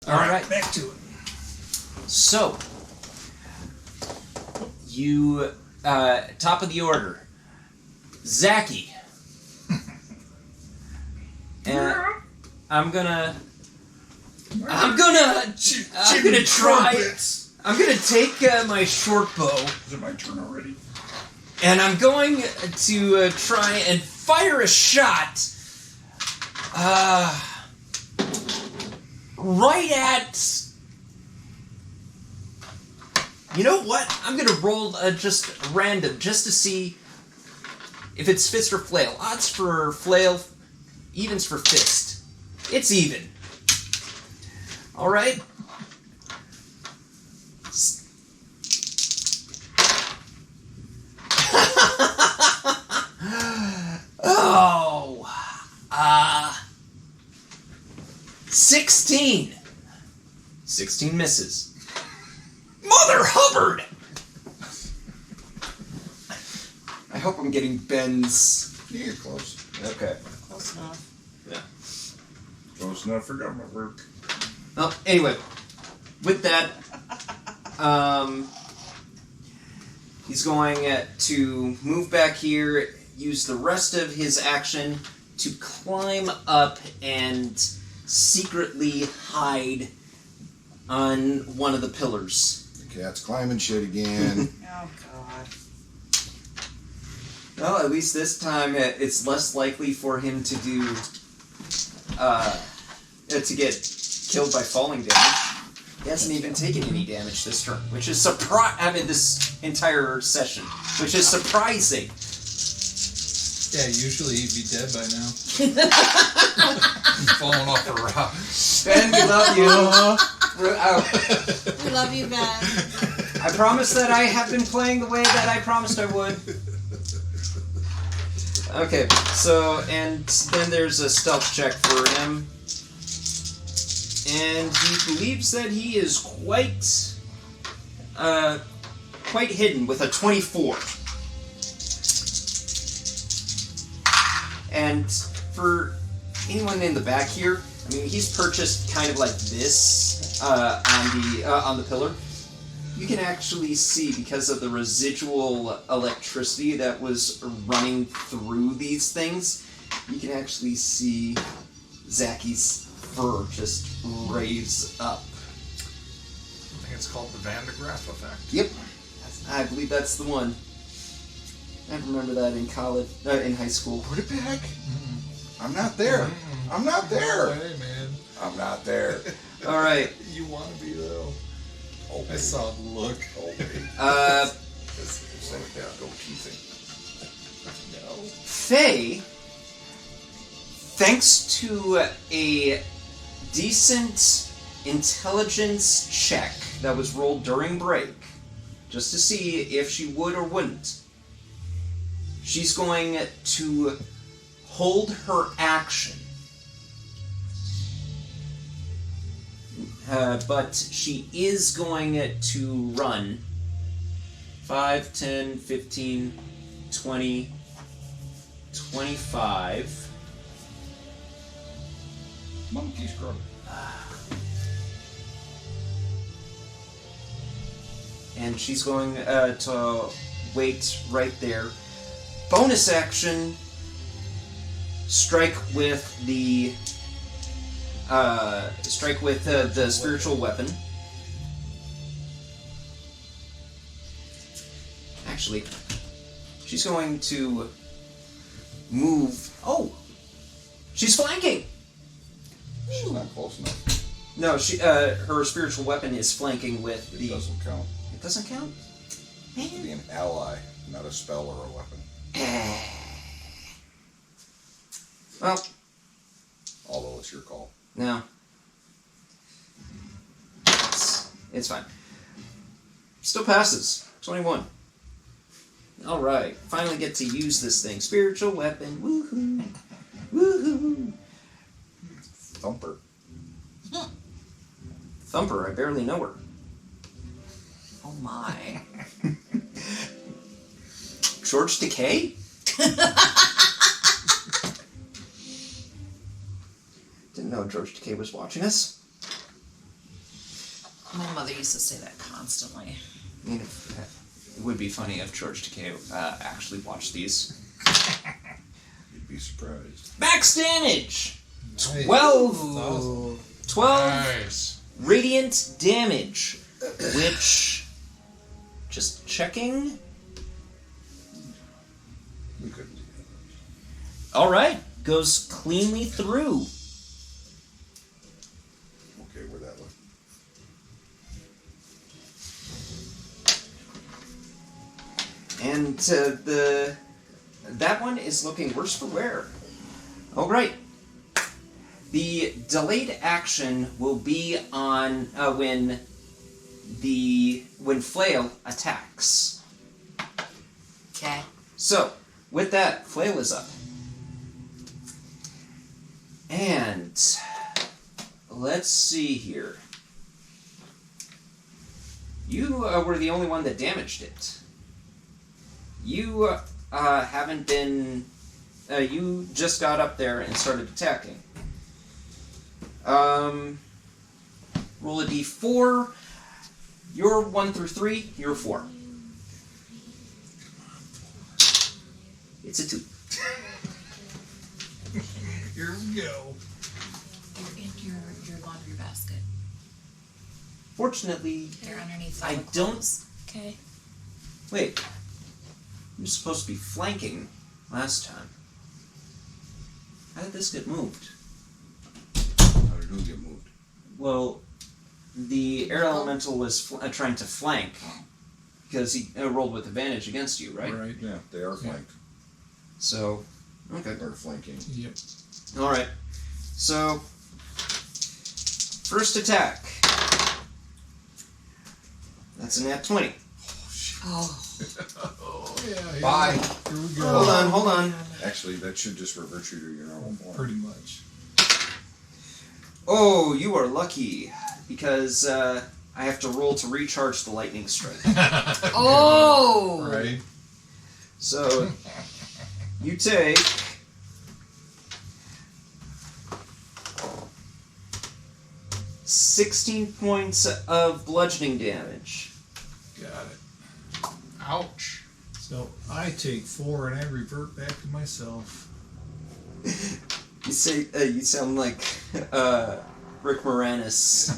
All right, back to it. So, you, top of the order, Zachy. And I'm gonna take my short bow. Is it my turn already? And I'm going to try and fire a shot right at... You know what? I'm going to roll just random, just to see if it's fist or flail. Odds for flail, evens for fist. It's even. All right. Oh, 16. 16 misses. Mother Hubbard! I hope I'm getting Ben's. You're close. Okay. Close enough. Yeah. Close enough for government work. Well, anyway, with that, he's going to move back here, use the rest of his action to climb up and secretly hide on one of the pillars. The cat's climbing shit again. Oh, God. Well, at least this time it's less likely for him to do, to get killed by falling damage. He hasn't even taken any damage this turn, which is this entire session, which is surprising. Yeah, usually he'd be dead by now. Falling off a rock. Ben, we love you. We love you, Ben. I promise that I have been playing the way that I promised I would. Okay, so, and then there's a stealth check for him. And he believes that he is quite hidden with a 24. And for anyone in the back here, I mean, he's purchased kind of like this on the pillar. You can actually see, because of the residual electricity that was running through these things, you can actually see Zachy's fur just raise up. I think it's called the Van de Graaff effect. Yep, I believe that's the one. I remember that in college, in high school. Put it back. I'm not there. I'm not there. Hey, man. I'm not there. All right. You want to be, though. Oh, I saw the look. Oh, baby. Set it down. Go teasing. No. Faye, thanks to a decent intelligence check that was rolled during break, just to see if she would or wouldn't, she's going to hold her action. But she is going to run 5, 10, 15, 20, 25. Monkey scrub. And she's going to wait right there. Bonus action, strike with the spiritual weapon. Actually, she's going to move. Oh, she's flanking. She's not close enough. No, her spiritual weapon is flanking with It doesn't count. It doesn't count. It should be an ally, not a spell or a weapon. Well, Although it's your call. no. It's fine. Still passes. 21. Alright. Finally get to use this thing. Spiritual weapon. Woohoo. Woohoo. Thumper. Thumper. I barely know her. Oh, my. George Decay? Didn't know George Decay was watching us. My mother used to say that constantly. I mean, it would be funny if George Takei actually watched these. You'd be surprised. Max damage! Nice. 12 Nice. radiant damage, which, just checking. We couldn't do that. Alright, goes cleanly through. Okay, where that one? And that one is looking worse for wear. Alright. The delayed action will be on when Flail attacks. Okay. So, with that, Flail is up. And let's see here. You were the only one that damaged it. You haven't been. You just got up there and started attacking. Roll a d4. You're 1 through 3. You're 4. It's a 2. Here we go. They're in your laundry basket. Fortunately, They're underneath I all the don't- clothes. Okay. wait. You're supposed to be flanking last time. How did this get moved? How did who get moved? Well, the air elemental was trying to flank because he rolled with advantage against you, right? Right. Yeah, they are flanked. So, okay. They're flanking. Yep. All right. So, first attack. That's a nat 20. Oh. Oh yeah. Here Bye. We, here we go. Hold on. Actually, that should just revert you to your normal form. Pretty much. Oh, you are lucky because I have to roll to recharge the lightning strike. Oh. Right. So, you take 16 points of bludgeoning damage. Got it. Ouch. So I take 4 and I revert back to myself. You say you sound like Rick Moranis.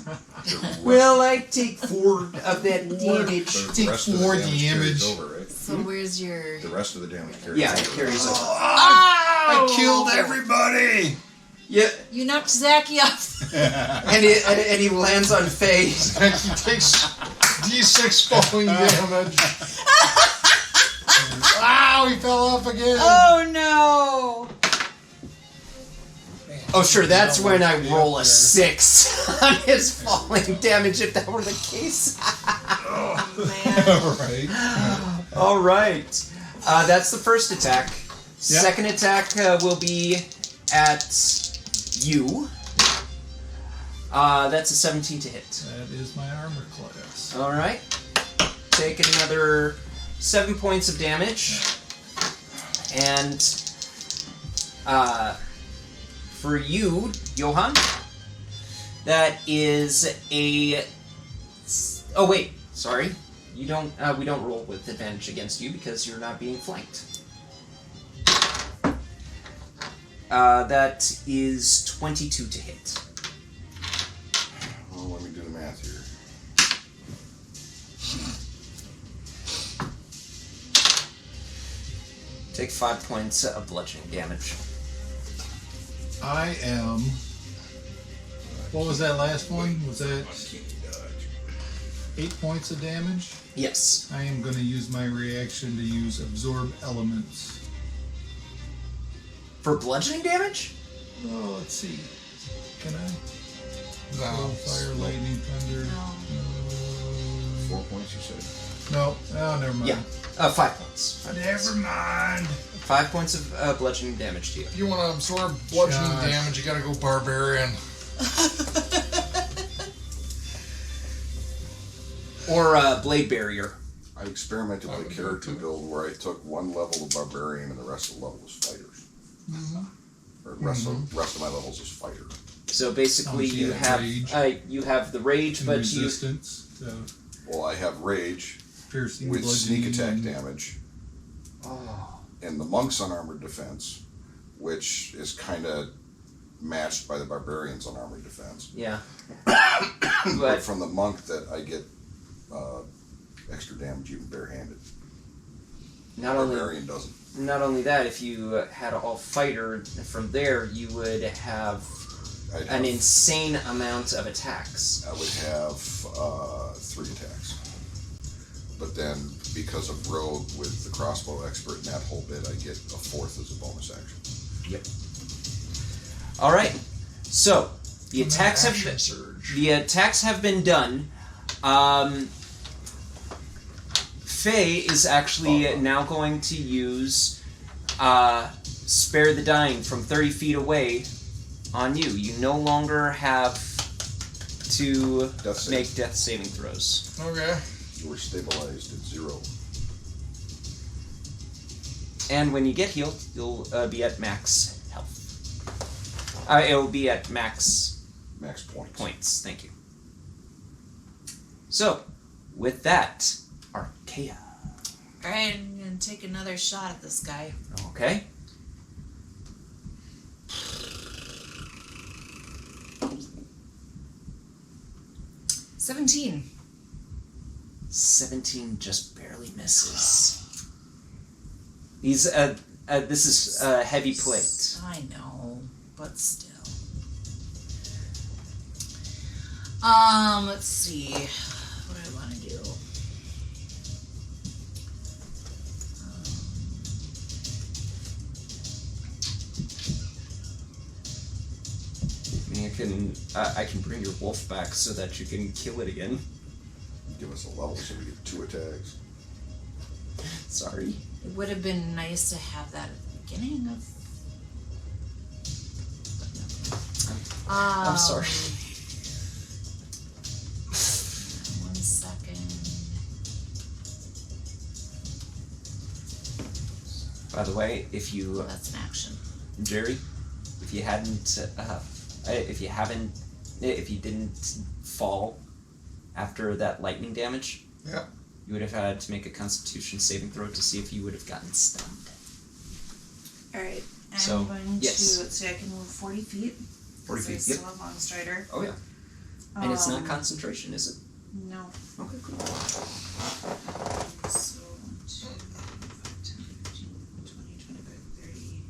Well, I take 4 of that damage. But Take the rest of the 4 damage carries damage. over, right? So where's your? The rest of the damage carries Yeah, over. it carries over. I killed everybody. Yeah, You knocked Zachy off. and he lands on Faye. He takes D6 falling damage. Wow, he fell off again. Oh no! Oh, sure, that's That when works I me roll up a there. 6 on his falling damage, if that were the case. Oh man. Right. All right. That's the first attack. Yep. Second attack will be at you. That's a 17 to hit. That is my armor class. All right. Take another 7 points of damage. And for you, Johan, that is a... Oh, wait. Sorry. You don't. We don't roll with advantage against you because you're not being flanked. That is 22 to hit. Well, let me do the math here. Take 5 points of bludgeoning damage. I am. What was that last one? Was that Uncanny dodge. 8 points of damage? Yes. I am going to use my reaction to use absorb elements. For bludgeoning damage? Oh, let's see. Can I? No. Fire, lightning, thunder. No. 4 points, you said? No. Oh, never mind. Yeah. 5 points. Never mind. 5 points of bludgeoning damage to you. If you want to absorb bludgeoning Josh. damage, you gotta go barbarian. Or blade barrier. I experimented with a character build where I took one level of barbarian and the rest of the level was fighters. Or rest of my levels is fighter. So basically, Oh, yeah, you have the rage, And but resistance. So Well, I have rage piercing, with sneak attack bludgeoning, damage, Oh. and the monk's unarmored defense, which is kind of matched by the barbarian's unarmored defense. Yeah. But But from the monk, that I get extra damage even barehanded. not Barbarian doesn't. only that, if you had all fighter from there, you would have I'd an have, insane amount of attacks. I would have 3 attacks. But then, because of rogue with the crossbow expert and that whole bit, I get a 4th as a bonus action. Yep. All right. So the attacks have Action surge. been done. Faye is actually now going to use Spare the Dying from 30 feet away on you. You no longer have to make death saving throws. Okay. You were stabilized at 0. And when you get healed, you'll be at max health. It will be at max Max points. points. Thank you. So, with that, Archaea. Alright, I'm gonna take another shot at this guy. Okay. $17. 17 just barely misses. These, this is heavy plate. I know, but still. Let's see. What do I want to do? I mean, I can bring your wolf back so that you can kill it again. Give us a level so we get 2 attacks. Sorry. It would have been nice to have that at the beginning of. I'm sorry. 1 second. By the way, if you, That's an action. Jerry, if you didn't fall after that lightning damage, Yep. you would have had to make a Constitution saving throw to see if you would have gotten stunned. Alright, I'm So, going yes. to. So I can move 40 feet. 40 'cause feet, I still have long strider. Oh yeah. And it's not concentration, is it? No. Okay, cool. So 10, 15, 20, 25, 30.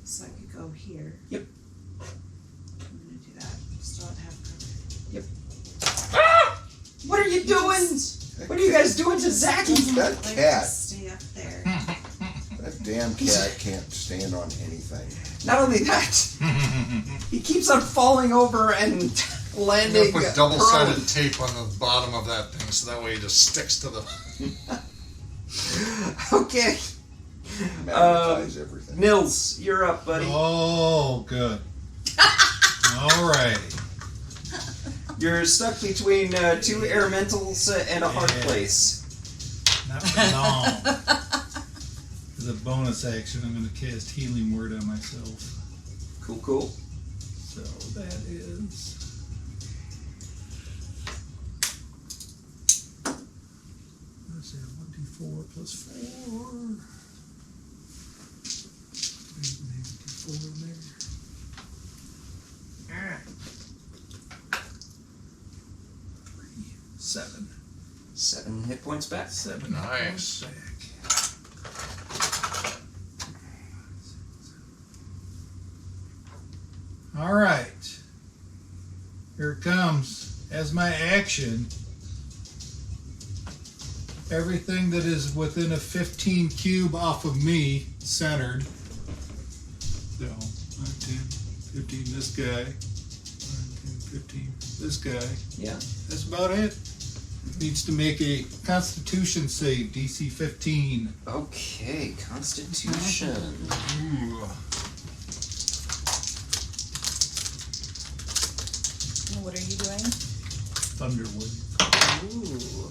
So I could go here. Yep. I'm gonna do that. Still don't have cover. What are you doing? What are you guys doing to Zachy? That I'd like cat. to stay up there. That damn cat can't stand on anything. Not only that, he keeps on falling over and I'm landing. gonna put double-sided prone. tape on the bottom of that thing so that way it just sticks to the. Okay. Magnetize everything. Nils, you're up, buddy. Oh, good. Alrighty. You're stuck between 2 elementals and a hard Yeah. place. Not for long. As a bonus action, I'm going to cast Healing Word on myself. Cool, cool. So that is. Let's see, 1d4 plus 4. D4 in there. 7. 7 hit points back. 7 Nice. back. All right. Here it comes. As my action, everything that is within a 15 cube off of me, centered. So, 9, 10, 15, this guy. 9, 10, 15, this guy. Yeah. That's about it. Needs to make a Constitution save, DC 15. Okay, Constitution. Ooh. What are you doing? Thunderwood. Ooh.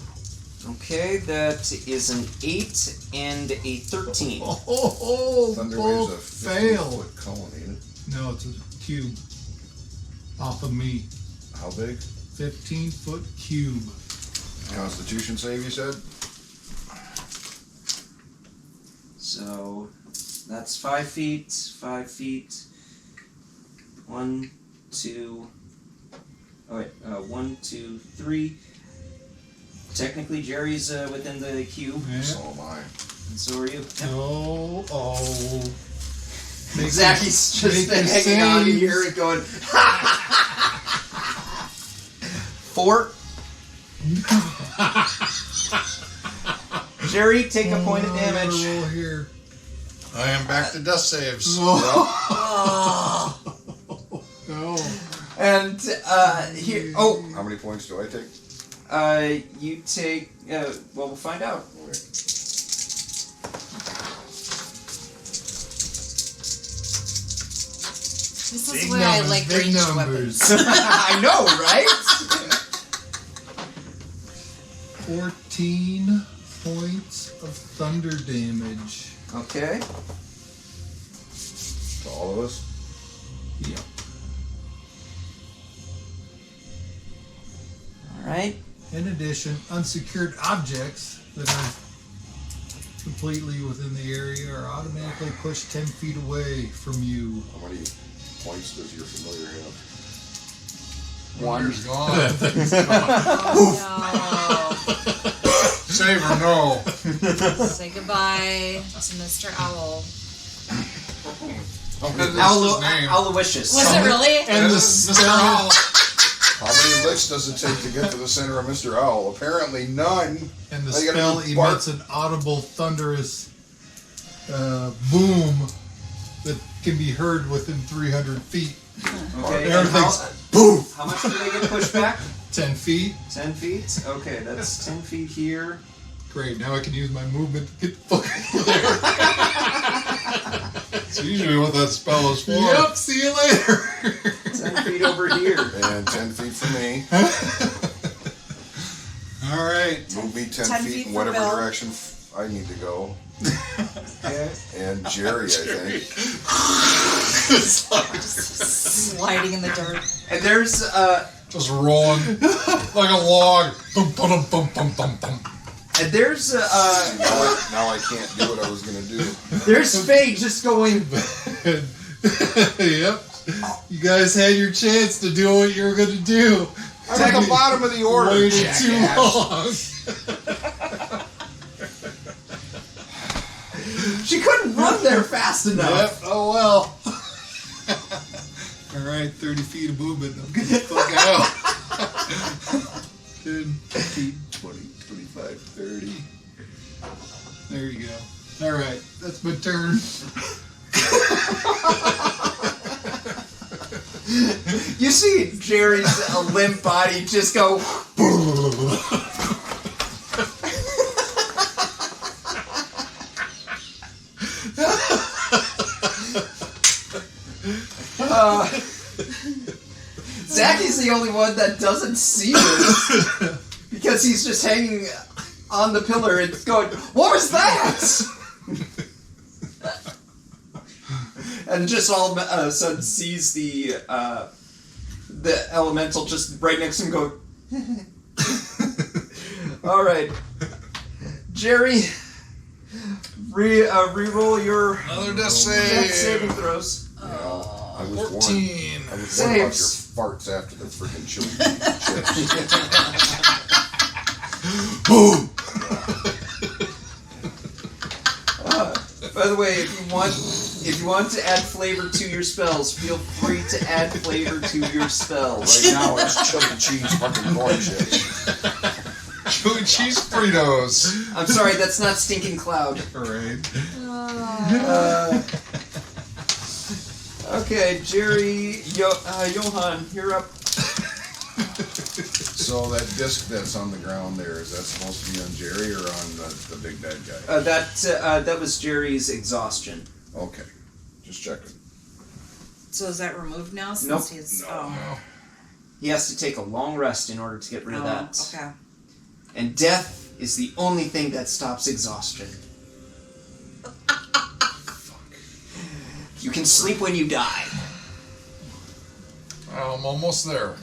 Okay, that is an 8 and a 13. Oh, Thunder both is a fail. 50-foot cone, ain't it? No, it's a cube. off of me. How big? 15-foot cube. Constitution save, you said? So that's 5 feet, 5 feet. 1, 2. Oh wait, 1, 2, 3. Technically, Jerry's within the cube, Yeah. So am I. and so are you. Oh. Zacky's just make been a hanging on save. here and going. 4. Jerry, take a point of damage. Roll here. I am back to death saves. Oh. No. And here. Oh, How many points do I take? you take. Well, we'll find out. Okay. This is Big why I numbers, like big ranged numbers. weapons. I know, right? 14 points of thunder damage. Okay. To all of us? Yep. All right. In addition, unsecured objects that are completely within the area are automatically pushed 10 feet away from you. How many points does your familiar have? 1. Wonder's gone. Oh Save or no? no. Say goodbye to Mr. Owl. How many, Alo- his name. Aloysius. Was it really? And the Mr. spell. Owl. how many licks does it take to get to the center of Mr. Owl? Apparently none. And the All you gotta spell do is bark. emits an audible, thunderous boom that can be heard within 300 feet. Okay. And Everything's how much do they get pushed back? 10 feet. 10 feet? Okay, that's 10 feet here. Great, now I can use my movement to get the fuck out of there. That's usually what that spell is for. Yep, see you later. 10 feet over here. And 10 feet for me. All right. Move me 10 10 feet feet in for whatever Bill. direction I need to go. Okay. And Jerry, I think. Sliding in the dirt. And there's Just rolling like a log. Bum, bum, bum, bum, bum, bum. and there's Now I can't do what I was going to do. there's Faye just going. Yep. You guys had your chance to do what you were going to do. I'm at the bottom of the order, Waited too jackass. long. She couldn't run there fast enough. Yep. Oh well. All right, 30 feet of movement. I'm getting the fuck out. 10, 15, 20, 25, 30. There you go. All right, that's my turn. You see Jerry's limp body just go. Zacky's the only one that doesn't see this because he's just hanging on the pillar and going, "What was that?" And just all of a sudden sees the elemental just right next to him going. All right, Jerry, re-roll your Another death death save. saving throws. You know, I was warned. 14. I was warned about your Saves. farts after the freaking chili chips. Boom. By the way, if you want to add flavor to your spells, feel free to add flavor to your spells. Right now it's chili cheese fucking corn chips. Chili cheese Fritos. I'm sorry, that's not Stinking Cloud. All right. Okay, Jerry, Johan, you're up. So that disc that's on the ground there, is that supposed to be on Jerry or on the big bad guy? That was Jerry's exhaustion. Okay, just checking. So is that removed now? Since Nope. he's No. He has to take a long rest in order to get rid of that. Okay. And death is the only thing that stops exhaustion. You can sleep when you die. I'm almost there.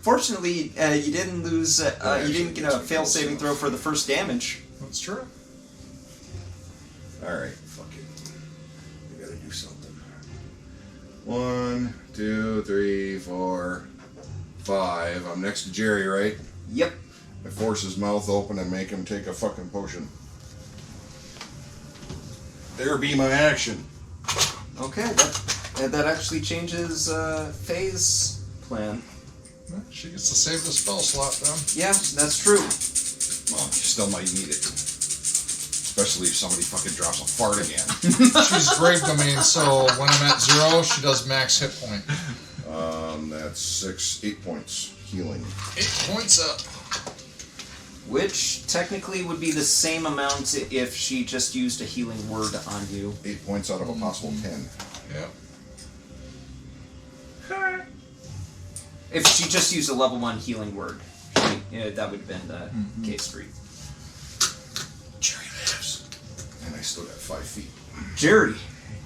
Fortunately, you didn't lose. You didn't get a fail saving throw for the first damage. That's true. Alright, fuck it. We gotta do something. 1, 2, 3, 4, 5. I'm next to Jerry, right? Yep. I force his mouth open and make him take a fucking potion. There be my action. Okay, that actually changes Faye's plan. Well, she gets to save the spell slot then. Yeah, that's true. Well, you still might need it. Especially if somebody fucking drops a fart again. She's grave domain, so when I'm at 0, she does max hit point. That's 8 points healing. 8 points up. Which technically would be the same amount if she just used a healing word on you. 8 points out of a possible 10. Yep. If she just used a level 1 healing word, that would have been the case for you. Jerry lives. And I still got 5 feet. Jerry,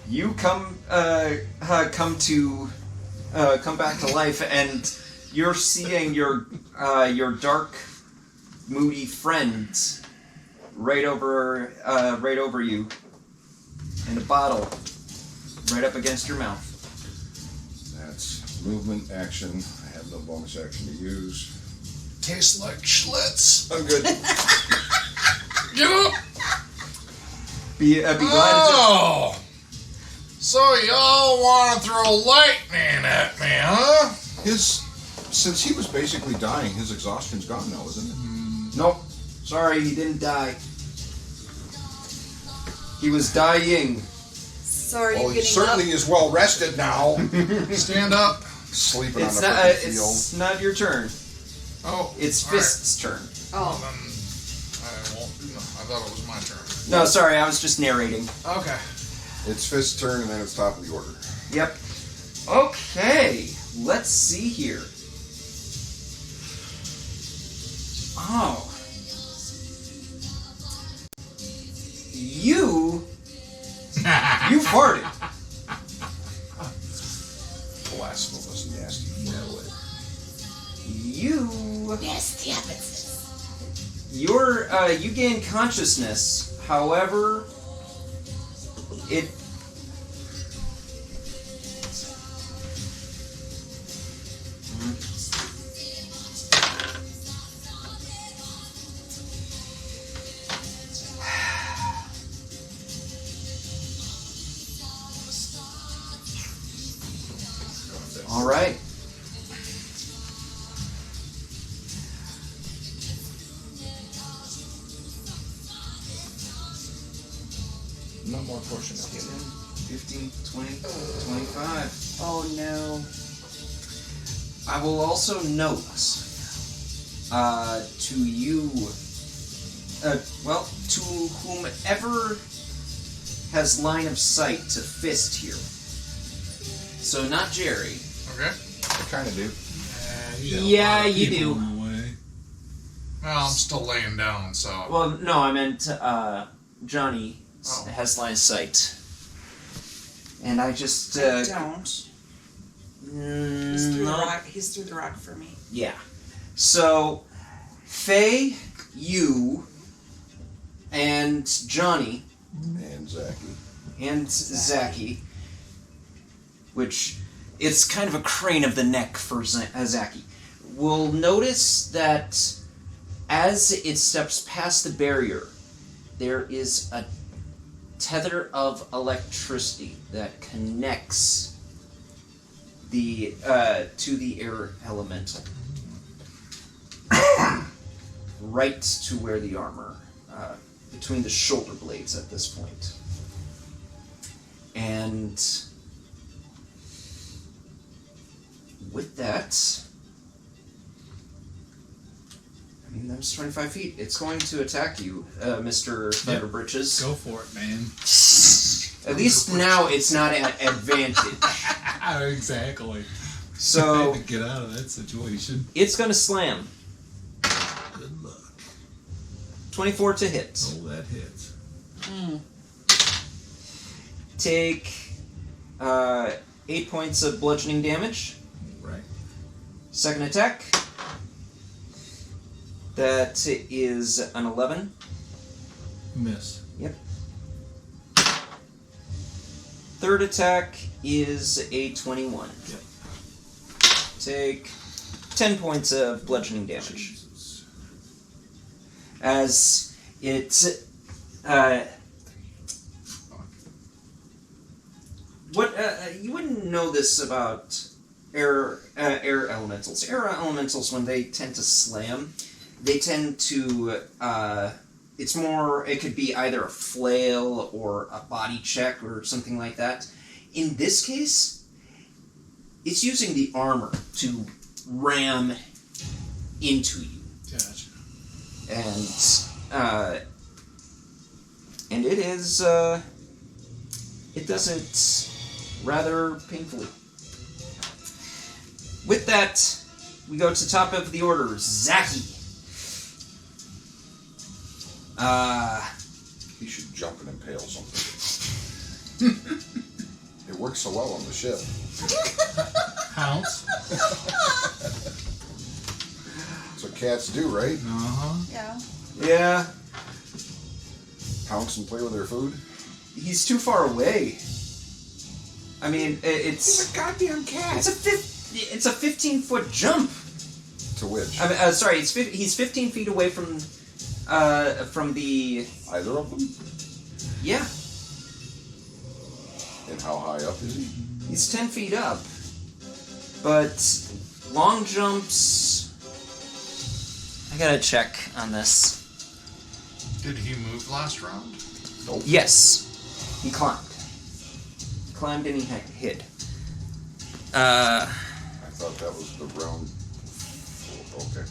you come back to life, and you're seeing your dark, moody friend right over you, in a bottle, right up against your mouth. That's movement, action. I have no bonus action to use. Tastes like Schlitz. I'm good. Get up! Be glad to. Oh! So y'all want to throw lightning at me, huh? Since he was basically dying, his exhaustion's gone now, isn't it? Nope. Sorry, he didn't die. He was dying. So are you Well, he getting certainly up? is well rested now. Stand up. Sleeping It's on the not. freaking field. It's not your turn. Oh. It's all right. Fist's turn. Oh, Then I won't do no. I thought it was my turn. No, sorry, I was just narrating. Okay. It's Fist's turn, and then it's top of the order. Yep. Okay, let's see here. Oh. You farted. Blasphemous, nasty farway. You nasty emphasis. you gain consciousness. However, it all right. No more potion of healing. 15, 20, 25. Oh no. I will also note to you, to whomever has line of sight to Fist here. So not Jerry. Okay. I kind of do. Yeah, you do. In the way. Well, I'm still laying down, so. Well, no, I meant Johnny Oh. has line of sight. And I just... I don't. He's through the no. rock. He's through the rock for me. Yeah. So, Faye, you, and Johnny, And Zachy. and Zachy, which it's kind of a crane of the neck for Zachy, will notice that as it steps past the barrier, there is a tether of electricity that connects the to the air elemental, right to where the armor, between the shoulder blades at this point. And with that, I mean, that was 25 feet. It's going to attack you, Mr. Thunder Britches. Go for it, man. At least now it's not at advantage. Exactly. So Had to get out of that situation. it's going to slam. Good luck. 24 to hit. Oh, that hits. Take 8 points of bludgeoning damage. Right. Second attack. That is an 11. Miss. Yep. Third attack is a 21. Yep. Take 10 points of bludgeoning damage. Jesus. As it you wouldn't know this about air elementals. Air elementals, when they tend to slam, they tend to it's more, it could be either a flail or a body check or something like that. In this case, it's using the armor to ram into you. Gotcha. And it is it does it rather painfully. With that, we go to top of the order, Zaki. He should jump and impale something. It works so well on the ship. Pounce. That's what cats do, right? Uh-huh. Yeah. Yeah, Pounce and play with their food. he's too far away. I mean, it's He's a goddamn cat. it's a 15-foot jump. To which? I mean, sorry, he's 15 feet away from the Either of them? yeah. And how high up is he? He's 10 feet up, but long jumps. I gotta check on this. Did he move last round? Nope. Yes, he climbed. Climbed and he hid. I thought that was the round. Okay.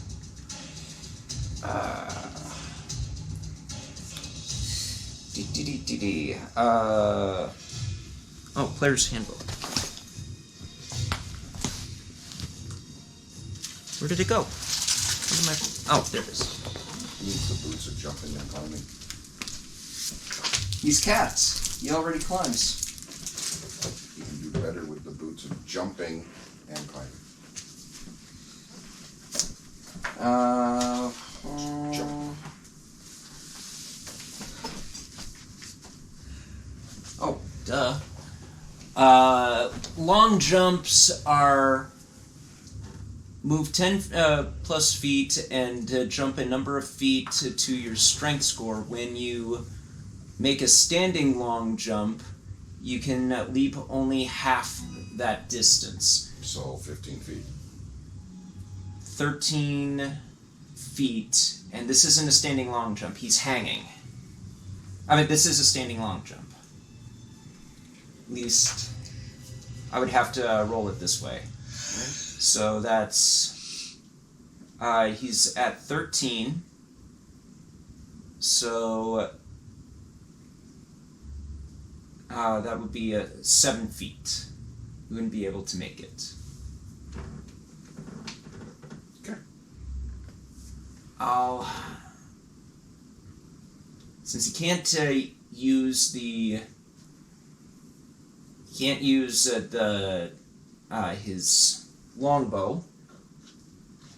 Oh, player's handbook. Where did it go? Oh, there it is. He needs the boots of jumping and climbing. He's cats. He already climbs. He can do better with the boots of jumping and climbing. Jump. Oh, duh. Long jumps are move 10 plus feet and jump a number of feet to your strength score. When you make a standing long jump, you can leap only half that distance. So 15 feet. 13 feet, and this isn't a standing long jump. He's hanging. I mean, this is a standing long jump. At least, I would have to roll it this way. So that's, he's at 13. So, that would be 7 feet. You wouldn't be able to make it. Okay. Since he can't use the his longbow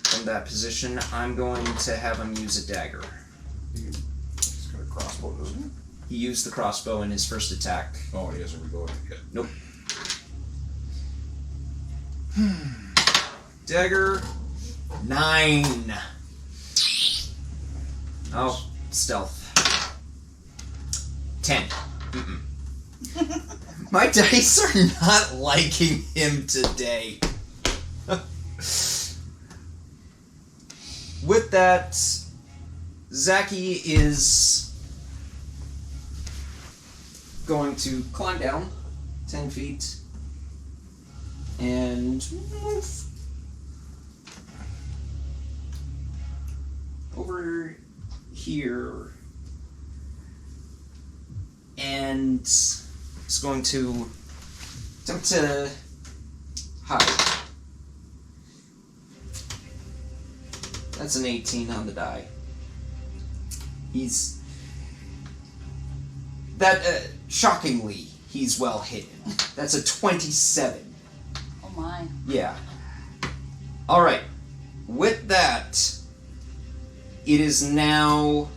from that position, I'm going to have him use a dagger. He's got a crossbow, doesn't he? He used the crossbow in his first attack. Oh, he hasn't reloaded yet. Nope. Dagger 9. Oh, stealth. 10. Mm-mm. My dice are not liking him today. With that, Zaki is going to climb down 10 feet and move over here, and is going to attempt to hide. That's an 18 on the die. He's that shockingly, he's well hidden. That's a 27. Yeah. Alright. With that, it is now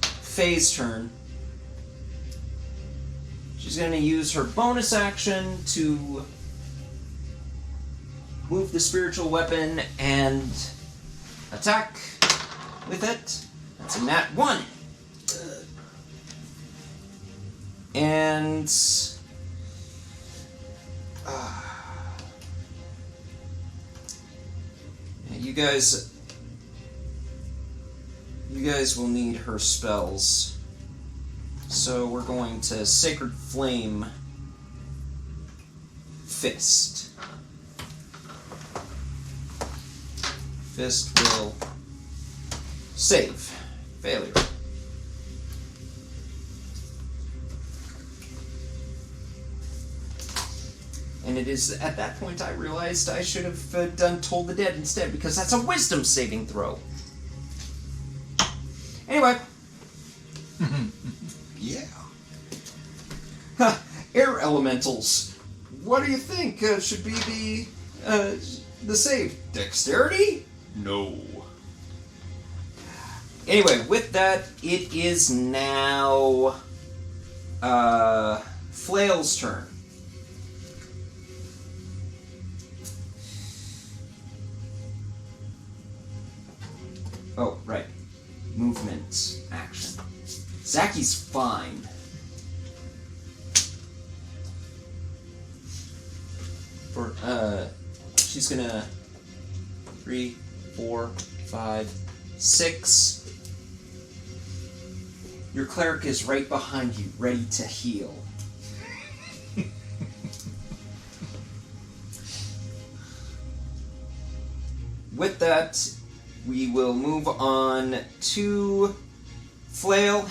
Faye's turn. She's going to use her bonus action to move the spiritual weapon and attack with it. That's a nat 1. And you guys will need her spells. So we're going to Sacred Flame Fist. Fist will save. Failure. And it is at that point I realized I should have done Toll the Dead instead, because that's a wisdom saving throw. Anyway. Yeah. Air elementals. What do you think should be the save? Dexterity? No. Anyway, with that, it is now Flail's turn. Oh, right. Movement action. Zacky's fine. For she's gonna 3, 4, 5, 6. Your cleric is right behind you, ready to heal. With that, we will move on to Flail.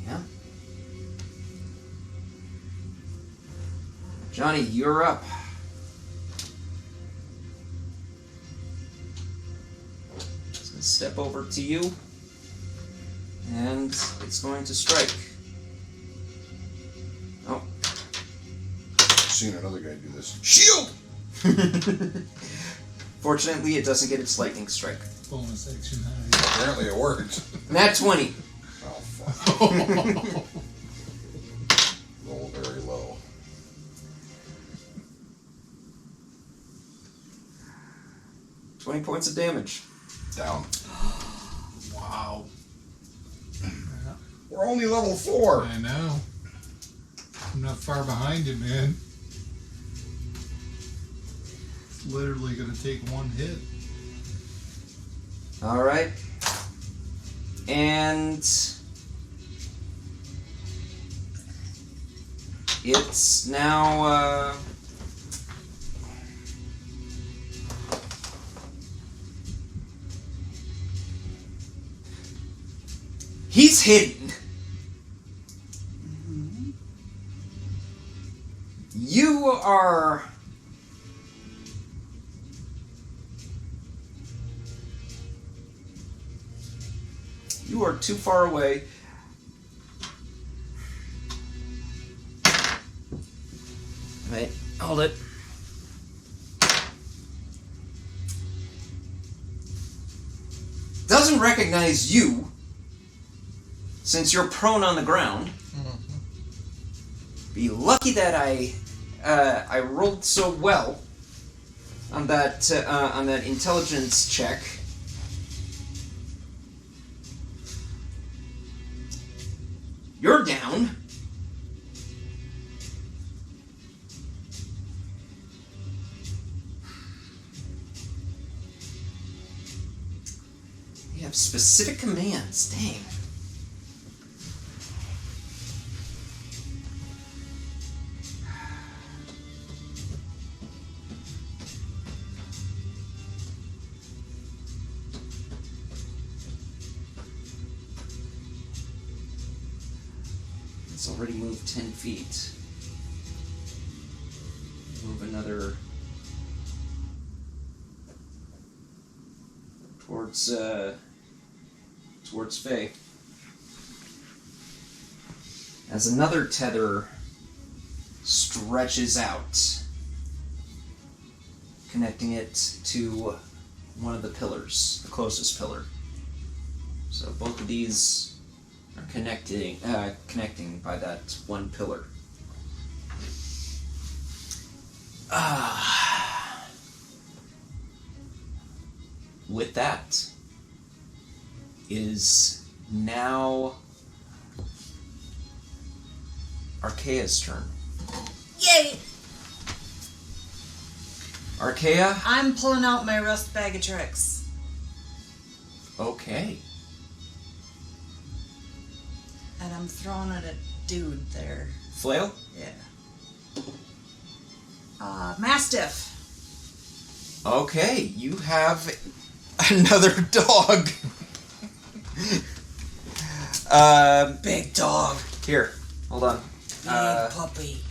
Yeah. Johnny, you're up. Step over to you, and it's going to strike. Oh. Seen another guy do this. Shield! Fortunately, it doesn't get its lightning strike. Bonus action high. Apparently it worked. Nat 20. Oh, fuck. Roll very low. $20 points of damage. Down. Wow. We're only level 4. I know. I'm not far behind you, man. It's literally going to take one hit. All right. And it's now he's hidden. You are too far away. Wait, hold it. Doesn't recognize you, since you're prone on the ground. Be lucky that I rolled so well on that intelligence check. You're down. You have specific commands. Dang. It's already moved 10 feet. Move another towards Faye. As another tether stretches out, connecting it to one of the pillars, the closest pillar. So both of these are connecting by that one pillar. With that is now Archaea's turn. Yay! Archaea? I'm pulling out my rust bag of tricks. Okay. And I'm throwing at a dude there. Flail? Yeah. Mastiff. Okay, you have another dog. Big dog. Here, hold on. Big puppy.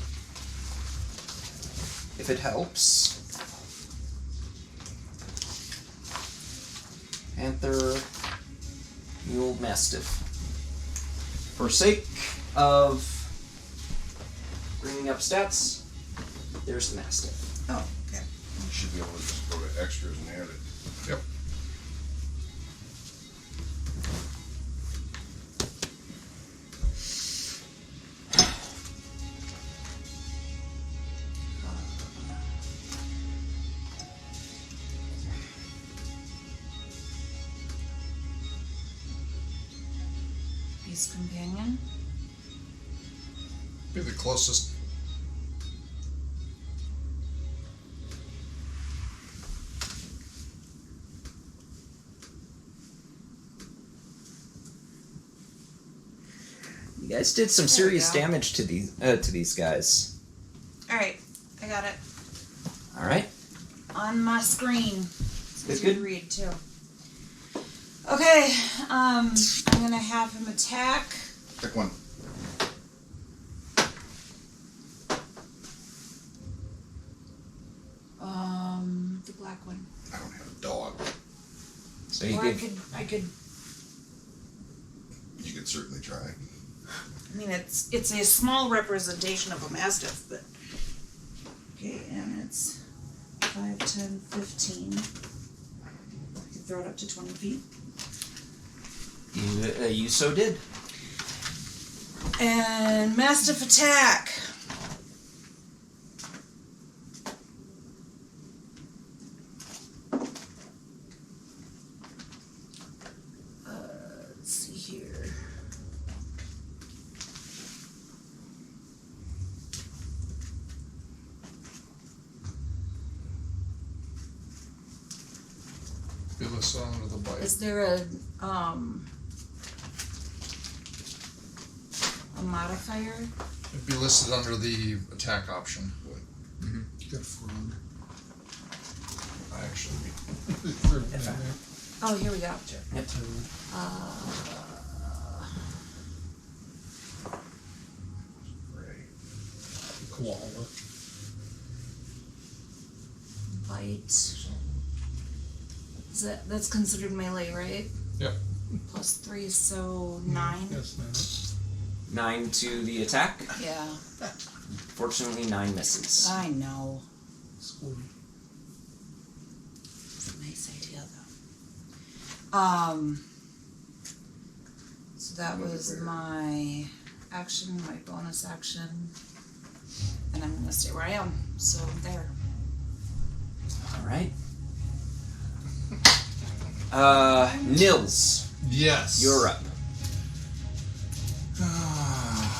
If it helps. Panther, Mule, Mastiff. For sake of bringing up stats, there's the Mastiff. Oh, okay. You should be able to just go to extras and add it. Yep. Beast companion. Be the closest. You guys did some There we serious go. damage to these guys. Alright, I got it. All right. On my screen. That's It's good. to read too. Okay, I'm gonna have him attack. Pick one. The black one. I don't have a dog. So you Or give. I could. You could certainly try. I mean, it's a small representation of a mastiff, but okay, and it's 5, 10, 15. I can throw it up to 20 feet. You so did. And mastiff attack. Let's see here. Be listed under the bite. Is there a modifier? It'd be listed under the attack option. You got a frog. Actually, Throw it in there. Oh, here we go. Yep. Koala. Bite. That's considered melee, right? Yep. Plus 3, so 9. Yes, no. 9 to the attack. Yeah, Fortunately, 9 misses. I know. Squirrel. It's a nice idea, though. So that was my action, my bonus action, and I'm gonna stay where I am. So there. All right. Nils, Yes. you're up.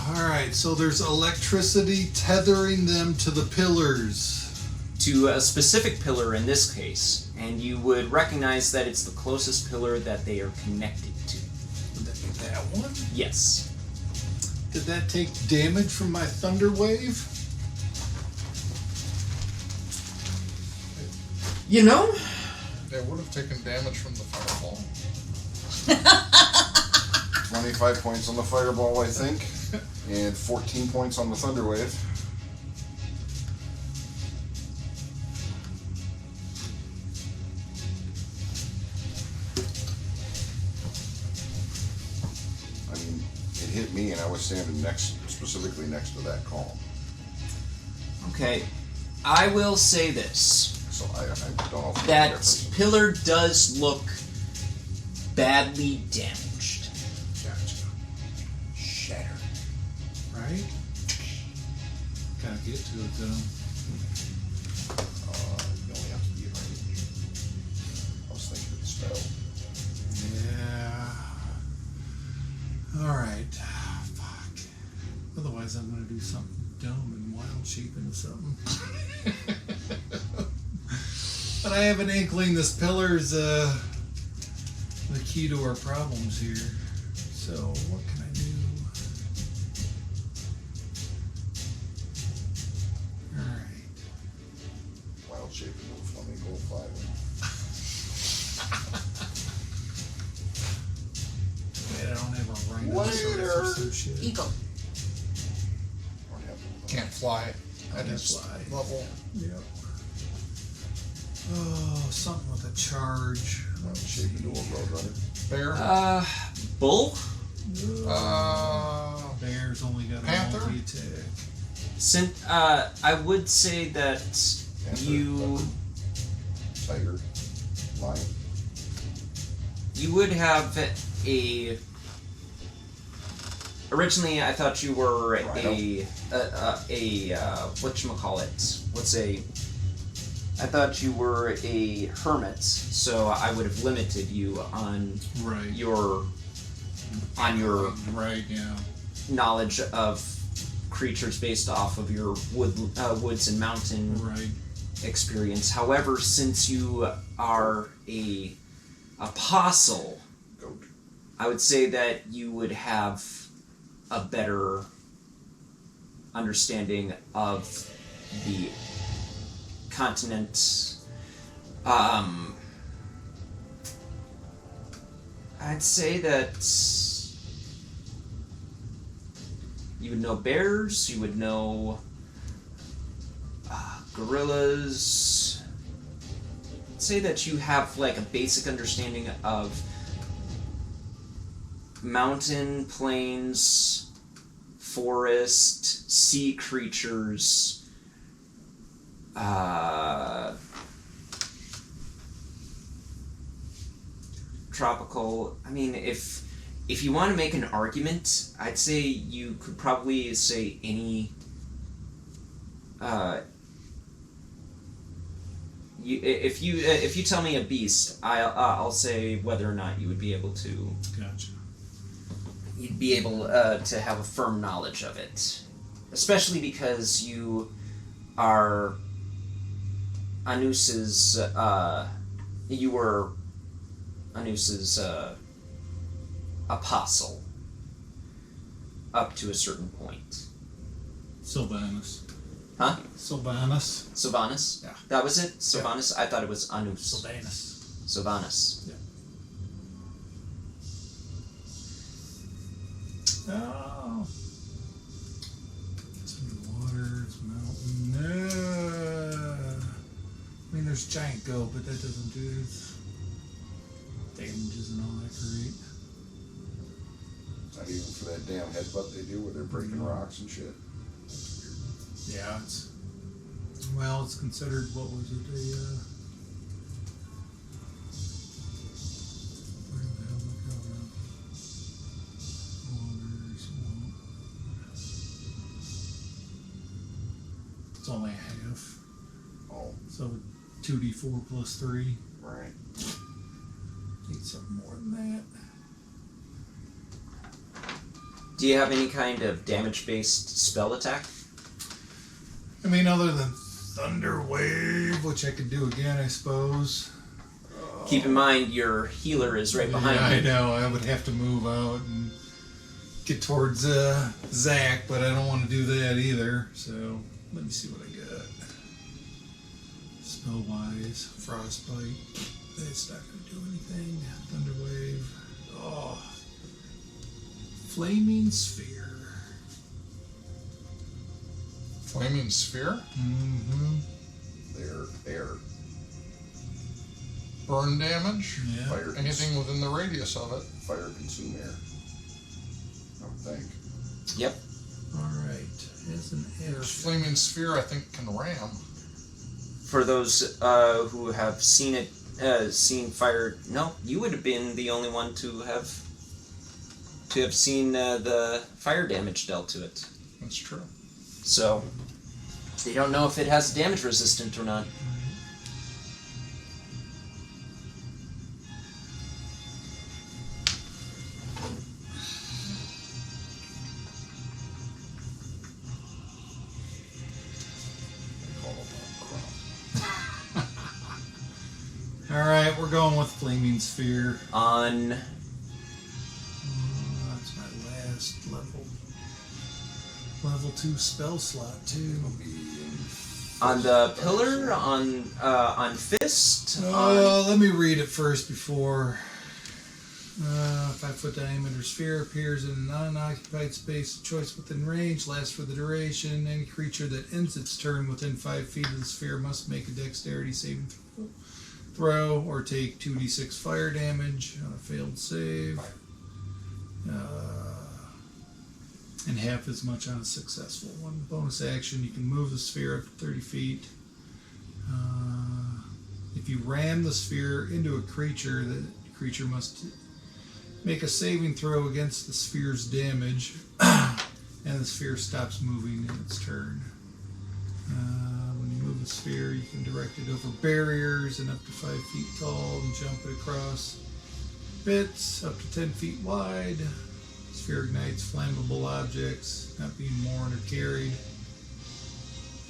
Alright, so there's electricity tethering them to the pillars. To a specific pillar in this case, and you would recognize that it's the closest pillar that they are connected to. Would that be that one? Yes. Did that take damage from my thunder wave? You know, they would have taken damage from the fireball. 25 points on the fireball, I think, and 14 points on the thunder wave. me, and I was standing specifically next to that column. Okay. I will say this. So I don't know if That difference. pillar does look badly damaged. Gotcha. Shattered. Right? Gotta get to it though. You only have to be in range. I was thinking of the spell. Yeah. Alright. Fuck. Otherwise I'm gonna do something dumb and wild shape into something. But I have an inkling this pillar's the key to our problems here. So what can I do? Alright. Wild shape into a flamingo flying. Man, I don't have a Later. rhinoceros associated. Eagle. Or have a- Can't fly at Can't his fly. level. Yep. Oh, something with a charge. Wild shape into a roadrunner. Bear. Bull? Bear's only got a Panther? multi-attack. I would say that Panther, you leopard, tiger, lion. you would have a. Originally, I thought you were a whatchamacallit? I thought you were a hermit, so I would have limited you on Right. your Right, yeah. knowledge of creatures based off of your woods and mountain Right. experience. However, since you are a apostle, Goat. I would say that you would have a better understanding of the continent. I'd say that you would know bears, you would know gorillas. I'd say that you have like a basic understanding of mountain, plains, forest, sea creatures, tropical. I mean, if you want to make an argument, I'd say you could probably say any. If you tell me a beast, I'll say whether or not you would be able to. Gotcha. You'd be able to have a firm knowledge of it, especially because you are Anus's. You were Anus's apostle up to a certain point. Sylvanus. Huh? Sylvanus. Sylvanus? Yeah. That was it? Sylvanus? I thought it was Anus. Sylvanus. Sylvanus. Oh. It's water, it's mountain. I mean, there's giant goat, but that doesn't do its damage isn't all that great. Not even for that damn headbutt they do where they're breaking rocks and shit. Yeah, it's considered, what was it, where the hell did it go now? It's only a half, Oh, so 2d4 plus 3. right. Need something more than that. Do you have any kind of damage-based spell attack? I mean, other than Thunder Wave, which I could do again, I suppose. Keep in mind your healer is right behind Yeah, you. I know. I would have to move out and get towards Zach, but I don't want to do that either. So let me see what I got. Spell-wise, Frostbite. That's not going to do anything. Thunder Wave. Oh. Flaming Sphere. Flaming sphere. Mm-hmm. They're air. Burn damage. Yeah. Fire. Anything within the radius of it. Fire consume air. I would think. Yep. Alright. Has an air. Flaming sphere, I think, can ram. For those who have seen it, seen fire, no, you would have been the only one to have seen the fire damage dealt to it. That's true. So they don't know if it has damage resistant or not. Alright, we're going with Flaming Sphere. On That's my last level. Level 2 spell slot, too. the pillar, on fist. Let me read it first before. 5-foot diameter sphere appears in an unoccupied space of choice within range, lasts for the duration. Any creature that ends its turn within 5 feet of the sphere must make a dexterity saving throw or take 2d6 fire damage on a failed save. And half as much on a successful one. Bonus action, you can move the sphere up to 30 feet. If you ram the sphere into a creature, the creature must make a saving throw against the sphere's damage, and the sphere stops moving in its turn. When you move the sphere, you can direct it over barriers and up to 5 feet tall and jump it across bits up to 10 feet wide. Sphere ignites flammable objects not being worn or carried,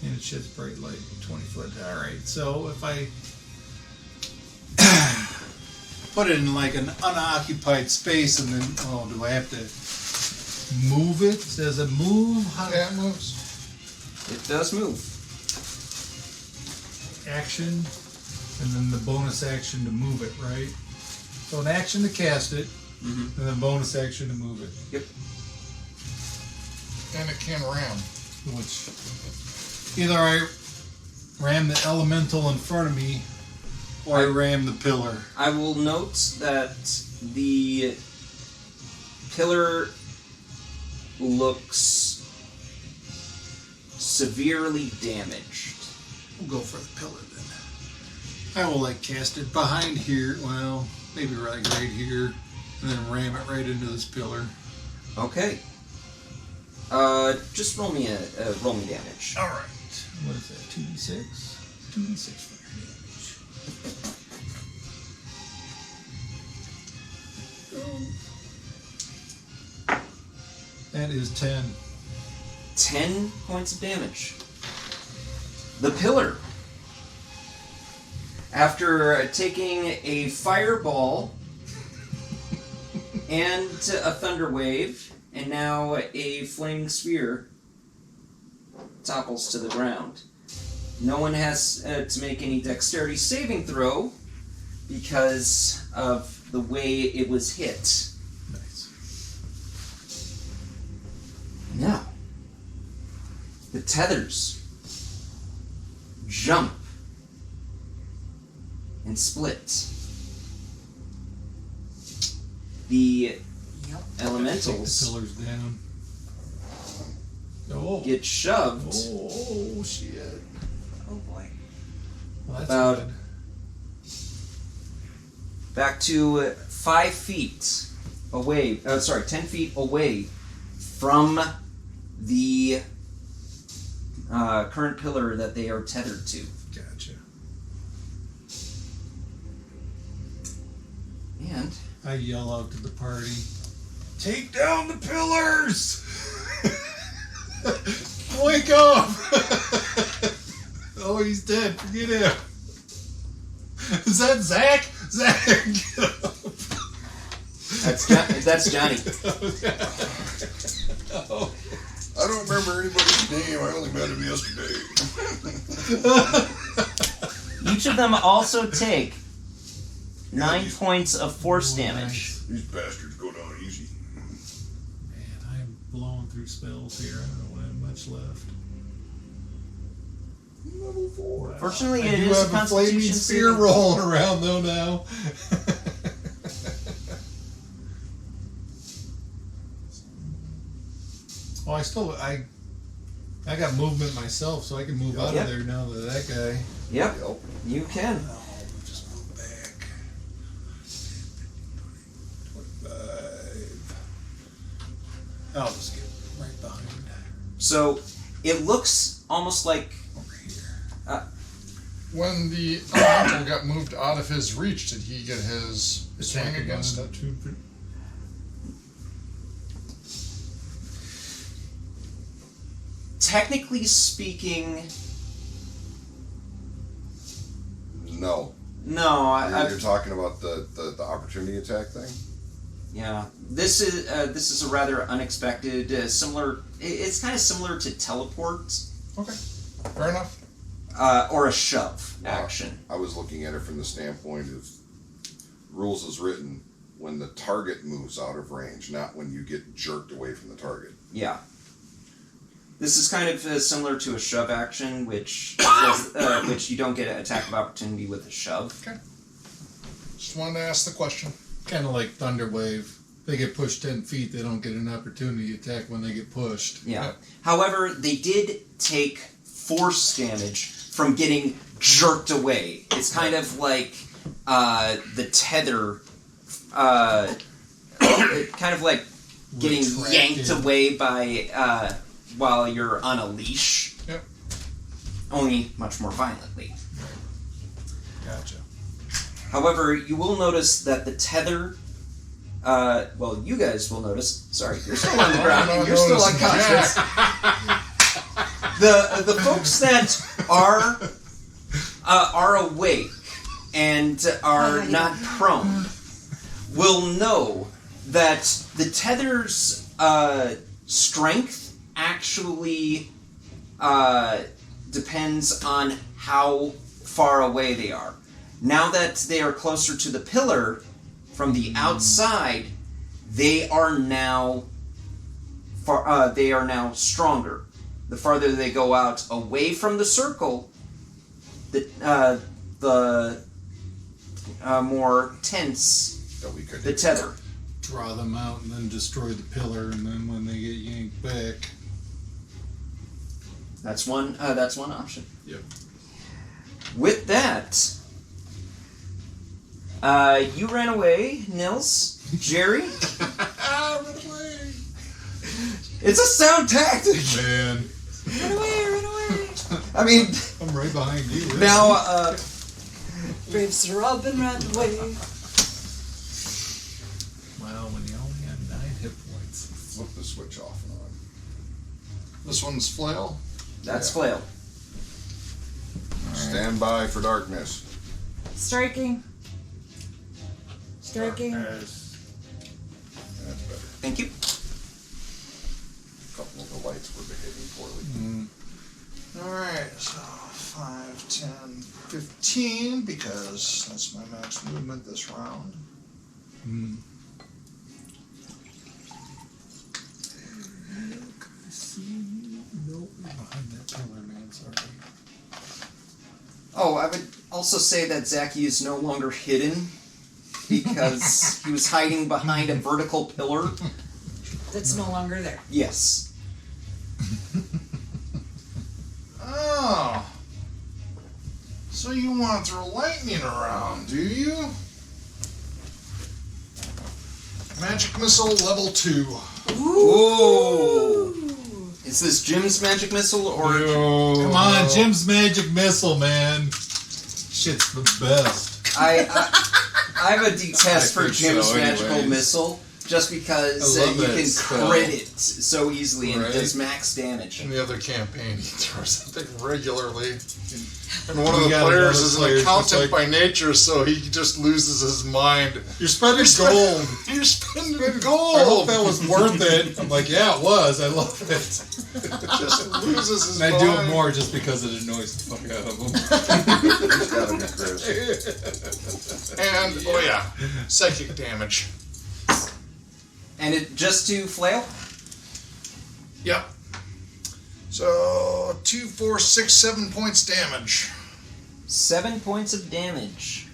and it sheds bright light 20 foot. Alright, so if I put it in like an unoccupied space and then, do I have to move it? Does it move? How Yeah, it moves. It does move. Action, and then the bonus action to move it, right? So an action to cast it, and then bonus action to move it. Yep. And it can ram. Which either I ram the elemental in front of me, or I ram the pillar. I will note that the pillar looks severely damaged. We'll go for the pillar then. I will cast it behind here. Well, maybe right here, and then ram it right into this pillar. Okay. Just roll me damage. All right. What is that? 2d6. 2d6 fire damage. That is 10. 10 points of damage. The pillar, after taking a fireball and a thunder wave, and now a flaming sphere, topples to the ground. No one has to make any dexterity saving throw because of the way it was hit. Nice. Now, the tethers jump and split. The elementals Take the pillars down. Oh. get shoved Oh, shit. Oh boy. Well, that's About- good. back to 5 feet away. 10 feet away from the current pillar that they are tethered to. Gotcha. And I yell out to the party, take down the pillars! Wake up! Oh, he's dead. Forget him. Is that Zach? Zach, get up. that's Johnny. Oh. I don't remember anybody's name. I only met him yesterday. Each of them also take 9 points of force damage. These bastards go down easy. Man, I'm blowing through spells here. I don't have much left. Level 4. Fortunately, I it do is a have a flaming Constitution spear saving. rolling around though now. Oh, I got movement myself, so I can move out Yep. of there now that guy. Yep, Yep. you can. Oh, just move back. 25. I'll just get right behind. So it looks almost like Over here. When the elemental got moved out of his reach, did he get his swing against it? technically speaking, No. no. You're talking about the opportunity attack thing? Yeah, this is a rather unexpected, similar. It's kind of similar to teleport, Okay, fair enough. or a shove action. I was looking at it from the standpoint of rules as written when the target moves out of range, not when you get jerked away from the target. Yeah. This is kind of similar to a shove action, which which you don't get an attack of opportunity with a shove. Okay. Just wanted to ask the question. Kind of like Thunderwave. They get pushed 10 feet, they don't get an opportunity attack when they get pushed. Yeah. Yeah. However, they did take force damage from getting jerked away. It's kind of like the tether, kind of like getting Retracted. yanked away by while you're on a leash. Yep. Only much more violently. Gotcha. However, you will notice that the tether. Well, you guys will notice. Sorry, you're still on the ground. And you're still unconscious. The folks that are awake and are not prone will know that the tether's strength actually depends on how far away they are. Now that they are closer to the pillar from the outside, they are now stronger. The farther they go out away from the circle, the more tense That we could the tether. Draw them out and then destroy the pillar, and then when they get yanked back. That's one option. Yep. With that, you ran away, Nils. Jerry, Run away! it's a sound tactic. Man, Run away! I mean, I'm right behind you. Right? now, Brave Sir Robin ran away. Well, when you only have 9 hit points. Flip the switch off and on. This one's flail. that's flail. Stand by for darkness. Striking. Striking. That's better. Thank you. A couple of the lights were behaving poorly. Alright, so 5, 10, 15, because that's my max movement this round. Mm. Nope, behind that pillar, man. Sorry. Oh, I would also say that Zachy is no longer hidden because he was hiding behind a vertical pillar. That's no longer there. Yes. Oh. So you want to throw lightning around, do you? Magic missile level 2. Ooh. Is this Jim's magic missile or? Come on, Jim's magic missile, man. Shit's the best. I have a detest for think Jim's so, magical anyways. missle just because I love you that can spell. crit it so easily and it Right. does max damage. In the other campaign, he throws that thing regularly. And one of We the got players another is an player just accountant like- by nature, so he just loses his mind. You're spending gold. You're spending I hope gold! that was worth it. I'm like, yeah, it was. I love it. Just loses his And I mind. do it more just because it annoys the fuck out of them. It's gotta be Chris. And, oh yeah, psychic damage. And it just to flail? Yep. So, 2, 4, 6, 7 points damage. 7 points of damage.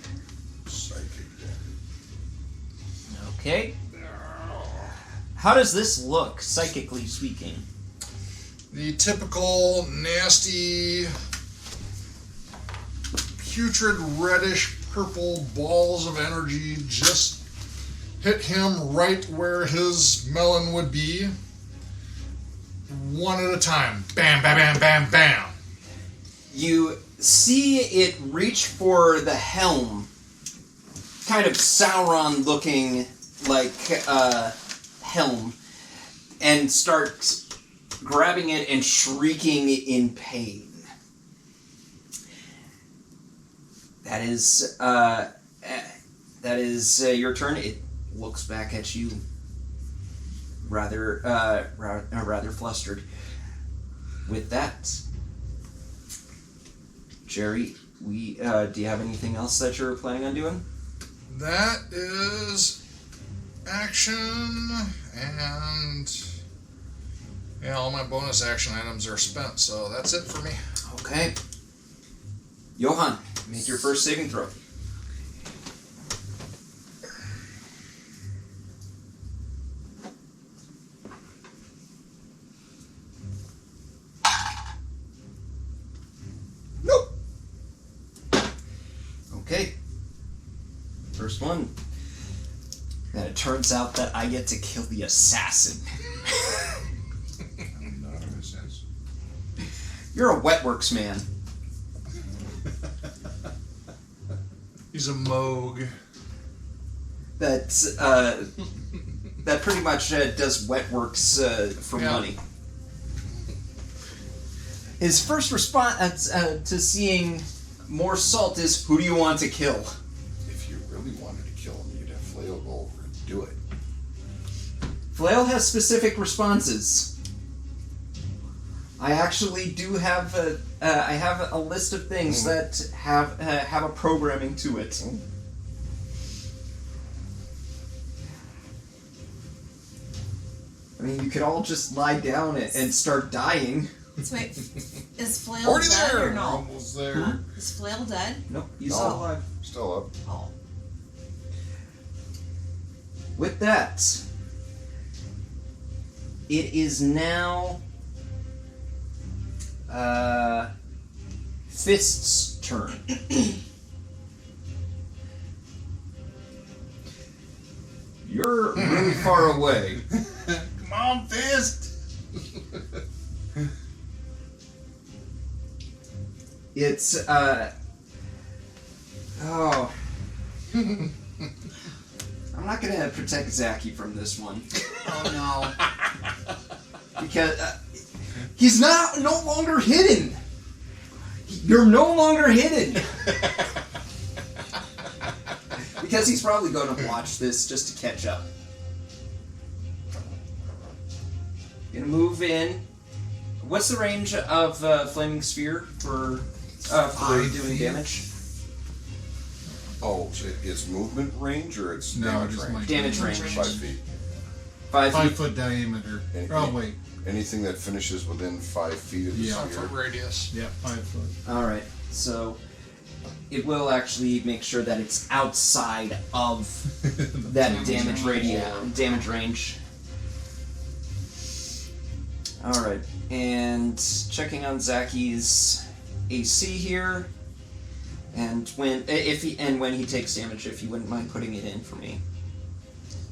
Psychic damage. Okay. How does this look, psychically speaking? The typical nasty, putrid reddish purple balls of energy just hit him right where his melon would be. One at a time. Bam, bam, bam, bam, bam. You see it reach for the helm, kind of Sauron looking like helm, and start grabbing it and shrieking in pain. That is your turn. It looks back at you, rather flustered. With that, Jerry, do you have anything else that you're planning on doing? That is action, and yeah, all my bonus action items are spent, so that's it for me. Okay. Johan, make your first saving throw. Nope. Okay. First one. And it turns out that I get to kill the assassin. I'm not an assassin. You're a wetworks man. He's a moog. That pretty much does wetworks for Yeah. money. His first response to seeing more salt is, "Who do you want to kill?" If you really wanted to kill him, you'd have Flail go over and do it. Flail has specific responses. I actually do have I have a list of things that have a programming to it. I mean, you could all just lie down and start dying. So wait, is Flail Already dead there. or no? Almost there. Huh? Is Flail dead? Nope, he's No. still alive. Still up. Oh. With that, it is now Fist's turn. You're really far away. Come on, Fist! It's oh. I'm not gonna protect Zaki from this one Oh because he's no longer hidden. You're no longer hidden. Because he's probably going to watch this just to catch up. Gonna move in. What's the range of flaming sphere for 5 doing feet. damage? Oh, so it's movement range or it's No, damage just range? my Damage range. 5 feet. 5 feet. 5-foot diameter. And- Oh, wait. Anything that finishes within 5 feet of the Yeah. 5 sphere. foot radius. Yeah, 5 foot. All right. So it will actually make sure that it's outside of that damage range. All right, and checking on Zaki's AC here, and when he takes damage, if you wouldn't mind putting it in for me.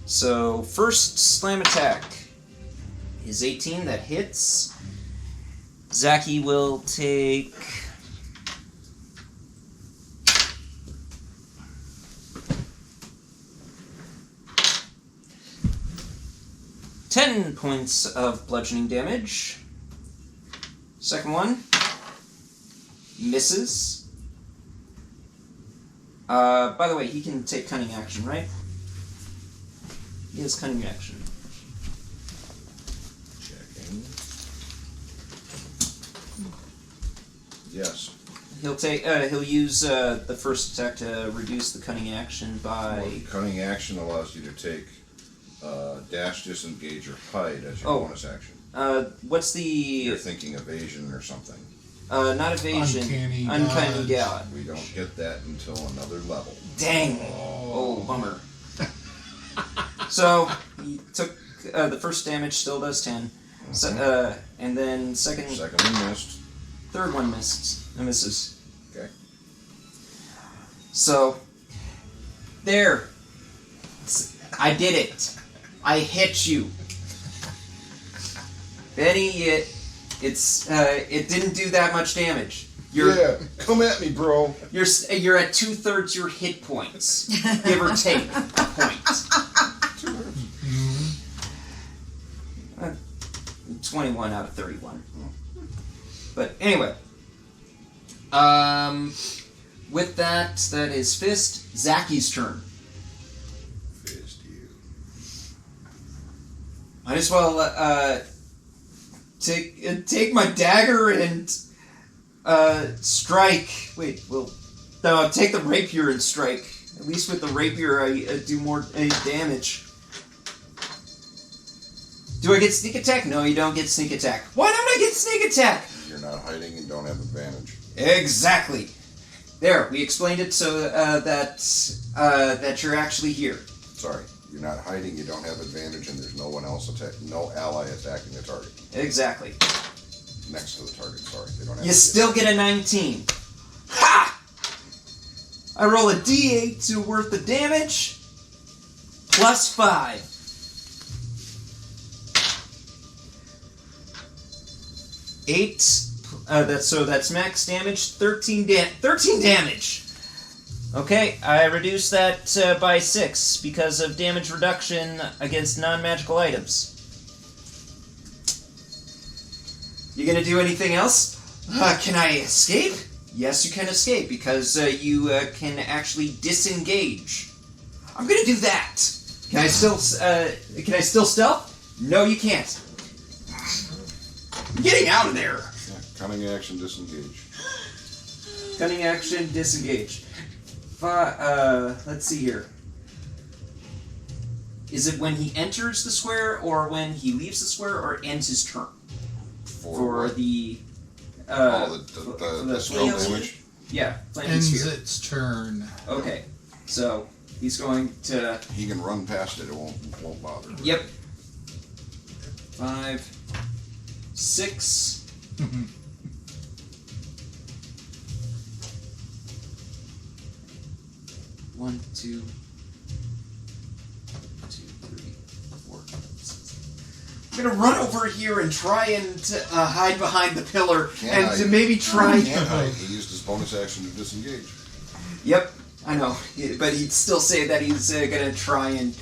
So first slam attack is 18. That hits. Zaki will take 10 points of bludgeoning damage. Second one misses. By the way, he can take cunning action, right? He has cunning action. Checking. Yes. He'll use the first attack to reduce the cunning action by. Well, cunning action allows you to take dash, disengage, or hide as your Oh. bonus action. What's You're the thinking evasion or something. not evasion? Uncanny dodge. dodge. We don't get that until another level. Dang. Oh, bummer. So he took the first damage. Still does 10. So, and then second, Second one missed. third one misses. Okay. So, there. I did it. I hit you. Benny, it didn't do that much damage. Yeah, come at me, bro. You're at 2/3 your hit points, give or take a point. 21 out of 31. But anyway, with that is Fist. Zacky's turn. Fist you. Might as well take my dagger and strike. Wait, well, no, take the rapier and strike. At least with the rapier, I do more damage. Do I get sneak attack? No, you don't get sneak attack. Why don't I get sneak attack? You're not hiding and don't have advantage. Exactly. There, we explained it so that you're actually here. Sorry, you're not hiding. You don't have advantage, and there's no one else no ally attacking the target. Exactly. Next to the target. Sorry, they don't have. You still get a 19. Ha! I roll a d8 to worth the damage. Plus 5. 8. That's max damage. 13 damage. Okay, I reduced that by 6 because of damage reduction against non-magical items. You gonna do anything else? Can I escape? Yes, you can escape because you can actually disengage. I'm gonna do that. Can I still stealth? No, you can't. I'm getting out of there. Yeah, cunning action, disengage. Cunning action, disengage. Let's see here. Is it when he enters the square, or when he leaves the square, or ends his turn? For the the spell damage. Yeah, flaming Ends sphere. its turn. Okay, so he's going to. He can run past it. It won't bother. Yep. 5, 6. 1, 2, 3, 4, 5, 6. I'm gonna run over here and try and hide behind the pillar, Can't hide. to maybe try. He can't hide. He used his bonus action to disengage. Yep, I know, but he'd still say that he's gonna try and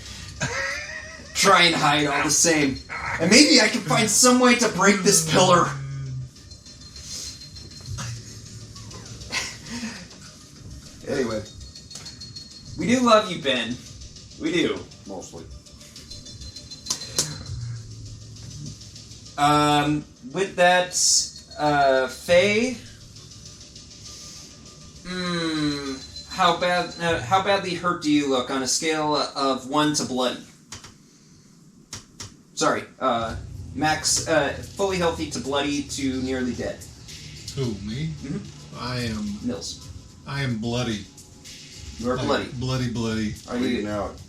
hide all the same. And maybe I can find some way to break this pillar. Anyway, we do love you, Ben. We do. Mostly. With that, Faye. How badly hurt do you look on a scale of 1 to bloody? Sorry, max, fully healthy to bloody to nearly dead. Who, me? Mhm. Mills. I am bloody. You are bloody. Bloody. Bleeding out.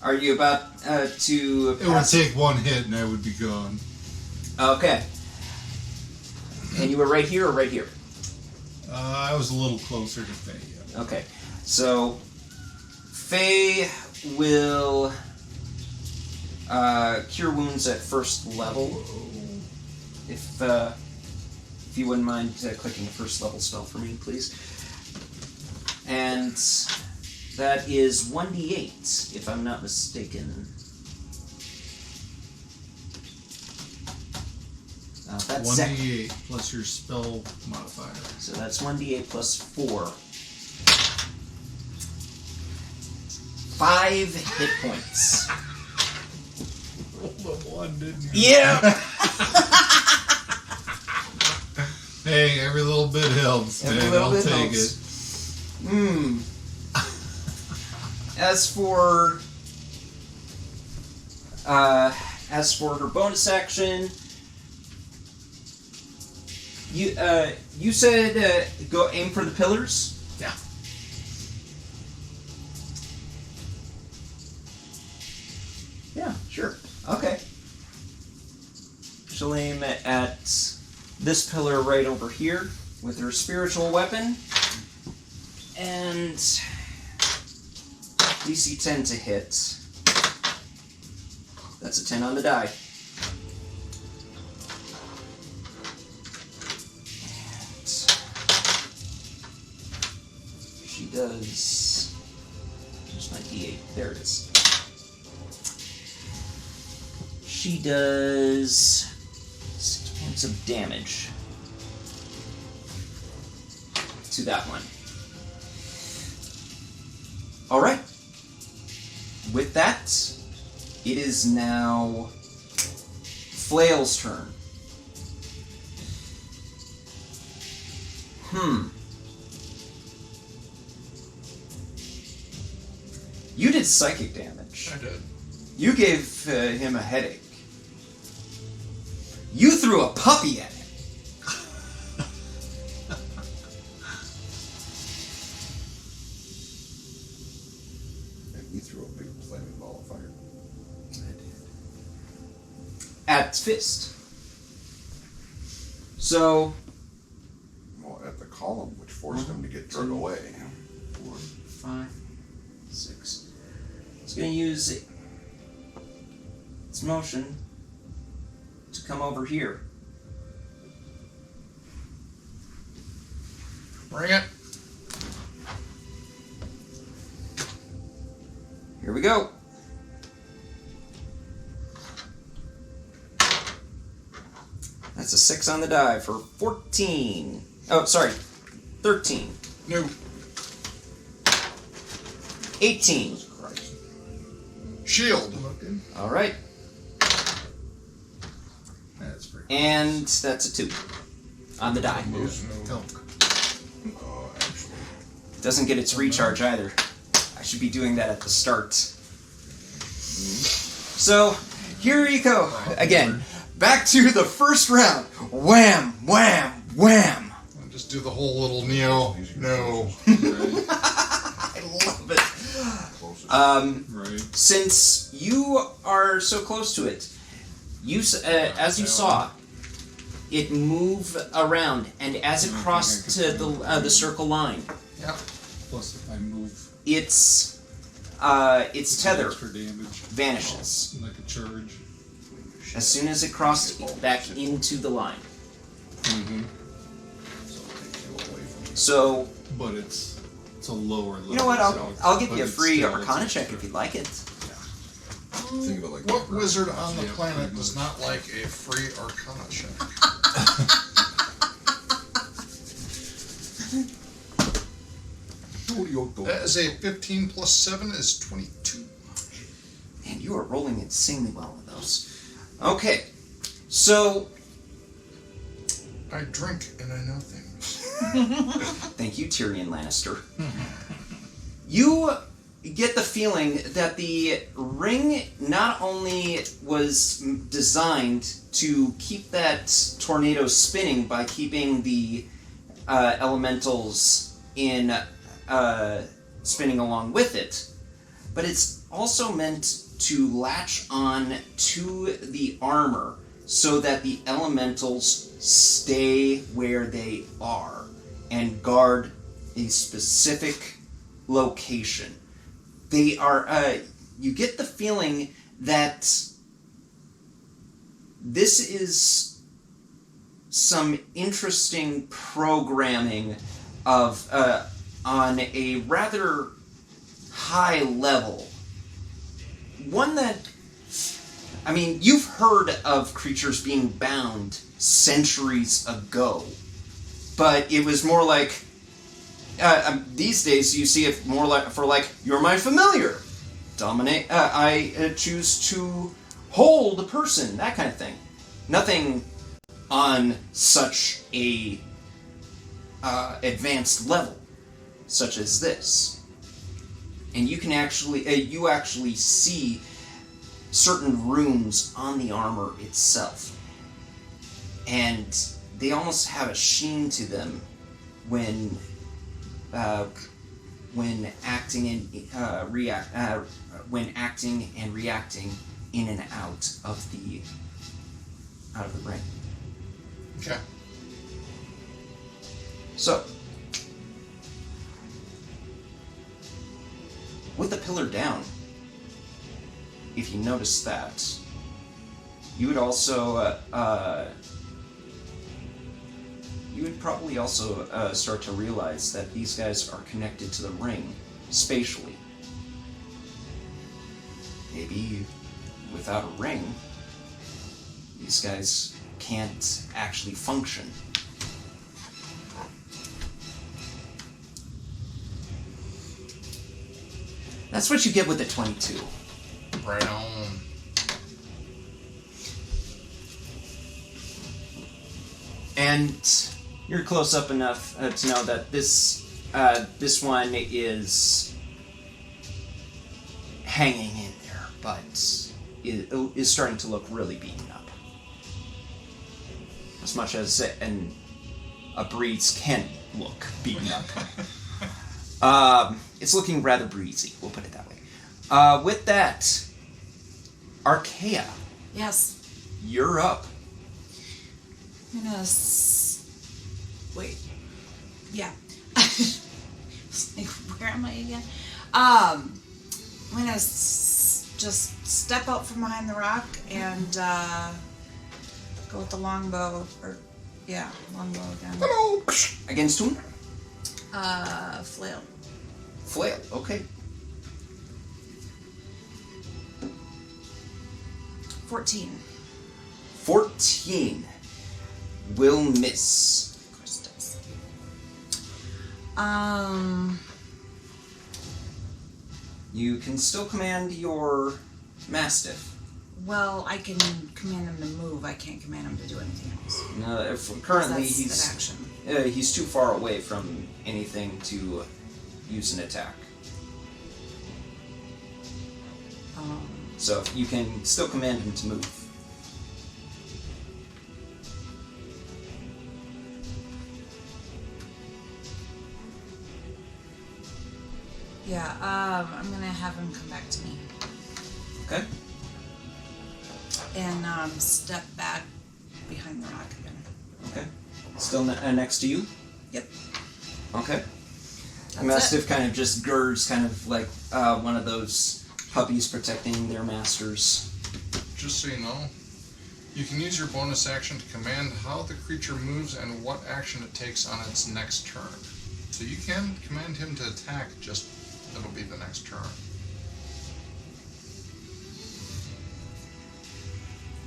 Are you about to It would take one hit and I would be gone. Okay. And you were right here or right here? I was a little closer to Faye. Yeah. Okay. So, Faye will cure wounds at first level. If you wouldn't mind clicking a first level spell for me, please. And that is 1d8, if I'm not mistaken. That's 1d8 plus your spell modifier. So that's 1d8 plus 4. 5 hit points. Rolled a 1, didn't you? Yeah! Hey, every little bit helps, Every man. little I'll bit take helps. it. As for her bonus action, you said go aim for the pillars. Yeah. Yeah, sure. Okay. She'll aim aim at this pillar right over here with her spiritual weapon. And DC 10 to hit. That's a 10 on the die. And she does... There's my D8. There it is. She does 6 points of damage to that one. Alright. With that, it is now Flail's turn. You did psychic damage. I did. You gave him a headache. You threw a puppy at him. And he threw a big flaming ball of fire. At Fist. So, Well, at the column, which forced him to get drug away. 4, 5, 6. It's going to use its motion to come over here. Bring it. Here we go. That's a 6 on the die for 14. Oh, sorry. 13. No. 18. Christ. Shield. All right. That's pretty. And that's a 2 on the die. Oh, actually. Doesn't get its recharge either. I should be doing that at the start. So, here you go. Again, back to the first round. Wham, wham, wham. I'll just do the whole little Neo. No. I love it. Right. Since you are so close to it, as you saw, it move around, and as it crossed to the circle line, Yep. Plus, if I move, its tether extra damage vanishes like a charge. as soon as it crossed back into the line. Mm-hmm. So it takes you away from So, But it's a lower level. you know what? I'll give but you a it's free still- Arcana it's check extra. if you'd like it. Think of it like What that. wizard on the Yeah, planet pretty does much. not like a free Arcana check? That is a 15 plus 7 is 22. And you are rolling insanely well with those. Okay, so I drink and I know things. thank you, Tyrion Lannister. You get the feeling that the ring not only was designed to keep that tornado spinning by keeping the elementals in spinning along with it, but it's also meant to latch on to the armor so that the elementals stay where they are and guard a specific location. They are, you get the feeling that this is some interesting programming of, on a rather high level. One that, I mean, you've heard of creatures being bound centuries ago, but it was more like, these days you see it more like for like, you're my familiar. Dominate, I choose to hold a person, that kind of thing. Nothing on such a advanced level, such as this. And you can actually, you actually see certain runes on the armor itself. And they almost have a sheen to them when acting and when acting and reacting in and out of the ring. Okay. So, with the pillar down, if you notice that, you would also, you would probably also start to realize that these guys are connected to the ring spatially. Maybe without a ring, these guys can't actually function. That's what you get with the 22. Right on. And you're close up enough to know that this one is hanging in there, but is starting to look really beaten up. As much as a breeze can look beaten up. It's looking rather breezy, we'll put it that way. With that, Archaea, Yes. you're up. I'm gonna wait. Yeah. Like, where am I again? I'm gonna just step out from behind the rock and go with the longbow. Longbow again. Hello! Against whom? Flail. Flail, okay. 14. 14 will miss. Of course it does. You can still command your Mastiff. Well, I can command him to move. I can't command him to do anything else. Currently, That's an action. he's too far away from anything to use an attack. So you can still command him to move. Yeah. I'm gonna have him come back to me Okay. and step back behind the rock again. Okay. Still next to you? Yep. Okay. That's Mastiff kind of just girds, kind of like one of those puppies protecting their masters. Just so you know, you can use your bonus action to command how the creature moves and what action it takes on its next turn. So you can command him to attack, just it'll be the next turn.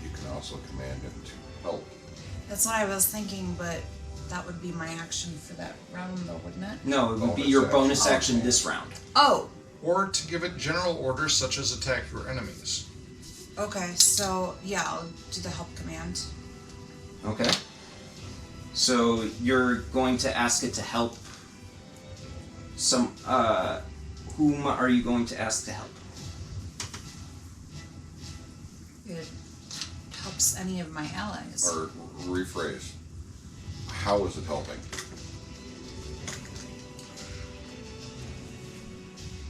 You can also command him to help. That's what I was thinking, but that would be my action for that round, though, wouldn't it? No, it would be Bonus your action. bonus action Okay. this round. Oh, Or to give it general orders such as attack your enemies. okay. So yeah, I'll do the help command. Okay. So you're going to ask it to help some, whom are you going to ask to help? It helps any of my allies. Or rephrase. How is it helping?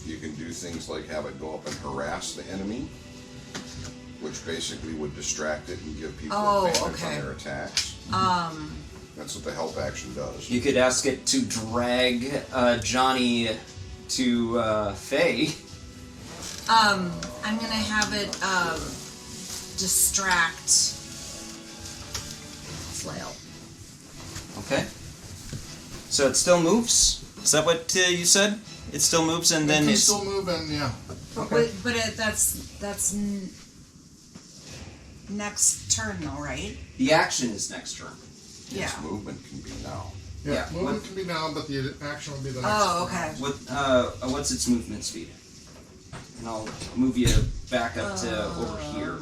You can do things like have it go up and harass the enemy, which basically would distract it and give people Oh, advantage okay. on their attacks. That's what the help action does. You could ask it to drag Johnny to Faye. I'm gonna have it distract Flail. Okay. So it still moves? Is that what you said? It still moves and then It can it's... still move and yeah. Okay. But that's next turn though, right? The action is next turn. Yeah. Its movement can be now. Yeah, Movement what- can be now, but the action will be the next Oh, turn. okay. What's its movement speed? And I'll move you back up to over here,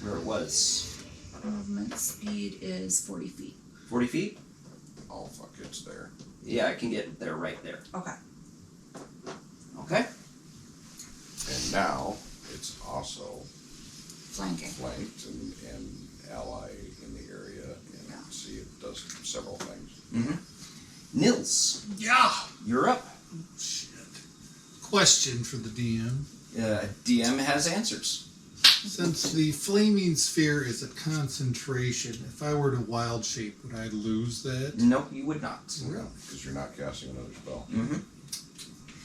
where it was. Movement speed is 40 feet. 40 feet? Oh fuck, it's there. Yeah, I can get there right there. Okay. Okay. And now it's also Flanking. flanked and ally in the area, and Yeah. see it does several things. Mm-hmm. Nils, Yeah! you're up. Shit. Question for the DM. DM has answers. Since the flaming sphere is a concentration, if I were to wild shape, would I lose that? Nope, you would not. Yeah, because you're not casting another spell. Mm-hmm.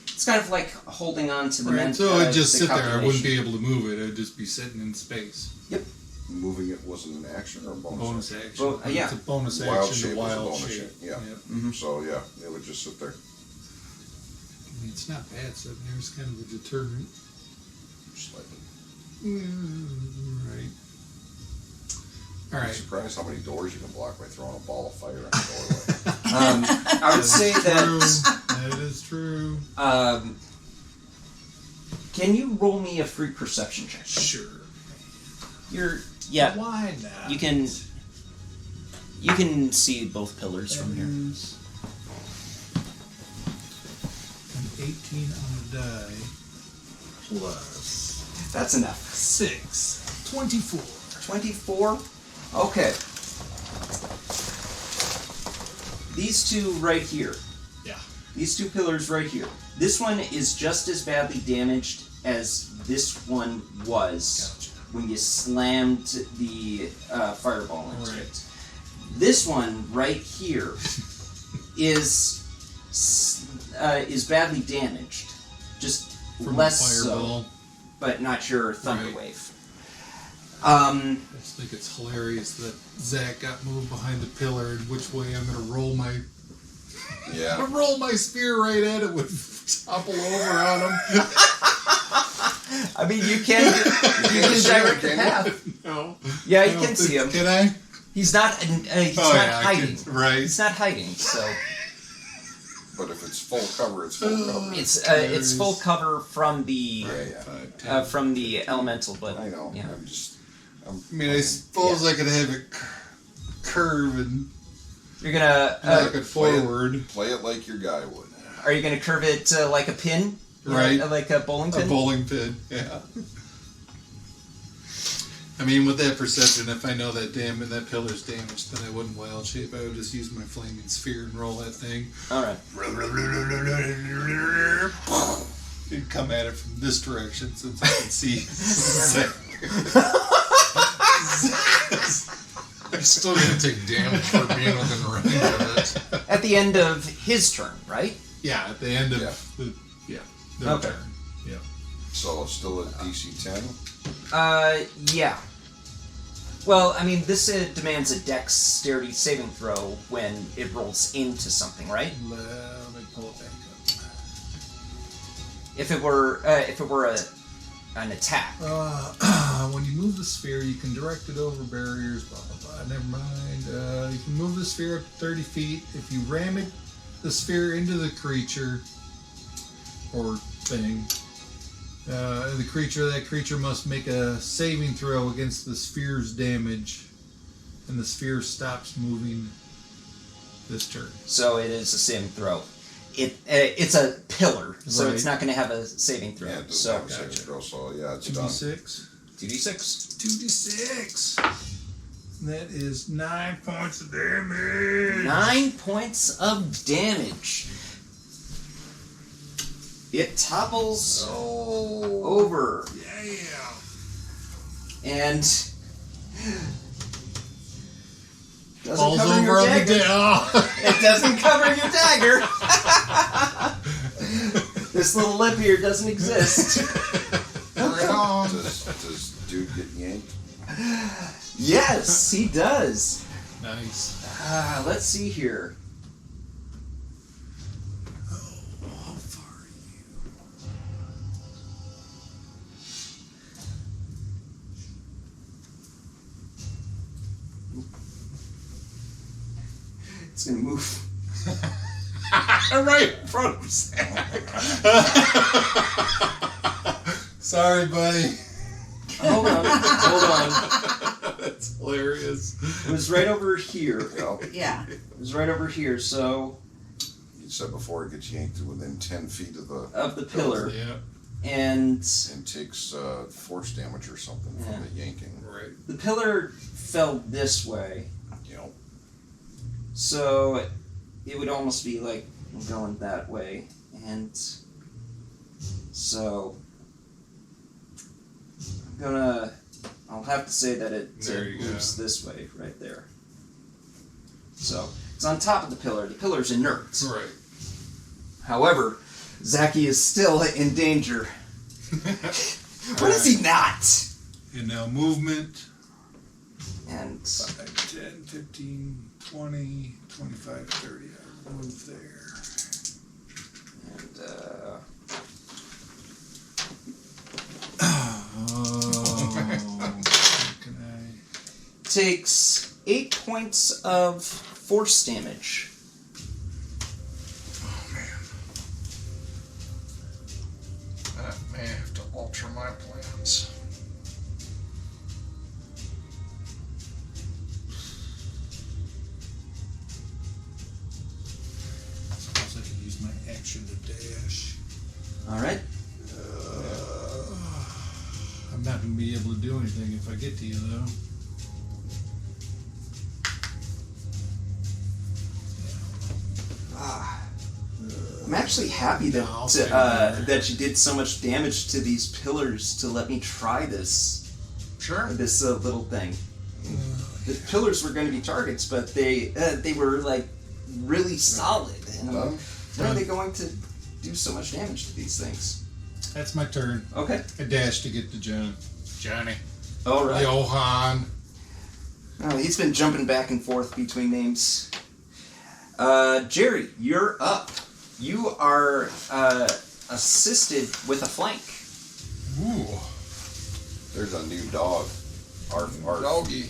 It's kind of like holding on to the Right, so I'd just the sit there. I wouldn't be combination. able to move it. I'd just be sitting in space. Yep. Moving it wasn't an action or a bonus. Bonus action. Well, yeah. It's a bonus Wild action shape to was a wild bonus shape. shape, yeah. Yep. Mm-hmm. So yeah, it would just sit there. I mean, it's not bad sitting there. It's kind of a deterrent. Slightly. Right. All I'm right. surprised how many doors you can block by throwing a ball of fire in the doorway. I would say True. that. That is true. Can you roll me a free perception check? Sure. Yeah. Why not? You can see both pillars from here. Is an 18 on the die plus That's enough. 6. 24. 24? Okay. These two right here. Yeah. These two pillars right here. This one is just as badly damaged as this one was Gotcha. when you slammed the fireball into Right. it. This one right here is badly damaged, just From less the so, fireball. but not your thunder Right. wave. I just think it's hilarious that Zach got moved behind the pillar, and which way I'm gonna roll my Yeah. roll my spear right at it would topple over on him. I mean, you can direct the path. No. Yeah, I you don't can see him. Can I? He's not. He's not I hiding. can- right. He's not hiding. So But if it's full cover, it's full cover. it's full cover from the Yeah. 5, 10. from the elemental, but I know. yeah. I mean, I suppose I could have it curve and You're gonna knock it forward. Play it like your guy would. are you gonna curve it like a pin? Right. Like a bowling A pin? bowling pin, yeah. I mean, with that perception, if I know that that pillar's damaged, then I wouldn't wild shape. I would just use my flaming sphere and roll that thing. Alright. And come at it from this direction since I can see. You're still gonna take damage for being within range of it. At the end of his turn, right? Yeah, at the end of Yeah. their Okay. turn. Yeah. So it's still at DC 10. Yeah. Well, I mean, this demands a dexterity saving throw when it rolls into something, right? Let me pull it back up. If it were an attack. When you move the sphere, you can direct it over barriers, blah, blah, blah. Never mind. You can move the sphere up to 30 feet. If you ram the sphere into the creature or thing, that creature must make a saving throw against the sphere's damage, and the sphere stops moving this turn. So it is a saving throw. It's a pillar, so Right. it's not going to have a saving throw. Yeah, it doesn't so have a saving throw, so yeah, it's done. 2d6. 2d6. 2d6. That is 9 points of damage. 9 points of damage. It topples over Yeah. and doesn't Falls cover over your on the dagger. Oh. It doesn't cover your dagger. This little lip here doesn't exist. Right on. Does dude get yanked? Yes, he does. Nice. Let's see here. How far are you? It's gonna move. Right in front of Zach. Sorry, buddy. Hold on. That's hilarious. It was right over here. You know, Yeah. It was right over here. So you said before it gets yanked to within 10 feet of the pillar, Yeah. and and takes force damage or something Yeah. from the yanking. Right. the pillar fell this way. You know, So it would almost be like going that way, and so I'm gonna I'll have to say that it There you moves go. this way, right there. So, it's on top of the pillar. The pillar's inert. Right. However, Zachy is still in danger. What is he not? And now movement. And 5, 10, 15, 20, 25, 30. I'll move there. And Can I? takes 8 points of force damage. Oh man. That may have to alter my plans. Suppose I can use my action to dash. All right. I'm not going to be able to do anything if I get to you, though. I'm actually happy that No, I'll stay there. that you did so much damage to these pillars to let me try this Sure. little thing. The pillars were going to be targets, but they were like really solid. And I'm like, when are they going to do so much damage to these things? That's my turn. Okay. I dash to get to John. Johnny. All right. Johan. Oh, he's been jumping back and forth between names. Jerry, you're up. You are assisted with a flank. Ooh. There's a new dog. Arf, arf. Doggy.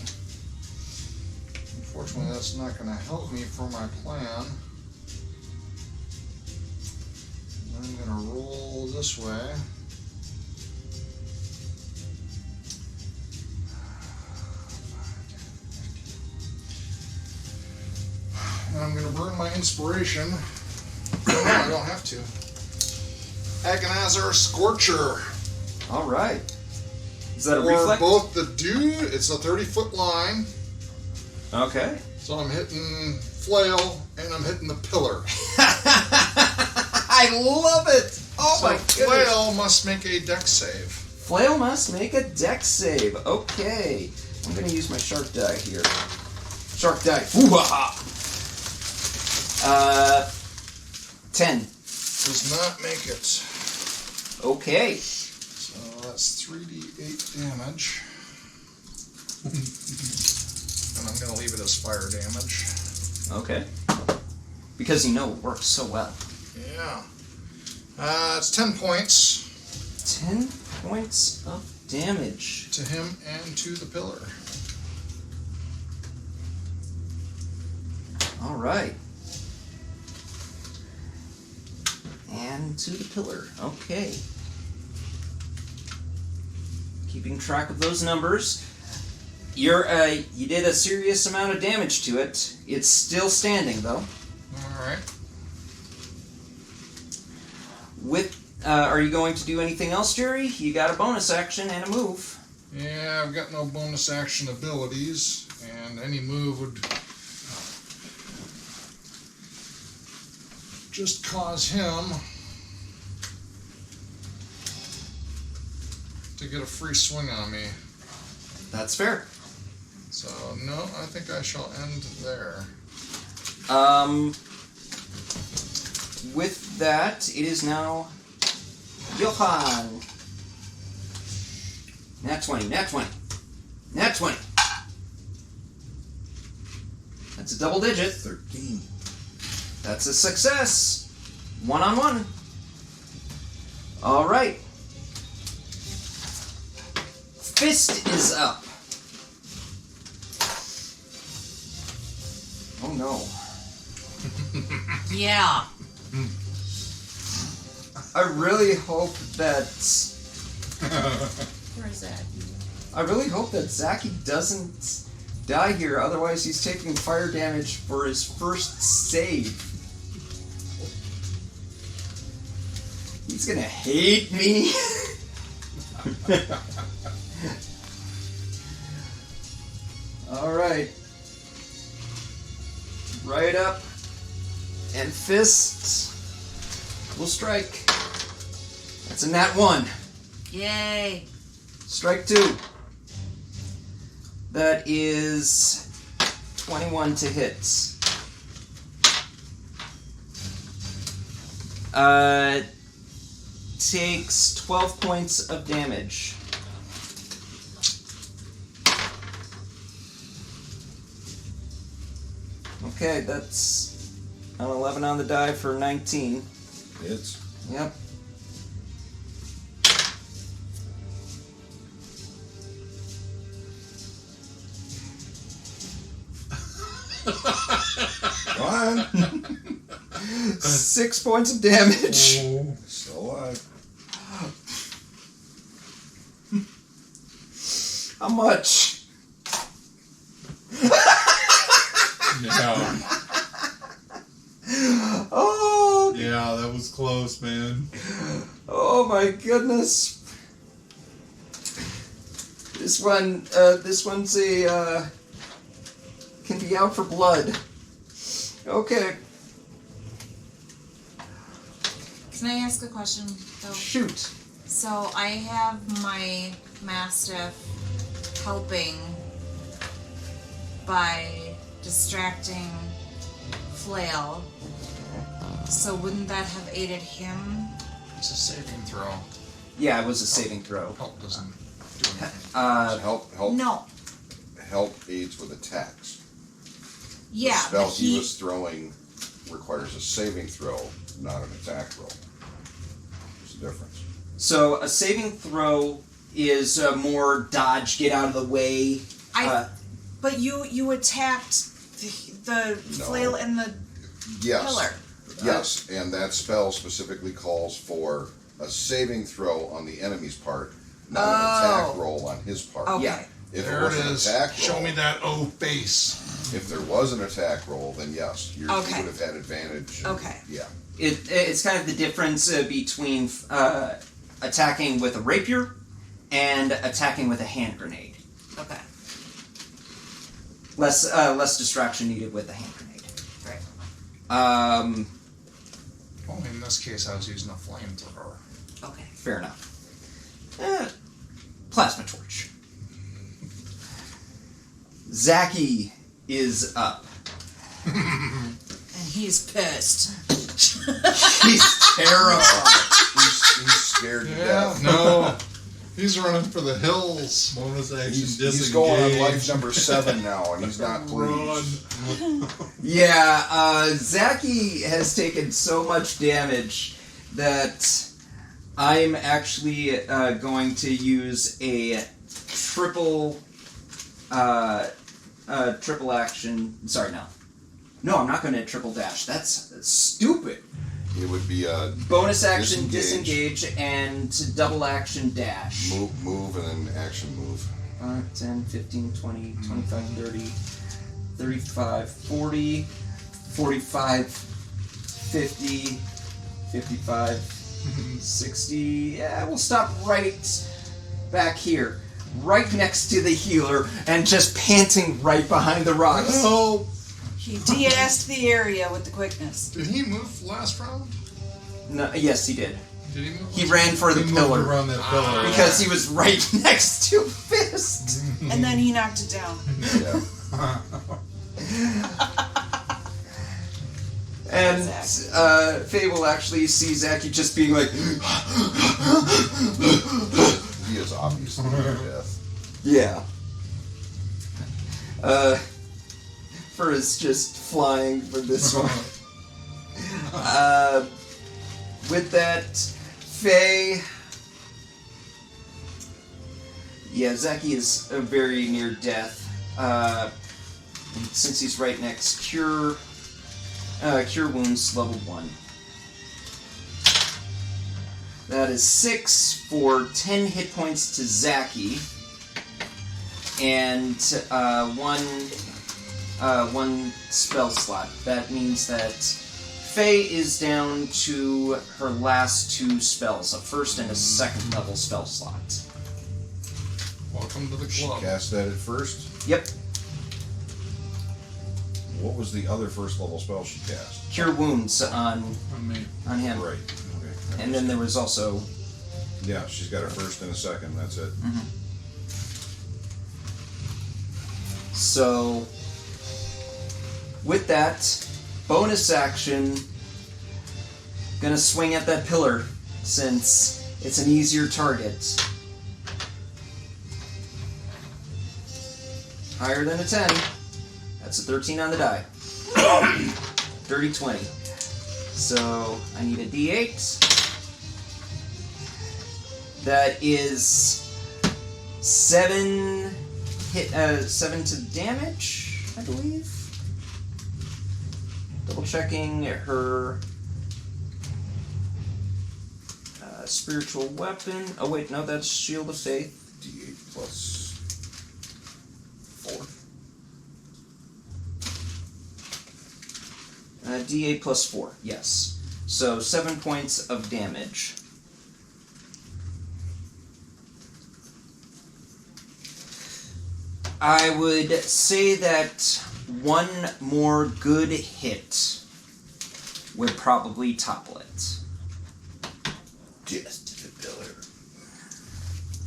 Unfortunately, that's not going to help me for my plan. I'm going to roll this way. And I'm going to burn my inspiration. No, I don't have to. Agonizer Scorcher. All right. Is that a For reflex? both the dude, it's a 30-foot line. Okay. So I'm hitting flail and I'm hitting the pillar. I love it. Oh So my goodness. flail must make a dex save. Flail must make a dex save. Okay. I'm going to use my shark die here. Shark die. Ooh-ha-ha. 10. Does not make it. Okay. So that's 3d8 damage. And I'm going to leave it as fire damage. Okay. Because you know it works so well. Yeah. It's 10 points 10 points of damage. to him and to the pillar. All right. And to the pillar. Okay. Keeping track of those numbers. You did a serious amount of damage to it. It's still standing though. Alright. Are you going to do anything else, Jerry? You got a bonus action and a move. Yeah, I've got no bonus action abilities, and any move would just cause him to get a free swing on me. That's fair. So, no, I think I shall end there. With that, it is now Johan. Nat 20, nat 20, nat 20. That's a double digit. 13. That's a success. 1-on-1. All right. Fist is up. Oh no. Yeah. I really hope that Where is that? Zachy doesn't die here. Otherwise, he's taking fire damage for his first save. He's gonna hate me. All right. Right up. And fist will strike. That's a nat 1. Yay. Strike 2. That is 21 to hit. Takes 12 points of damage. Okay, that's an 11 on the die for 19. It's Yep. Come on. 6 points of damage. Oh. Still alive. How much? Yeah. Oh, Yeah, that was close, man. oh my goodness. This one's a, can be out for blood. Okay, Can I ask a question though? shoot. So I have my Mastiff helping by distracting Flail. So wouldn't that have aided him? It's a saving throw. Yeah, it was a saving throw. Help doesn't do anything. Help aids with attacks. Yeah, The spell but he was throwing requires a saving throw, not an attack roll. There's a difference. So a saving throw is more dodge, get out of the way. But you attacked the No. Flail and the Yes. pillar. Yes, and that spell specifically calls for a saving throw on the enemy's part, not an attack roll on his part. Okay. Yeah. If There it was it an is. attack roll, Show me that O face. if there was an attack roll, then yes, you Okay. would have had advantage. Okay. Yeah. It's kind of the difference between attacking with a rapier and attacking with a hand grenade. Okay. Less distraction needed with a hand grenade. Right. Well, in this case, I was using a flamethrower. Okay. Fair enough. Plasma torch. Zaki is up. And he's pissed. He's terrified. He's scared to death. No. He's running for the hills. Bonus action He's disengage. going on life number 7 now, and he's not Run. pleased. Yeah, Zaki has taken so much damage that I'm actually going to use a triple action. Sorry, no. No, I'm not going to triple dash. That's stupid. It would be a Bonus action, disengage, and double action dash. move, and then action move. 10, 15, 20, 25, 30, 35, 40, 45, 50, 55, 60. Yeah, we'll stop right back here. Right next to the healer and just panting right behind the rocks. Oh, He de-assed the area with the quickness. Did he move last round? No, yes, he did. Did he move? He last ran for the he moved pillar around that pillar. because he was right next to Fist. And then he knocked it down. Yeah. And Faye will actually see Zaki just being like, He is obviously near death. yeah. Fur is just flying for this one. With that, Faye. Yeah, Zaki is very near death. And since he's right next, cure wounds level 1. That is 6 for 10 hit points to Zaki, and one spell slot. That means that Faye is down to her last 2 spells, a first and a second level spell slot. Welcome to the She club. cast that at first. Yep, What was the other first level spell she cast? cure wounds on On me. him, Right. Okay. and then there was also Yeah, she's got a first and a second. That's it. So, with that, bonus action, gonna swing at that pillar since it's an easier target. Higher than a 10. That's a 13 on the die. Dirty 20. So I need a D8. That is 7 to damage, I believe. Double checking her spiritual weapon. Oh wait, no, that's Shield of Faith. D8 plus 4. D8 plus 4, yes. So 7 points of damage. I would say that one more good hit would probably topple it. Just to the pillar.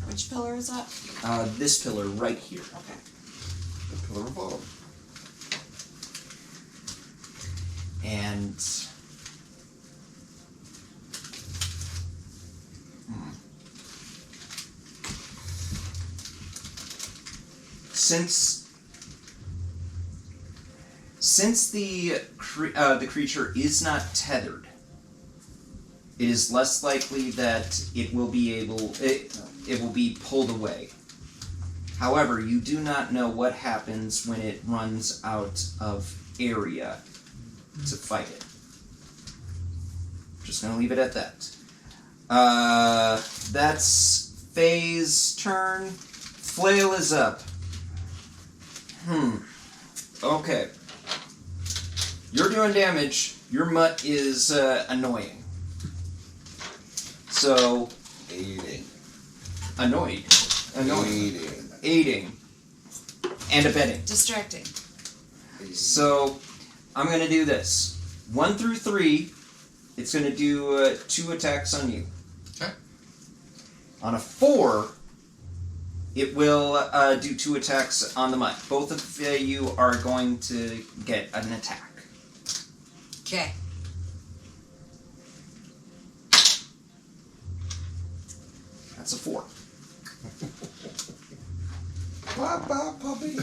Which pillar is that? This pillar right here. Okay. The pillar of autumn. And since the creature is not tethered, it is less likely that it will be pulled away. However, you do not know what happens when it runs out of area to fight it. Just gonna leave it at that. That's Faye's turn. Flail is up. Okay. You're doing damage. Your mutt is annoying. So, annoyed. Aiding. And abetting. Distracting. So, I'm going to do this. 1 through 3, it's going to do 2 attacks on you. Okay. On a 4, it will do 2 attacks on the mutt. Both of you are going to get an attack. Okay. That's a 4. Bye-bye, puppy.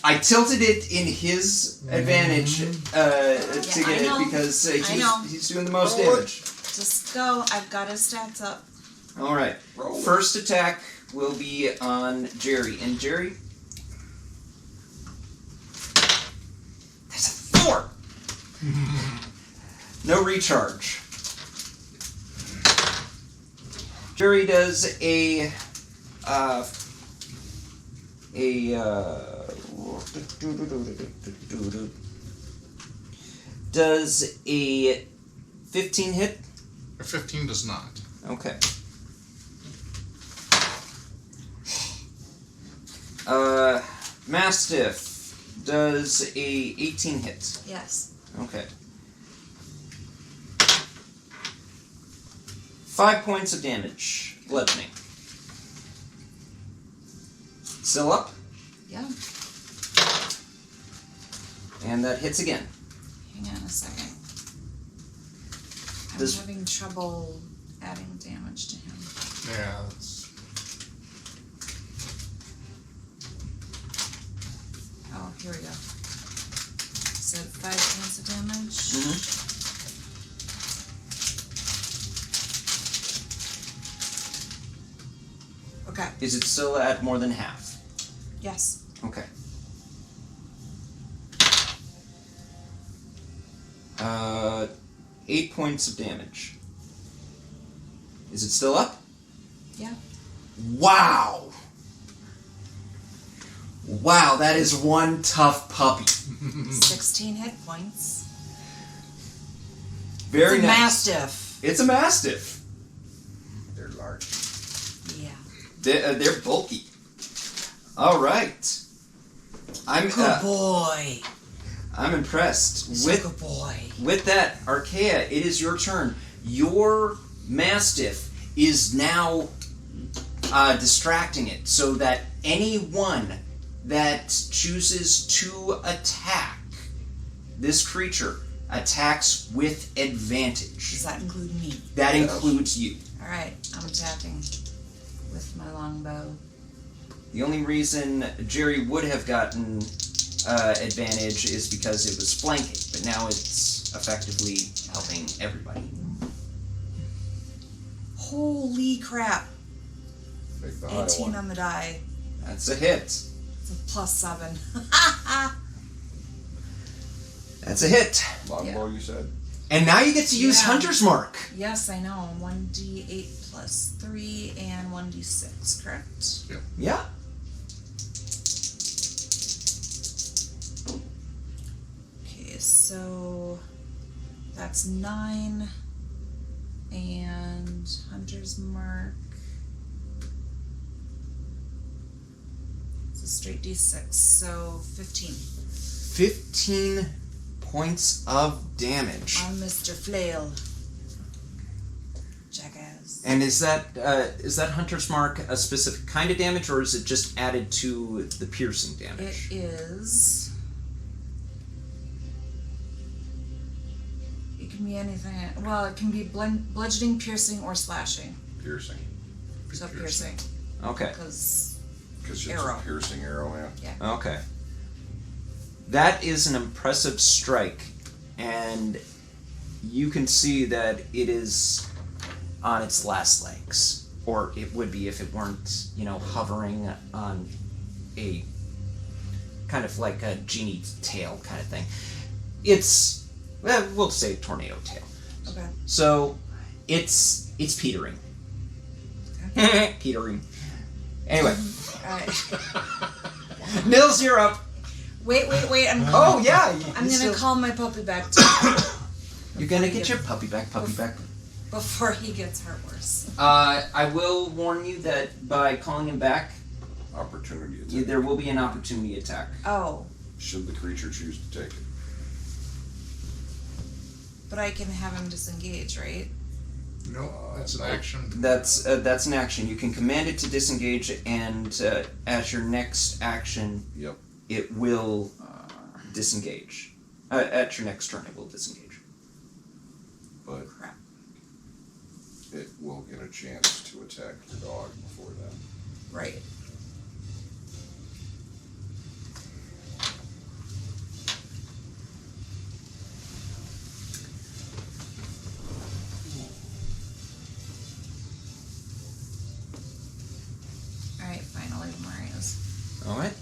I tilted it in his advantage to get it because he's doing the most damage. Just go. I've got his stats up. All right. Roll. First attack will be on Jerry. And Jerry? That's a 4! No recharge. Jerry does a 15 hit? A 15 does not. Okay. Mastiff does a 18 hit. Yes. Okay. 5 points of damage. Bludgeoning. Still up? Yeah. And that hits again. Hang on a second. I'm This- having trouble adding damage to him. Yeah, that's... Oh, here we go. So 5 points of damage. Mm-hmm. Okay. Is it still at more than half? Yes. Okay. 8 points of damage. Is it still up? Yeah. Wow! Wow, that is one tough puppy. 16 hit points. Very It's a nice. Mastiff. It's a Mastiff. They're large. Yeah. They're bulky. All right. Good boy. I'm impressed. Good boy. With that, Archaea, it is your turn. Your Mastiff is now distracting it so that anyone that chooses to attack this creature attacks with advantage. Does that include me? That includes you. Alright, I'm attacking with my longbow. The only reason Jerry would have gotten advantage is because it was flanking, but now it's effectively helping everybody. Holy crap. Make the high 18 one. on the die. That's a hit. It's a +7. That's a hit. Longbow, you said? And now you get to use Yeah. Hunter's Mark. Yes, I know. 1d8 plus 3 and 1d6, correct? Yeah. Okay, so that's 9 and Hunter's Mark. It's a straight d6, so 15 15 points of damage. on Mr. Flail. Jackass. And is that Hunter's Mark a specific kind of damage, or is it just added to the piercing damage? It is. It can be anything. Well, it can be bludgeoning, piercing, or slashing. Piercing. So piercing. Okay. Because Because it's Arrow. a piercing arrow, yeah. Okay. That is an impressive strike, and you can see that it is on its last legs, or it would be if it weren't, hovering on a kind of like a genie tail kind of thing. It's, we'll say tornado tail. okay. So it's petering. Petering. Anyway, Alright. Nils, you're up. Wait. I'm Oh yeah. I'm gonna call my puppy back to You're gonna get your puppy back. before he gets hurt worse. I will warn you that by calling him back, Opportunity attack. there will be an opportunity attack. Oh, Should the creature choose to take it. but I can have him disengage, right? Nope, that's an action. That's an action. You can command it to disengage, and at your next action, Yep. it will disengage. At your next turn, it will disengage. But Crap. it will get a chance to attack your dog before that. Right. Alright, fine, I'll leave Mario's. All right.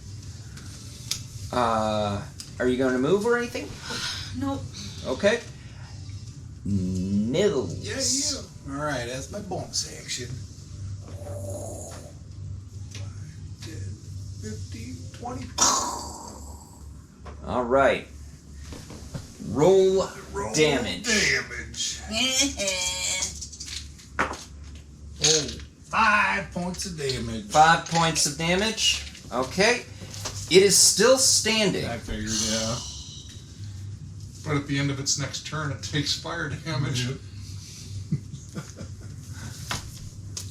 Are you going to move or anything? Nope. Okay. Nils. Yeah. Alright, that's my bonus action. 5, 10, 15, 20. All right. Roll Roll damage. Damage. Oh, 5 points of damage. 5 points of damage. Okay. It is still standing. I figured, yeah. But at the end of its next turn, it takes fire damage.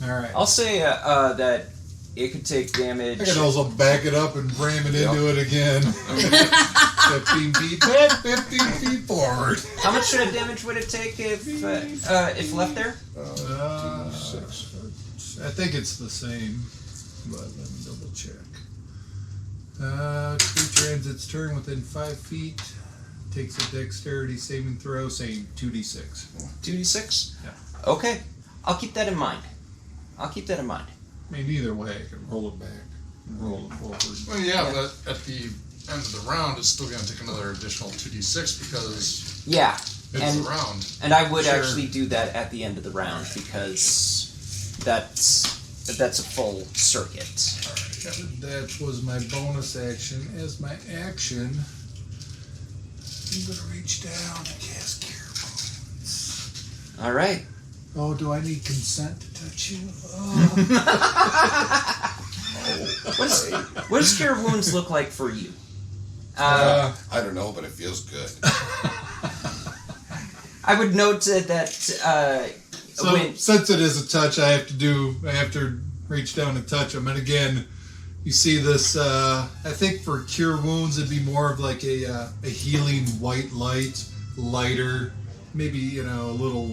Alright. I'll say that it could take damage. I can also back it up and ram it into it again. 15 feet back, 15 feet forward. How much damage would it take if left there? 6. I think it's the same, but let me double check. Creature ends its turn within 5 feet. Takes a dexterity saving throw, saying 2d6. 2d6? Yeah. Okay. I'll keep that in mind. I mean, either way, I can roll it back and roll it forward. Well, yeah, but at the end of the round, it's still going to take another additional 2d6 because Yeah. it's And- a round. And I would Sure. actually do that at the end of the round because that's a full circuit. That was my bonus action. As my action, I'm gonna reach down and cast Cure Wounds. All right. Oh, do I need consent to touch you? Oh. What does Cure Wounds look like for you? I don't know, but it feels good. I would note that So when since it is a touch, I have to reach down and touch him. And again, You see this, I think for cure wounds it'd be more of like a healing white light, lighter, maybe, a little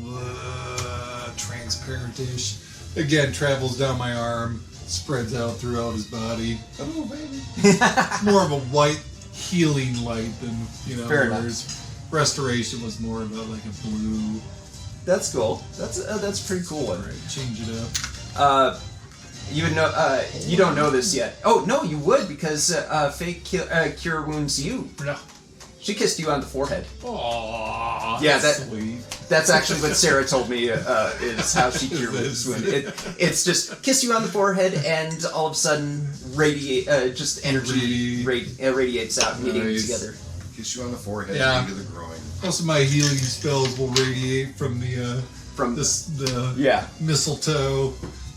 transparent-ish. Again, travels down my arm, spreads out throughout his body. Oh, baby. More of a white healing light than, Fair enough. whereas restoration was more of like a blue. That's cool. That's a pretty cool one. Alright, change it up. You would know. You don't know this yet. Oh no, you would because Fake cure wounds you. No. She kissed you on the forehead. Aww, Yeah, that's that- sweet. That's actually what Sarah told me is how she cure wounds. It's just kiss you on the forehead and all of a sudden just energy radiates out, meeting Nice. together. Kiss you on the forehead, Yeah. into the groin. Most of my healing spells will radiate from the mistletoe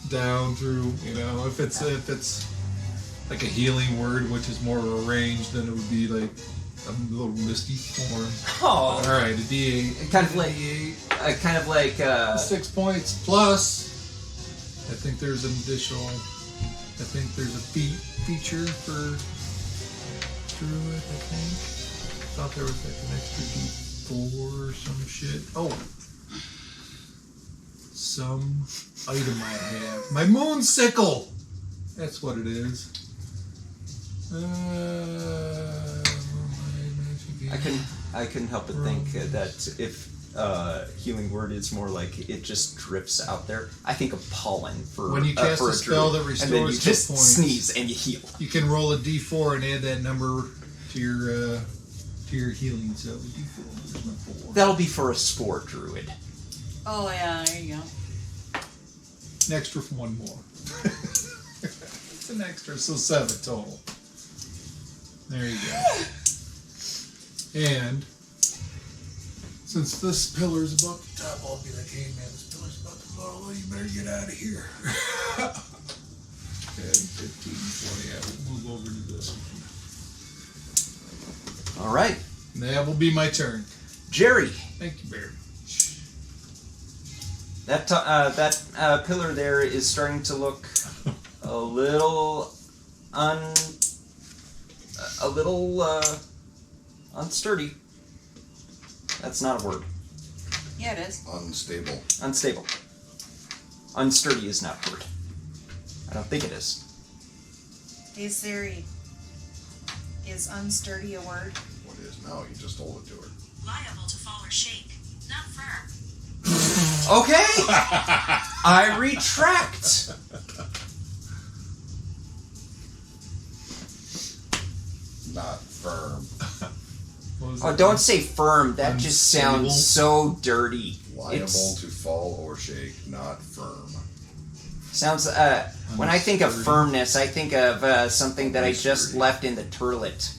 down through. If it's like a healing word, which is more of a range, then it would be like a little misty form. Oh, All right, a D8. kind of like 6 points plus. I think there's an additional. I think there's a feature for Druid. I think. Thought there was like an extra D4 or some shit. Oh, some item I have. My moon sickle. That's what it is. I couldn't help but think that if healing word is more like it just drifts out there. I think of pollen for When you cast for a spell druid, that and then you restores just hit points. sneeze and you heal. You can roll a D4 and add that number to your healing. So D4. There's my 4. That'll be for a spore druid. Oh yeah, there you go. An extra for one more. It's an extra, so 7 total. There you go. And since this pillar's about the top, I'll be like, hey man, this pillar's about to fall. You better get out of here. 10, 15, 20. Yeah, we'll move over to this one. All right, And that will be my turn. Jerry. Thank you very much. That pillar there is starting to look a little unsturdy. That's not a word. Yeah, it is. Unstable. Unstable. Unsturdy is not a word. I don't think it is. Hey Siri, is unsturdy a word? What is now? You just told it to her. Liable to fall or shake, not firm. Okay. I retract. Not firm. What was Oh, that? don't say firm. That just Unstable? sounds so dirty. Liable It's- to fall or shake, not firm. Sounds. When I think of Unsturdy. firmness, I think of something that I just Unsturdy. left in the turlet.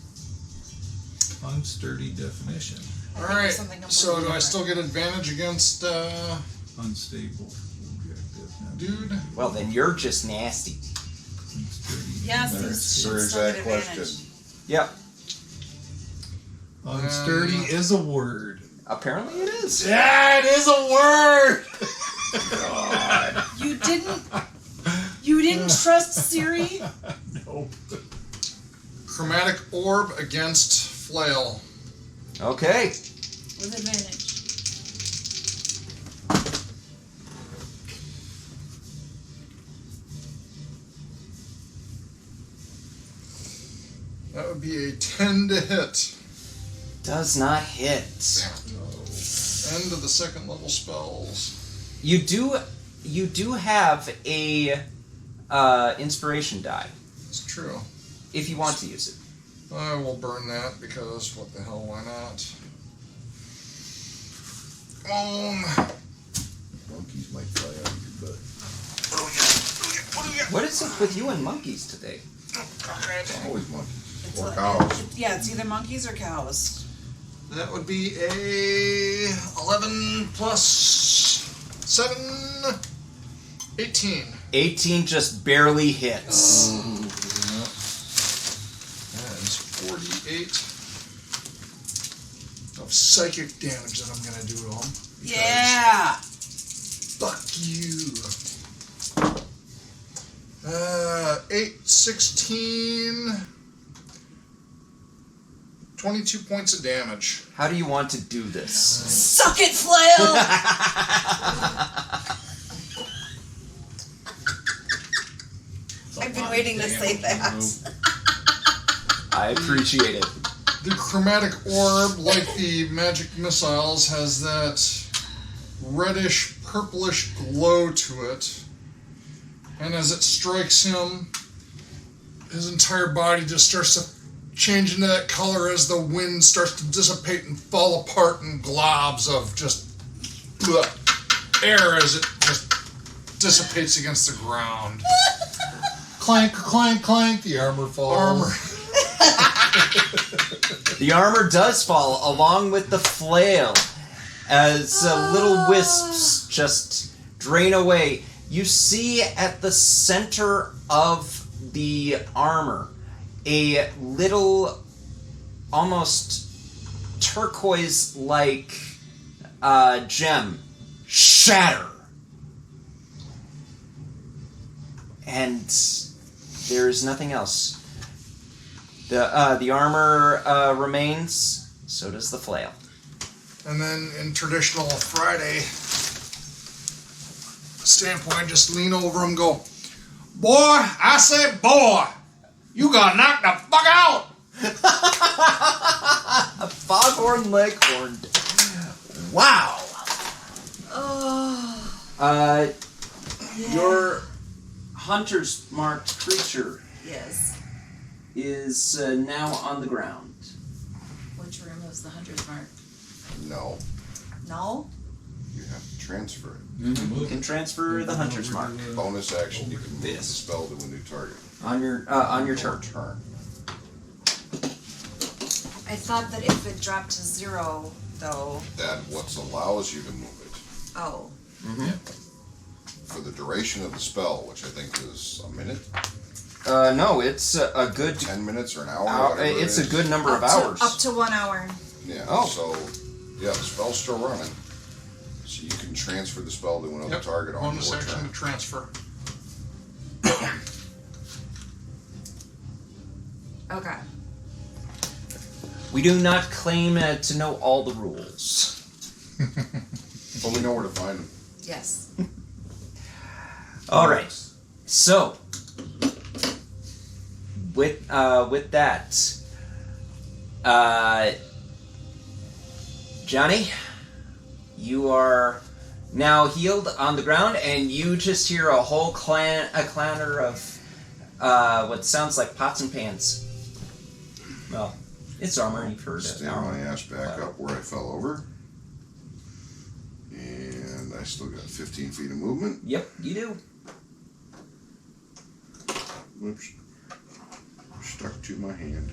Unsturdy definition. I All think right. it's something So completely do I different. still get advantage against Unstable. Objective. dude? Well, then you're just nasty. Unsturdy. Yes, There these should answers still get that advantage. question. Yep. Unsturdy is a word. Apparently it is. Yeah, it is a word. God. You didn't trust Siri? Nope. Chromatic orb against flail. Okay. With advantage. That would be a 10 to hit. Does not hit. End of the second level spells. You do have a inspiration die It's true. if you want to use it. I will burn that because what the hell, why not? Monkeys might fly out of your butt. What is it with you and monkeys today? Always monkeys. It's Or a- cows. Yeah, it's either monkeys or cows. That would be a 11 plus 7, 18. 18 just barely hits. That is 48 of psychic damage that I'm gonna do to him. Yeah! Fuck you. 8, 16, 22 points of damage. How do you want to do this? Suck it, Flail! I've been waiting to say that. I appreciate it. The chromatic orb, like the magic missiles, has that reddish, purplish glow to it. And as it strikes him, his entire body just starts to change into that color as the wind starts to dissipate and fall apart in globs of just air as it just dissipates against the ground. Clank, clank, clank. The armor falls. Armor. The armor does fall along with the flail as little wisps just drain away. You see at the center of the armor a little, almost turquoise-like gem shatter. And there is nothing else. The armor remains, so does the flail. And then in traditional Friday standpoint, just lean over him and go, "Boy, I said boy, you got knocked the fuck out!" Foghorn Leghorn. Wow. Oh. Your hunter's marked creature Yes. is now on the ground. Which room is the hunter's mark? No, No? you have to transfer it. You can transfer the hunter's mark Bonus action, you can move the This. spell to a new target. on your turn. I thought that if it dropped to 0, though. That what allows you to move it. Oh. For the duration of the spell, which I think is a minute, No, it's a good. 10 minutes, or an hour. Whatever It's it a good number of Up hours. to 1 hour. Yeah. Oh. So, yeah, the spell's still running. So you can transfer the spell to another target on Bonus your action turn. to transfer. Okay. We do not claim to know all the rules. But we know where to find them. Yes. All right. So, with that, Johnny, you are now healed on the ground, and you just hear a whole clatter of what sounds like pots and pans. Well, it's armor. You've heard it. Stand my ass back up where I fell over. And I still got 15 feet of movement. Yep, you do. Whoops. Stuck to my hand.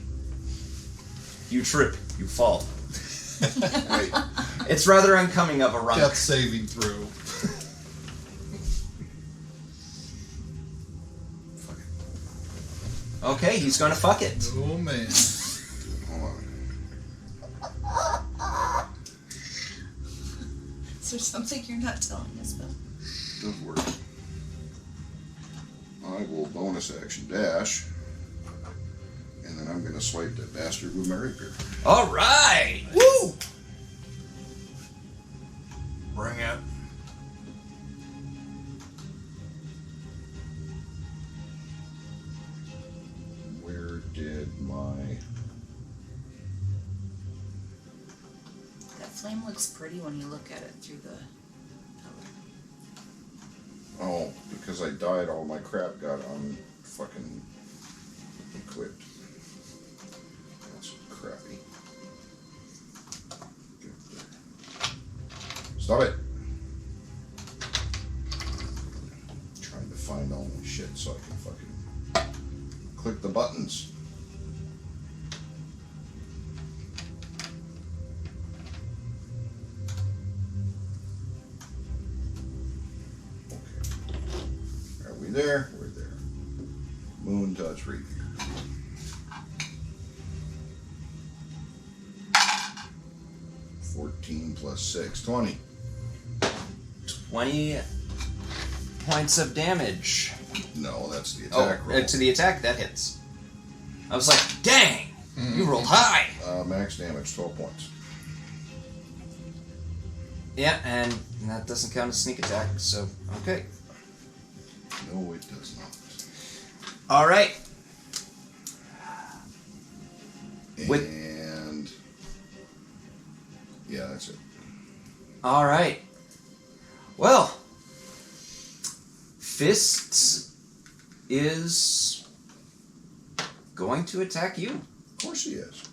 You trip. You fall. Wait. It's rather unbecoming of a runk. Death saving throw. Fuck it. Okay, he's gonna fuck it. Oh man. Hold on. Is there something you're not telling us about? Does work. I will bonus action dash. And then I'm going to swipe that bastard with my rapier. All right. Woo! Bring it. Where did my... That flame looks pretty when you look at it through the color. Oh, because I died, all my crap got fucking equipped. That's crappy. Stop it! Trying to find all my shit so I can fucking click the buttons. Okay. Are we there? We're there. Moon touch rapier. 14 plus 6, 20. 20 points of damage. No, that's the attack roll. To the attack, that hits. I was like, dang! You rolled high! Max damage, 12 points. Yeah, and that doesn't count as sneak attack, so okay. No, it does not. Alright. And... yeah, that's it. Alright. Well, Fists is going to attack you. Of course he is.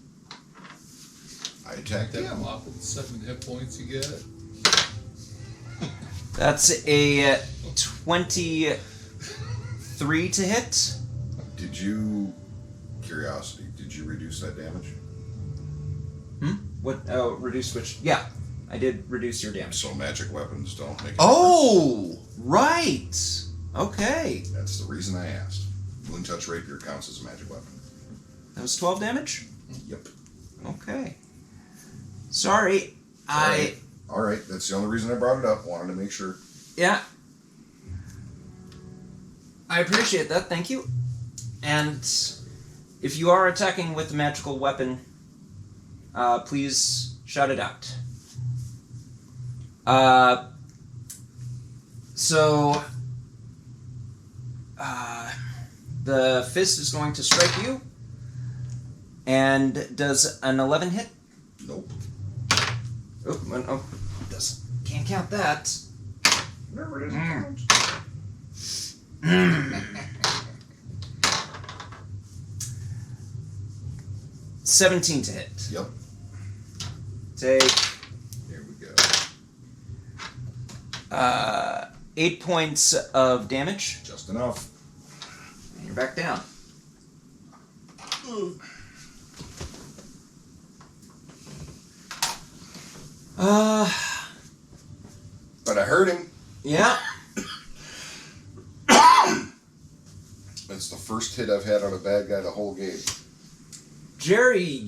I attacked That him. whopping 7 hit points you get. That's a 23 to hit. Did you... curiosity, did you reduce that damage? What? Oh, reduce which? Yeah, I did reduce your damage. So magic weapons don't make a Oh, right. Okay. That's the reason I asked. Moon Touch Rapier counts as a magic weapon. That was 12 damage? Yep. Okay. Sorry. Alright, that's the only reason I brought it up. Wanted to make sure. Yeah. I appreciate that, thank you. And if you are attacking with a magical weapon, please shout it out. The fist is going to strike you. And does an 11 hit? Nope. Oh, does can't count that. Never is. 17 to hit. Yep. Take Here we go. 8 points of damage. Just enough. And you're back down. But I hurt him. Yeah. That's the first hit I've had on a bad guy the whole game. Jerry,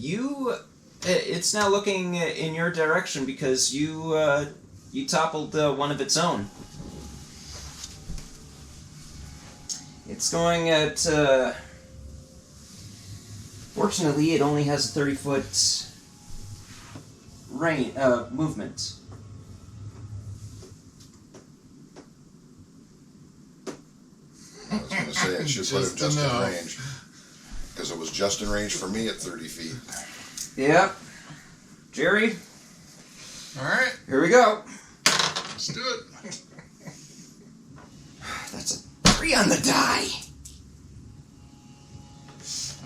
it's now looking in your direction because you toppled one of its own. It's going at, fortunately it only has a 30-foot movement. I was going to say I should put Just it just in enough. range. Because it was just in range for me at 30 feet. Yep. Jerry, Alright, here we go. let's do it. That's a 3 on the die.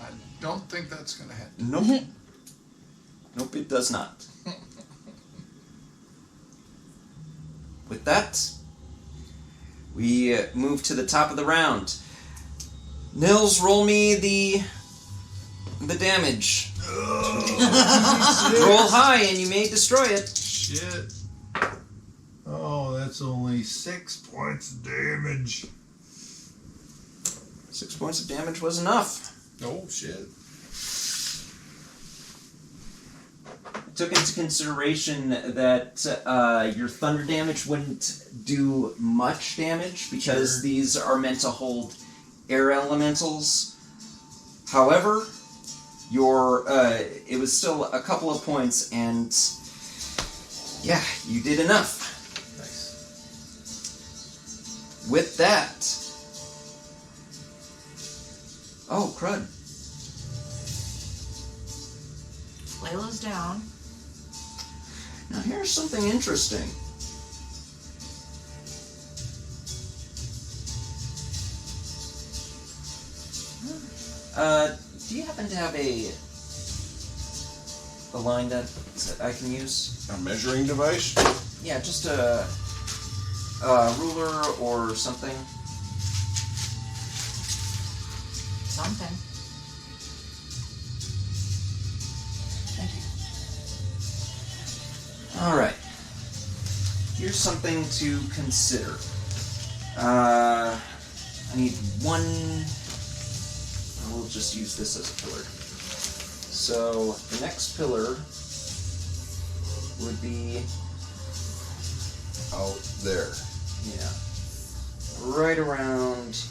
I don't think that's gonna hit. Nope. Nope, it does not. With that, we move to the top of the round. Nils, roll me the damage. Roll high and you may destroy it. Shit. Oh, that's only 6 points of damage. 6 points of damage was enough. Oh, shit. I took into consideration that your thunder damage wouldn't do much damage because Sure. these are meant to hold air elementals. However, it was still a couple of points, and yeah, you did enough. Nice. With that, oh crud! Layla's down. Now here's something interesting. Do you happen to have a line that I can use? A measuring device? Yeah, just a ruler or something. Something. Thank you. All right. Here's something to consider. I need one. We'll just use this as a pillar. So the next pillar would be, Out there. yeah, right around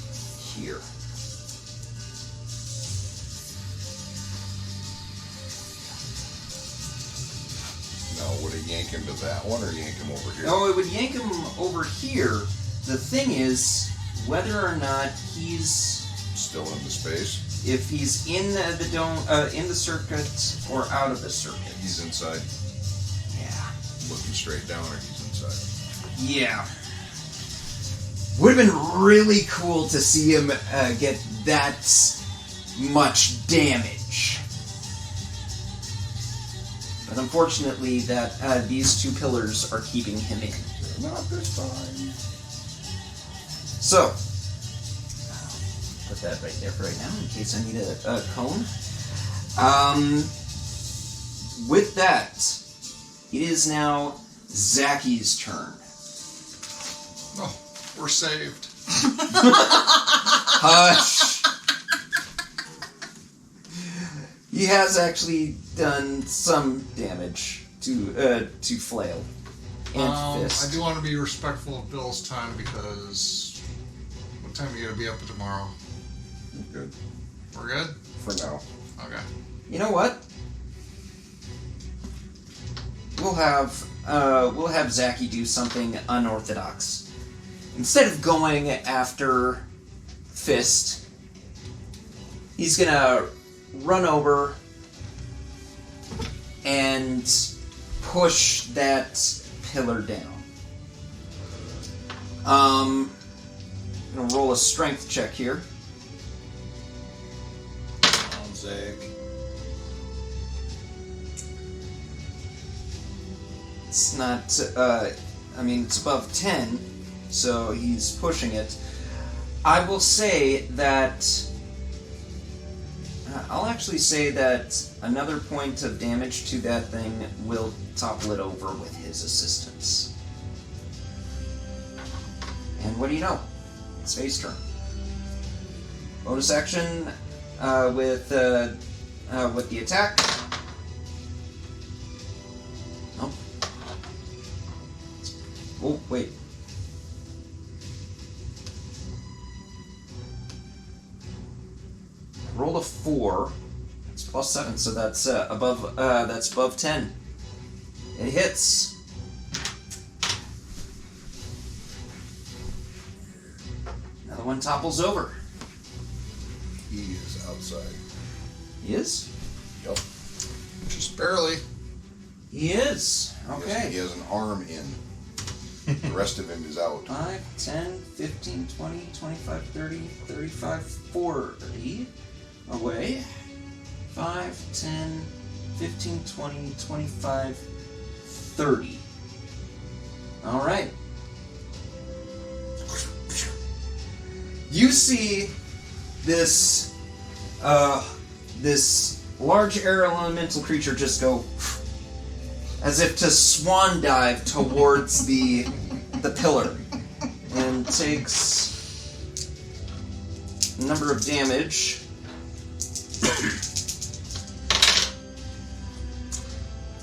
here. Now, would it yank him to that one or yank him over here? No, it would yank him over here. The thing is, whether or not he's Still in the space? if he's in the dome, in the circuit or out of the circuit. He's inside. Yeah. Looking straight down, or he's inside. Yeah. Would have been really cool to see him get that much damage. But unfortunately, that these two pillars are keeping him in. Not this time. So, put that right there for right now in case I need a cone. With that, it is now Zacky's turn. Oh, we're saved. Hush! He has actually done some damage to Flail and Fist. I do want to be respectful of Bill's time because what time are you gonna be up tomorrow? Good. We're good? For now. Okay. You know what? We'll have Zacky do something unorthodox. Instead of going after Fist, he's gonna run over and push that pillar down. I'm gonna roll a strength check here. On Zach. It's not, it's above 10, so he's pushing it. I will say that, I'll actually say that another point of damage to that thing will topple it over with his assistance. And what do you know? It's Faye's turn. Bonus action with the attack. Oh. Oh, wait. I rolled a 4. It's plus 7, so that's above 10. It hits. Another one topples over. He is outside. He is? Yep. Just barely. He is. Okay. He has an arm in. The rest of him is out. 5, 10, 15, 20, 25, 30, 35, 40. Away. 5, 10, 15, 20, 25, 30. Alright. You see this large air elemental creature just go as if to swan dive towards the pillar and takes a number of damage.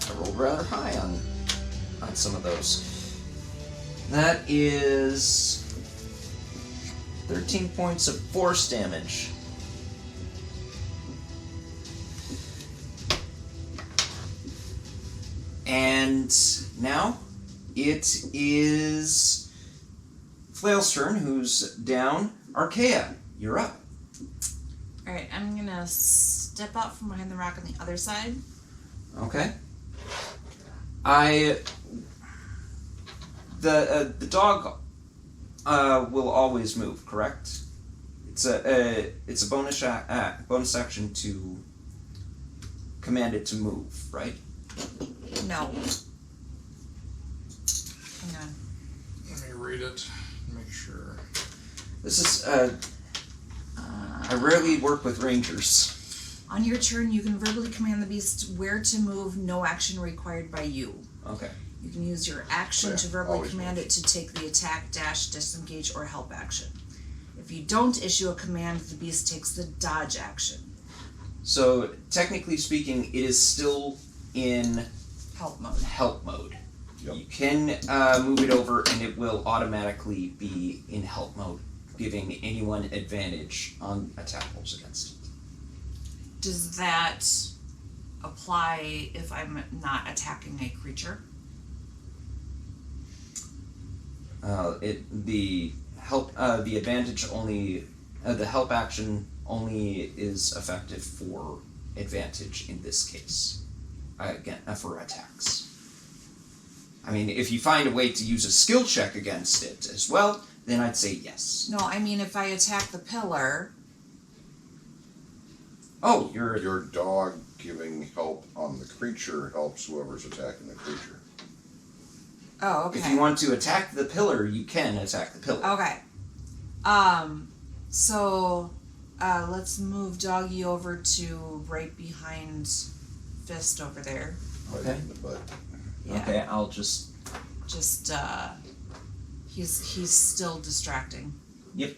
I rolled rather high on some of those. That is 13 points of force damage. And now it is Flail's turn, who's down. Archaea, you're up. Alright, I'm gonna step out from behind the rock on the other side. Okay. The dog will always move, correct? It's a bonus action to command it to move, right? No. Hang on. Let me read it. Make sure. This is I rarely work with rangers. On your turn, you can verbally command the beast where to move, no action required by you. Okay. You can use your action Yeah, to verbally always command it to take the attack, dash, disengage, or help action. If you don't issue a command, the beast takes the dodge action. So technically speaking, it is still in Help mode. help mode. Yep. You can move it over and it will automatically be in help mode giving anyone advantage on attack rolls against it. Does that apply if I'm not attacking a creature? The advantage only, the help action only is effective for advantage in this case. Again, for attacks. I mean, if you find a way to use a skill check against it as well, then I'd say yes. No, I mean if I attack the pillar. Oh, Your dog giving help on the creature helps whoever's attacking the creature. Oh, okay. If you want to attack the pillar, you can attack the pillar. Okay. So let's move Doggy over to right behind Fist over there. Right Okay. in the butt. Yeah. Okay, I'll just... He's still distracting. Yep.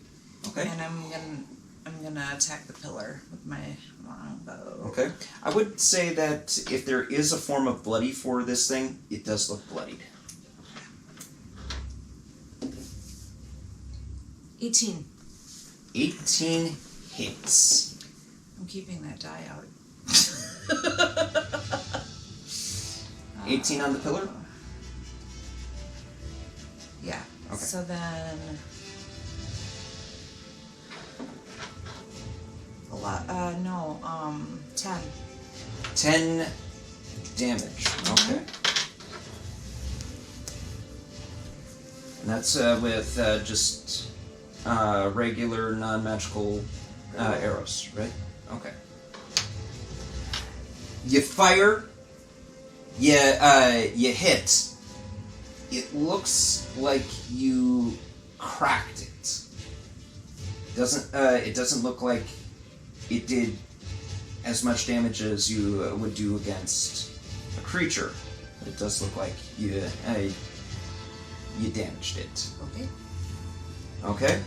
Okay. And I'm gonna attack the pillar with my longbow. Okay. I would say that if there is a form of bloody for this thing, it does look bloodied. 18. 18 hits. I'm keeping that die out. 18 on the pillar? Yeah. Okay. So then a lot 10. 10 damage. Okay. And that's with just regular non-magical arrows, right? Okay. You fire. You hit. It looks like you cracked it. It doesn't look like it did as much damage as you would do against a creature. But it does look like you damaged it. Okay. Okay.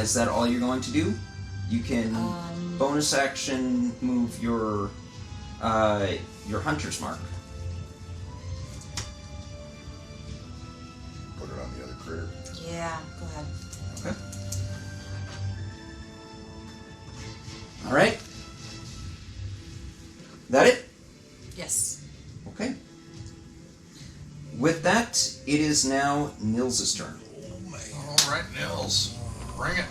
Is that all you're going to do? You can bonus action move your hunter's mark. Put it on the other critter. Yeah, go ahead. Okay. All right. That it? Yes. Okay. With that, it is now Nils' turn. All right, Nils, bring it.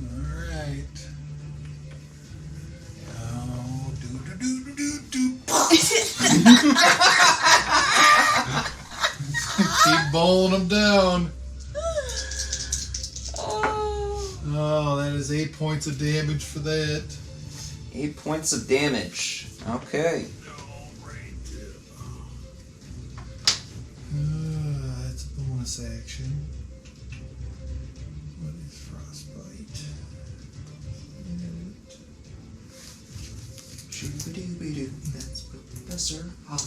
Alright. Oh, do. Keep bowling them down. Oh, that is 8 points of damage for that. 8 points of damage. Okay. That's a bonus action. What is frostbite? Shoo-ba-doo-ba-doo. That's Professor Hawk.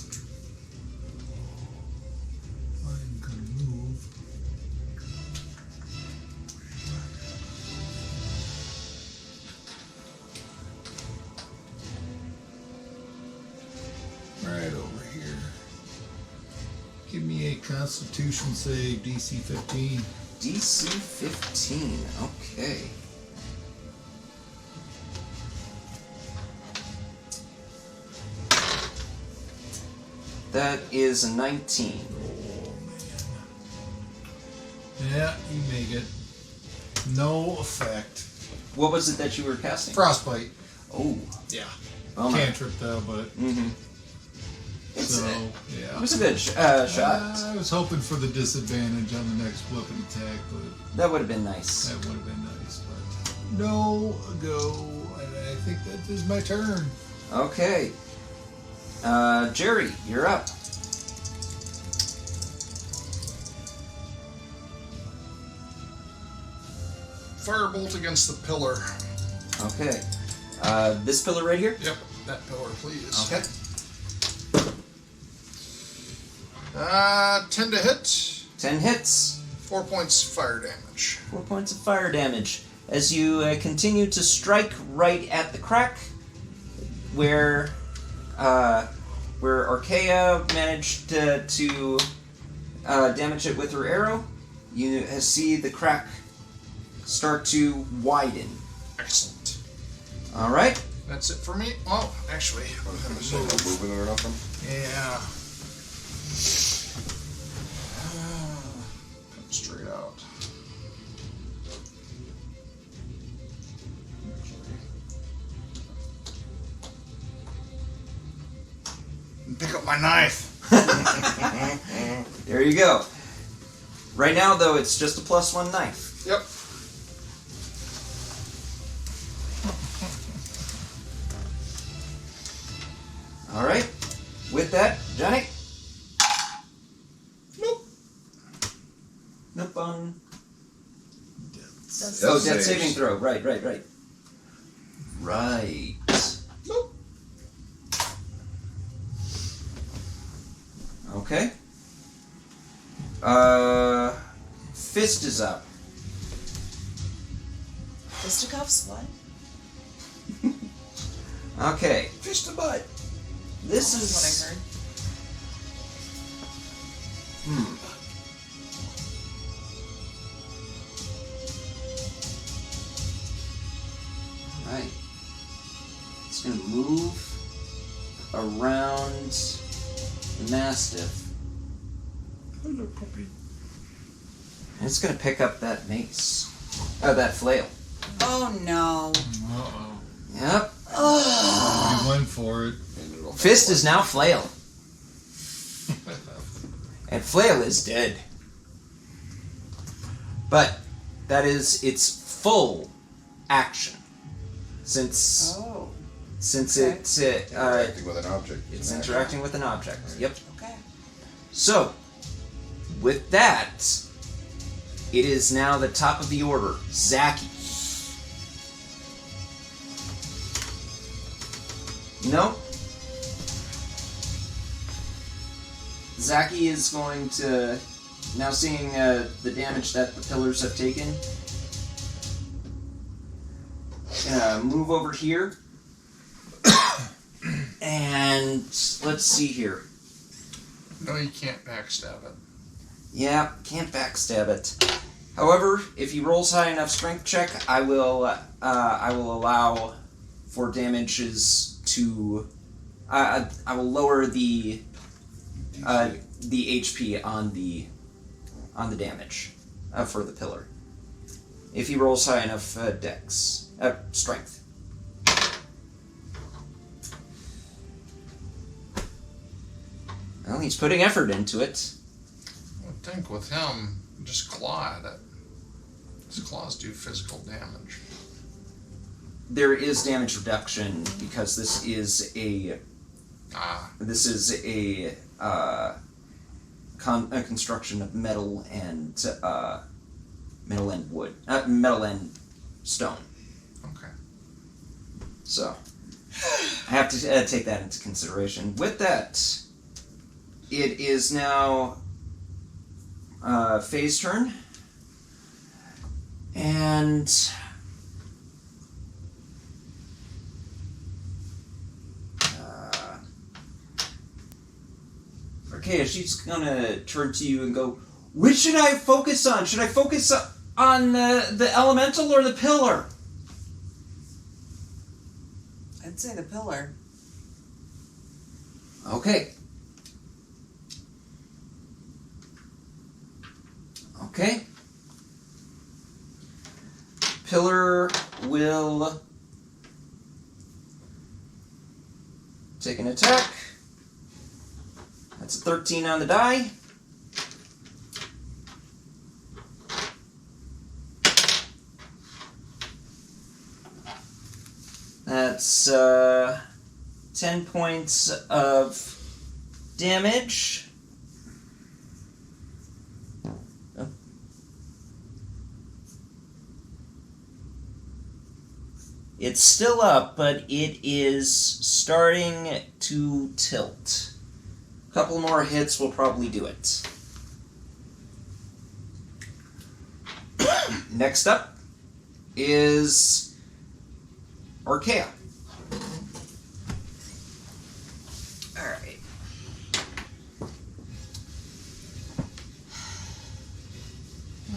I'm gonna move. Right over here. Give me a Constitution save, DC 15. DC 15. Okay. That is a 19. Oh man. Yeah, you make it. No effect. What was it that you were casting? Frostbite. Oh, Yeah. bummer. Cantrip though, but Mm-hmm. so It yeah. was a good shot. I was hoping for the disadvantage on the next weapon attack, but That would have been nice. that would have been nice. But no go. And I think that is my turn. Okay. Jerry, you're up. Firebolt against the pillar. Okay. This pillar right here? Yep, that pillar, please. Okay. 10 to hit. 10 hits. 4 points fire damage. 4 points of fire damage. As you continue to strike right at the crack, where where Archaea managed to damage it with her arrow, you see the crack start to widen. Excellent. All right. That's it for me. Oh, actually, I was gonna say, no moving it or nothing. yeah. Come straight out. Pick up my knife. There you go. Right now, though, it's just a +1 knife. Yep. All right. With that, Johnny. Nope. Nope on. That's Oh, Death death saves. saving throw. Right. Right. Nope. Okay. Fist is up. Fisticuffs? What? Okay. Fist the butt. This That's is what I heard. Right. It's gonna move around the Mastiff. Hello, puppy. And it's gonna pick up that mace. Oh, that flail. Oh no. Uh-oh. Yep. He went for it. And it'll Fist is now flail. And flail is dead. But that is its full action. Since Oh. okay. interacting with an object. It's an action. interacting with an object. Yep. Okay. So, with that, it is now the top of the order. Zaki. No. Zaki is going to, now seeing the damage that the pillars have taken, move over here. And let's see here. No, you can't backstab it. Yeah, can't backstab it. However, if he rolls high enough strength check, I will allow for damages to. I will lower the HP on the damage for the pillar. If he rolls high enough strength. Well, he's putting effort into it. I would think with him, just claw at it. His claws do physical damage. There is damage reduction because this is a construction of metal and wood, metal and stone. Okay. So I have to take that into consideration. With that, it is now Faye's turn, and okay, she's gonna turn to you and go, which should I focus on? Should I focus on the elemental or the pillar? I'd say the pillar. Okay. Okay. Pillar will take an attack. That's a 13 on the die. That's 10 points of damage. Oh. It's still up, but it is starting to tilt. A couple more hits will probably do it. Next up is Archaea. Alright.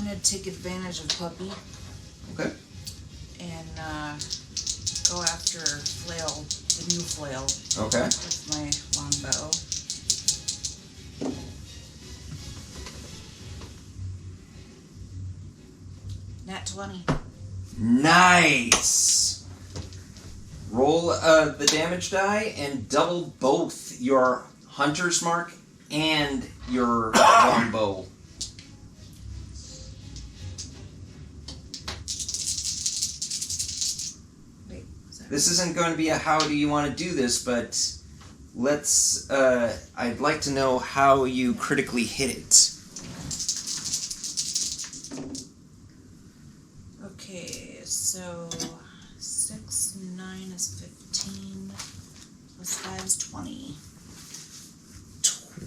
gonna take advantage of Puppy Okay. and go after Flail, the new Flail, Okay. with my longbow. Nat 20. Nice. Roll the damage die and double both your hunter's mark and your longbow. Wait, is that This isn't going to be a how do you want to do this, but let's. I'd like to know how you critically hit it. Okay, so 6, 9 is 15, plus 5 is 20.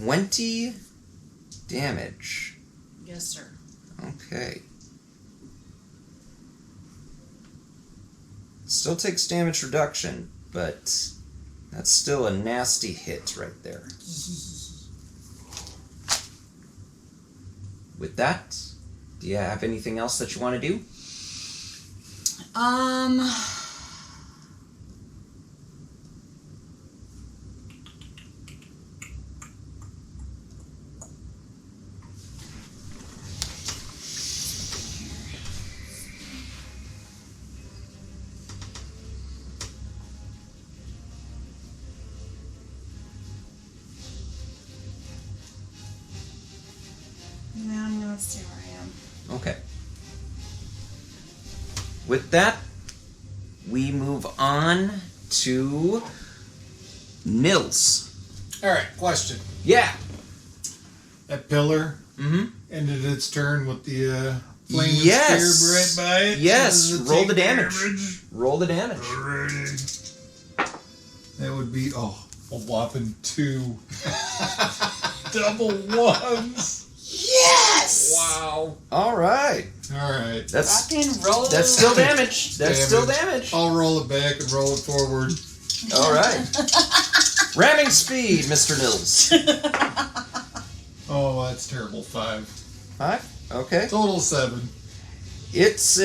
20 damage. Yes, sir. Okay. Still takes damage reduction, but that's still a nasty hit right there. With that, do you have anything else that you want to do? Yeah, I'm gonna stay where I am. Okay. With that, we move on to Nils. Alright, question. Yeah. That pillar Mm-hmm. ended its turn with the flaming Yes. spear right by it. Yes. So does it Roll the take damage. Roll the damage. Alrighty. That would be, a whopping 2. Double ones. Yes. Wow. All right. Alright. That's Rock and roll. still damage. That's still damage. I'll roll it back and roll it forward. All right. Ramming speed, Mr. Nils. Oh, that's terrible. 5. 5. Okay. Total 7. It's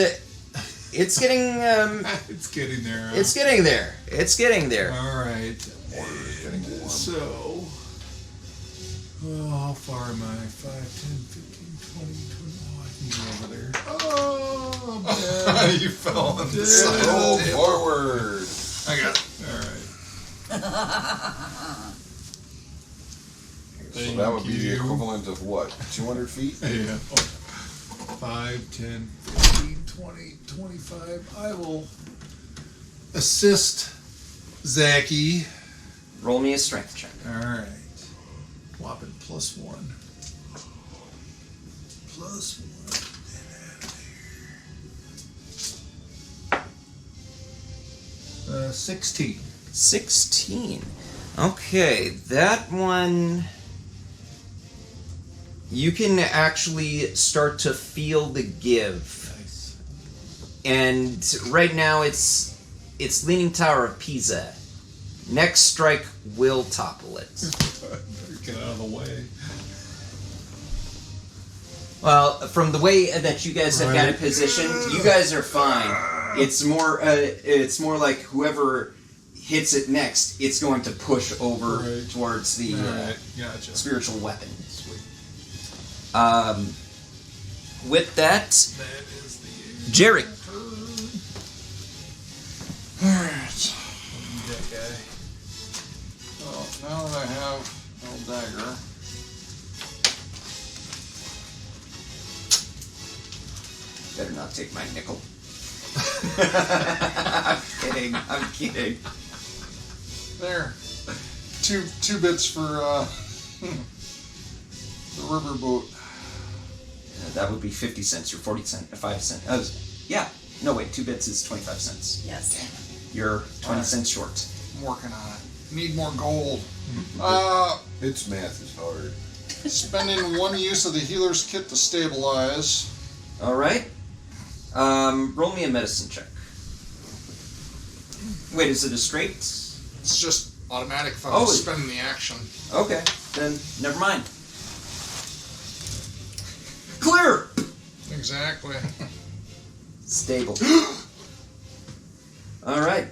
getting It's getting there. Huh? it's getting there. It's getting there. Alright. getting warm. So, how far am I? 5, 10, 15, 20, 20. Oh, I can get over there. Oh, I'm dead. You fell on the Dead. side. Roll forward. I got it. Alright. So that would be the you. equivalent of what? 200 feet? Yeah. 5, 10, 15, 20, 25. I will assist Zachy. Roll me a strength check. Alright. Whopping +1. +1. 16. 16. Okay, that one. You can actually start to feel the give. Nice. And right now it's Leaning Tower of Pisa. Next strike will topple it. Better get out of the way. Well, from the way that you guys have got it Right. positioned, you guys are fine. It's more like whoever hits it next, it's going to push over Right. towards the Alright, gotcha. spiritual weapon. Sweet. With that, That is the Jerry. Alright. that guy. Well, now that I have no dagger, Better not take my nickel. I'm kidding. there. Two bits for the riverboat. That would be 50 cents. You're 40 cents. 5 cents. Yeah. No, wait. 2 bits is 25 cents. Yes. You're 20 Alright. cents short. I'm working on it. Need more gold. Its math is hard. Spending 1 use of the healer's kit to stabilize. All right. Roll me a medicine check. Wait, is it a straight? It's just automatic if I Oh, was it- spending the action. Okay, then never mind. Clear. There you Exactly. Stable. All right.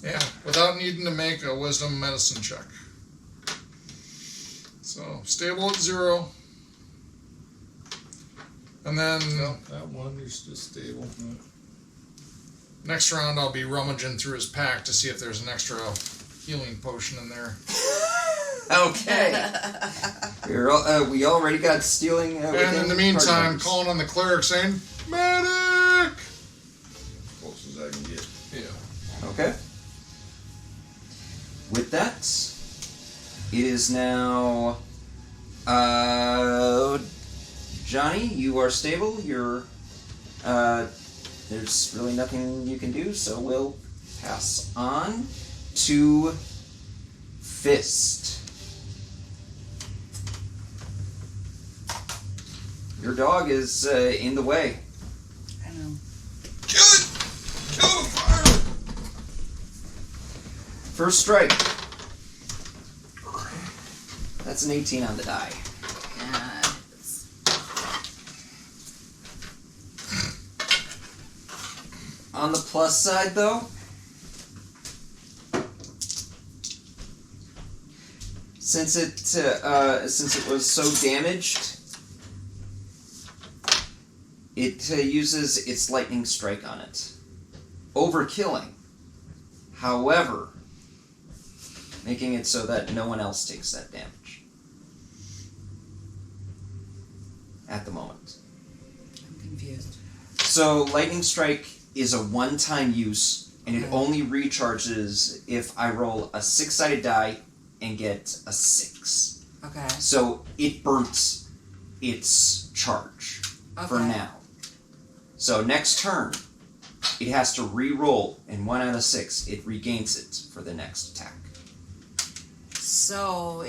Yeah, without needing to make a wisdom medicine check. So, stable at 0. And then No, that one is just stable. next round I'll be rummaging through his pack to see if there's an extra healing potion in there. Okay. We already got stealing. And within in the meantime, party members. calling on the cleric saying, "Medic!" Close as I can get. Yeah. Okay. With that, it is now. Johnny, you are stable. You're. There's really nothing you can do, so we'll pass on to Fist. Your dog is in the way. I know. Kill it! Kill the fire! First strike. That's an 18 on the die. Yeah, it's- On the plus side, though, since it was so damaged, it uses its lightning strike on it, overkilling. However, making it so that no one else takes that damage at the moment. I'm confused. So lightning strike is a one-time use, and it Okay. only recharges if I roll a 6-sided die and get a 6. Okay. So it burnt its charge for Okay. now. So next turn, it has to re-roll, and 1 out of 6, it regains it for the next attack. So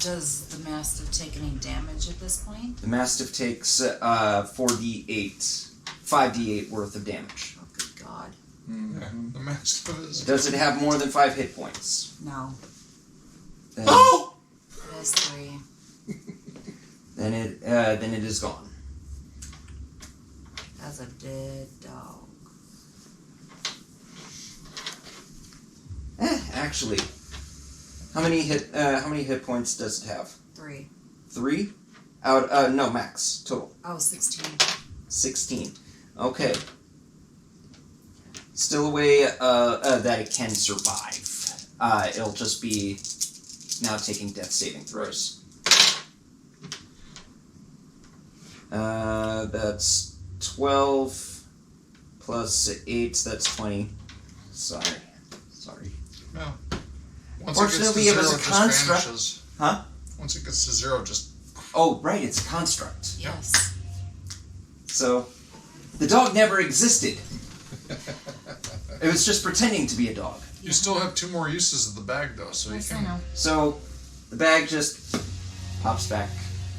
does the Mastiff take any damage at this point? The Mastiff takes 5d8 worth of damage. Oh, good God. Yeah. The master is. Does it have more than 5 hit points? No. Then, It has 3. then it is gone. As a dead dog. Actually, how many hit points does it have? 3. 3? No, max total. Oh, 16. 16. Okay. Still a way that it can survive. It'll just be now taking death saving throws. That's 12 plus 8. That's 20. Sorry. Yeah. Once Fortunately, it it gets was to a 0, it just construct. vanishes. Huh? Once it gets to 0, just Oh, right. It's a construct. Yes. So, the dog never existed. It was just pretending to be a dog. you still have 2 more uses of the bag though, so Yes, you I can. know. So, the bag just pops back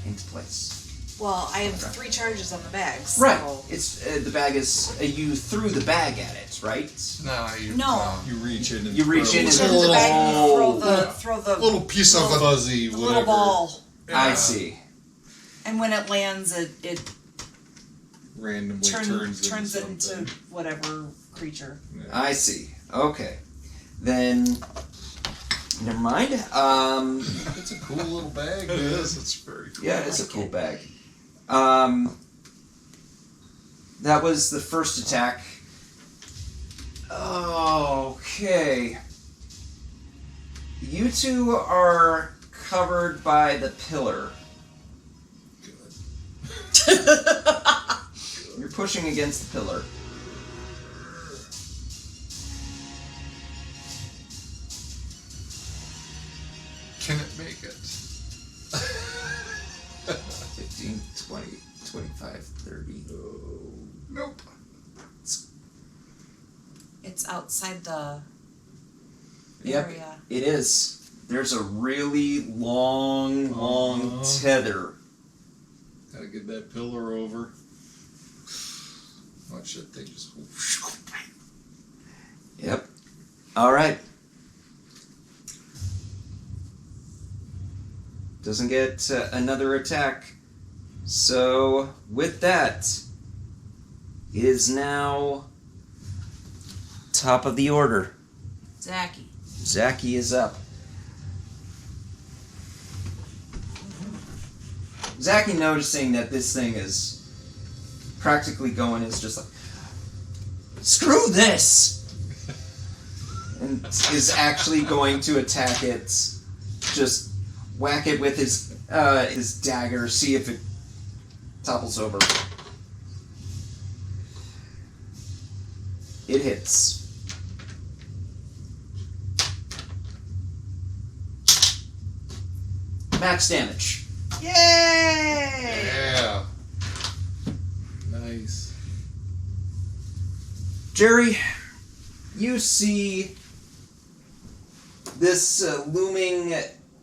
into place. Well, I have 3 charges on the bag, so... Right. It's the bag is you threw the bag at it, right? No, you. No. You reach in and You reach in Reach and into the bag and you Oh. throw the little piece of it. fuzzy, the whatever. little ball. I see. And when it lands, it Randomly turns it into into whatever creature. I see. Okay. Then never mind. It's a cool little bag, It man. is. It's very cool. Yeah, it's a cool bag. That was the first attack. Okay. You two are covered by the pillar. You're pushing against the pillar. Can it make it? 15, 20, 25, 30. Nope. It's outside the Yep, area. it is. There's a really long Aw. tether. Gotta get that pillar over. Watch that thing just. Yep. All right. Doesn't get another attack So, with that, it is now top of the order. Zachy. Zachy is up. Zachy, noticing that this thing is practically going, is just like, screw this! And is actually going to attack it. Just whack it with his dagger, see if it topples over. It hits. Max damage. Yay! Yeah. Nice. Jerry, you see this looming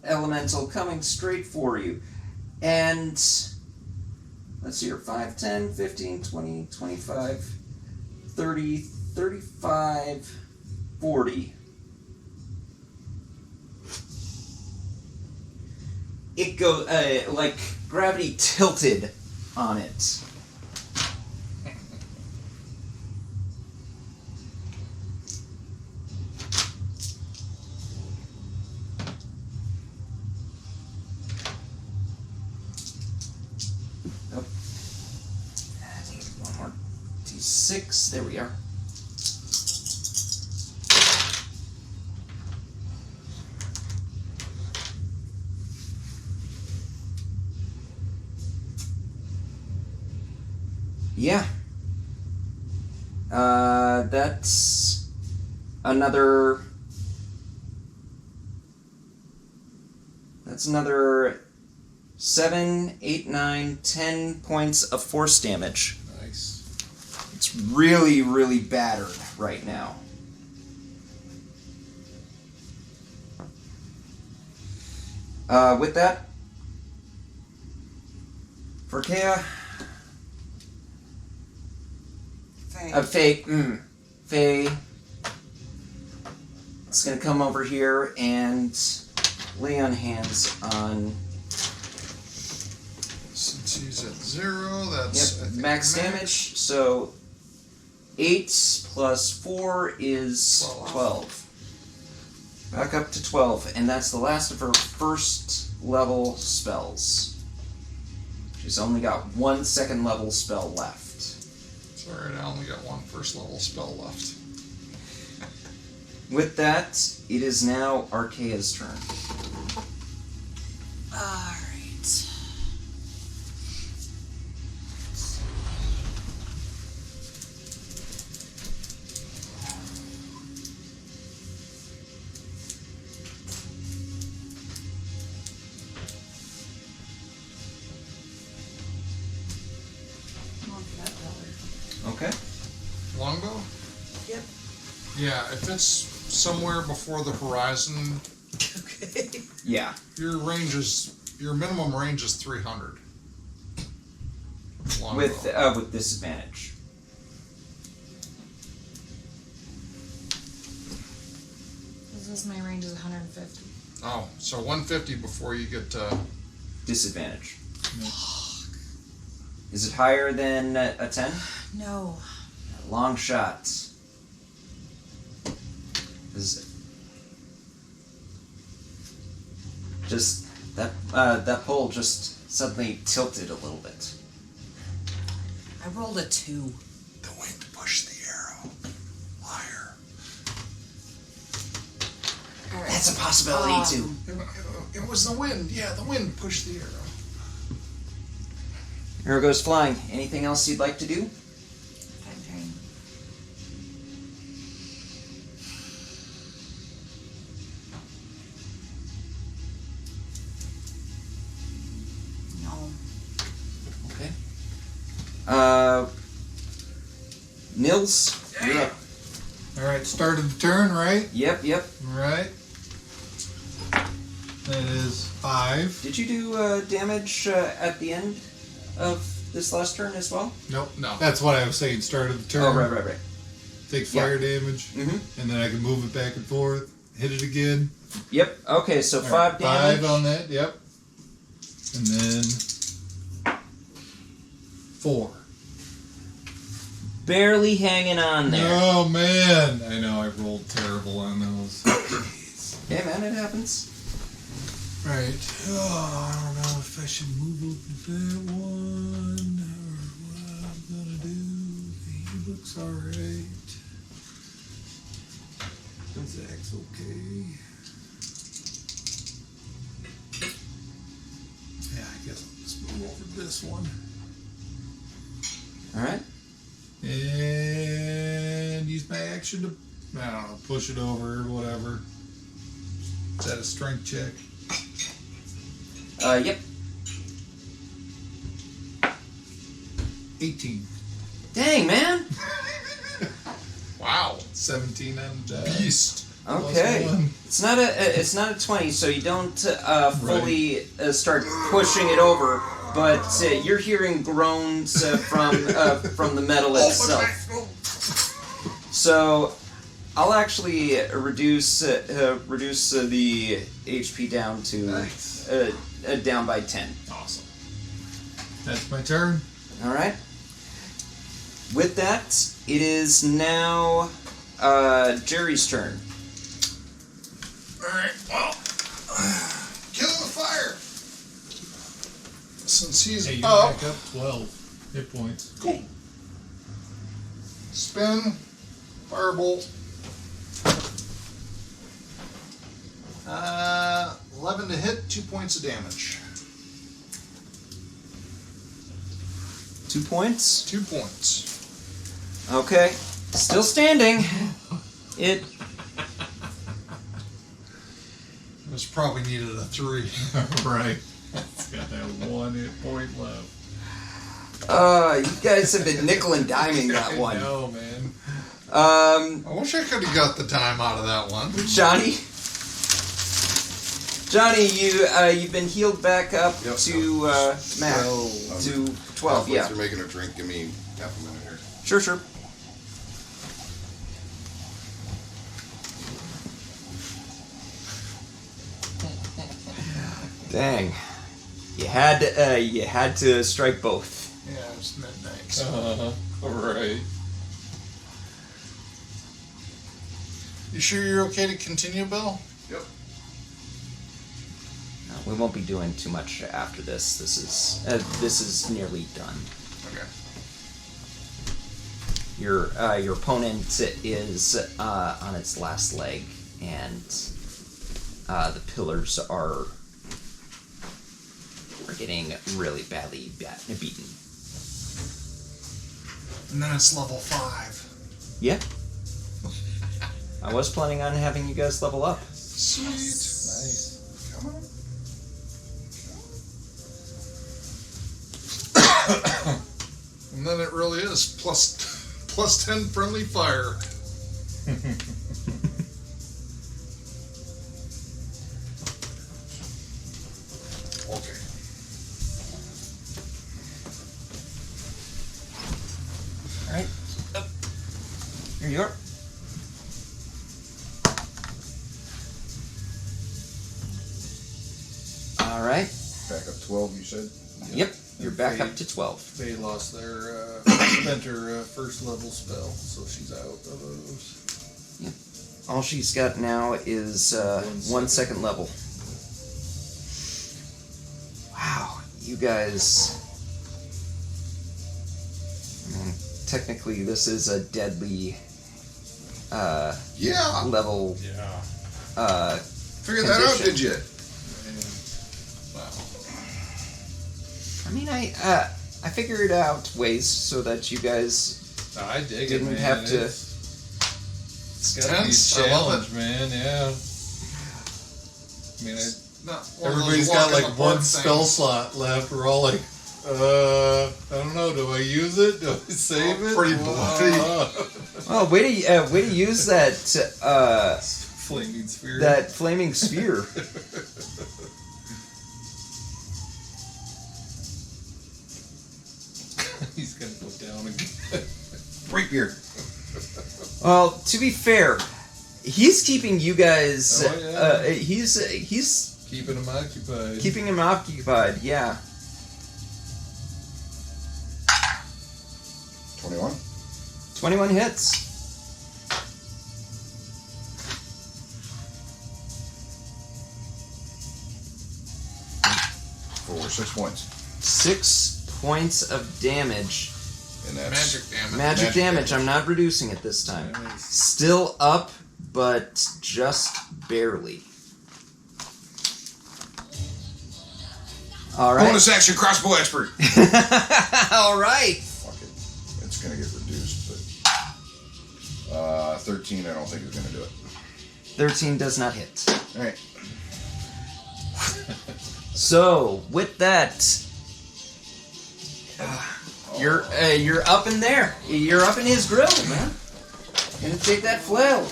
elemental coming straight for you. And let's see here, 5, 10, 15, 20, 25, 30, 35, 40. It goes, like gravity tilted on it. Oh. I need one more D6. There we are. Yeah. That's another. That's another 7, 8, 9, 10 points of force damage. Nice. It's really, really battered right now. With that, for Kea, Faye is going to come over here and lay on hands on. Since he's at 0, that's I think, max damage. So 8 plus 4 is 12. Back up to 12, and that's the last of her first level spells. She's only got 1 second level spell left. It's alright, I only got 1 first level spell left. With that, it is now Arkea's turn. Alright. Okay. Longbow? Yep. Yeah, if it's somewhere before the horizon, Okay. Yeah. your minimum range is 300. Longbow. With disadvantage. This is my range is 150. Oh, so 150 before you get to... Disadvantage. Is it higher than a 10? No. Long shot. Just that pole just suddenly tilted a little bit. I rolled a 2. The wind pushed the arrow. Liar. Alright. That's a possibility too. It was the wind. Yeah, the wind pushed the arrow. Arrow goes flying. Anything else you'd like to do? Fine turn. No. Okay. Nils, you're up. Alright, start of the turn, right? Yep. Alright. That is 5. Did you do damage at the end of this last turn as well? Nope. No. That's what I was saying, start of the turn. Oh, right. Take fire damage, Mm-hmm. and then I can move it back and forth, hit it again. Yep. Okay, so Alright, 5 damage. 5 on that, yep. And then 4. Barely hanging on there. Oh man, I know I rolled terrible on those. Yeah, man, it happens. Right. Oh, I don't know if I should move over that one or what I'm gonna do. He looks alright. Zach's okay. Yeah, I guess I'll just move over this one. Alright. And use my action to, I don't know, push it over or whatever. Is that a strength check? Yep. 18. Dang, man. Wow. 17 and Beast. Okay. Plus 1. It's not a 20, so you don't fully start pushing it over, but you're hearing groans from the metal itself. So I'll actually reduce the HP down to Nice. down by 10. Awesome. That's my turn. All right. With that, it is now Jerry's turn. Alright, well. Kill the fire! Since he's Hey, you're up, back up 12 hit points. cool. Spin, firebolt. 11 to hit, 2 points of damage. 2 points. 2 points. Okay. Still standing. It. This probably needed a 3. Right. It's got that 1 hit point left. You guys have been nickel and diming that one. I know, man. Um, I wish I could have got the time out of that one. Johnny, you've been healed back up Yep. to Mac to 12. Yeah, They're making a drink. Give me half a minute here. sure. Dang, you had to strike both. Yeah, it's midnight. So. Right. You sure you're okay to continue, Bill? Yep. No, we won't be doing too much after this. This is nearly done. Okay. Your opponent is on its last leg, and the pillars are getting really badly beaten. And then it's level 5. Yeah. I was planning on having you guys level up. Sweet. Nice. Come on. And then it really is plus 10 friendly fire. Okay. Alright. Here you are. Alright. Back up 12, you said? Yep. You're back up to 12. They lost their, spent her first level spell, so she's out of those. All she's got now is 1 second level. Wow, you guys. I mean, technically, this is a deadly Yeah. level. Yeah. Figured that out, Condition. did you? Wow. I mean, I figured out ways so that you guys I dig it, didn't man. have to. It's gotta Tense, be a I love challenge, man, yeah. I mean, Not one of those everybody's walk got in like the one park spell things. slot left. We're all like, I don't know, do I use it? Do I save it? pretty Oh, way to use that Flaming sphere. that flaming sphere. He's gonna go down again. Rapier. Well, to be fair, he's keeping you guys. Oh, yeah. He's Keeping him occupied. keeping him occupied. Yeah. 21. 21 hits. For 6 points. 6 points of damage. And that's Magic damage. Magic damage. I'm not reducing it this time. Nice. Still up, but just barely. All right. bonus action crossbow expert. All right. Fuck it. It's gonna get reduced, but 13 I don't think is gonna do it. 13 does not hit. Alright. So with that, you're up in there. You're up in his grill, man. Gonna take that flail.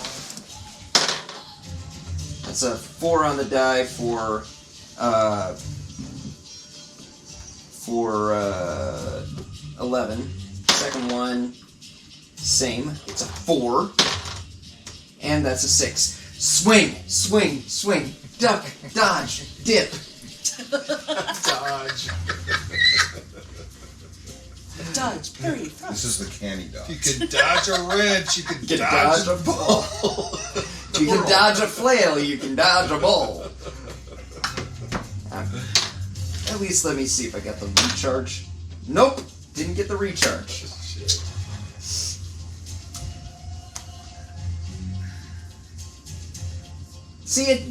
That's a 4 on the die for 11. Second one, same. It's a 4, and that's a 6. Swing, swing, swing. Duck, dodge, dip. Dodge. Dodge, parry, This is the canny dodge. You can dodge a wrench. You can You can dodge dodge a ball. You can dodge a flail. You can dodge a ball. At least let me see if I got the recharge. Nope, didn't get the recharge. Shit. See it?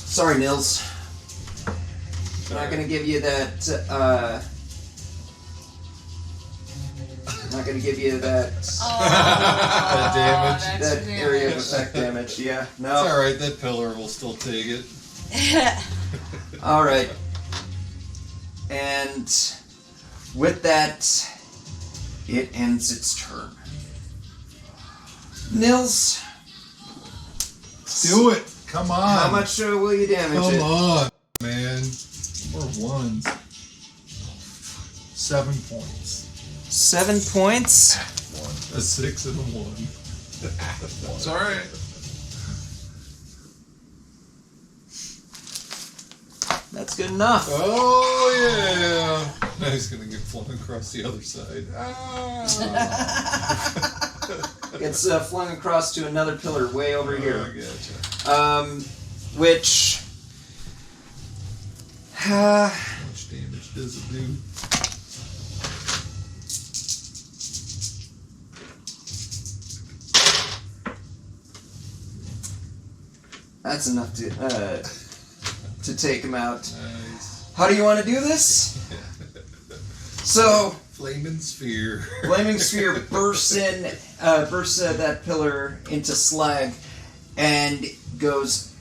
Sorry, Nils. I'm not gonna give you that. I'm not gonna give you that. That damage. That area of effect damage. Yeah. It's No. alright, that pillar will still take it. All right. And with that, it ends its turn. Nils, Do it. Come on. how much will you damage Come it? on, man. More ones. 7 points. 7 points. A 6 and a 1. It's alright. That's good enough. Oh, yeah. Now he's going to get flung across the other side. It's flung across to another pillar way over I here. gotcha. Which. How much damage does it do? That's enough to take him out. Nice. How do you want to do this? So, Flaming sphere. Flaming Sphere bursts that pillar into slag and goes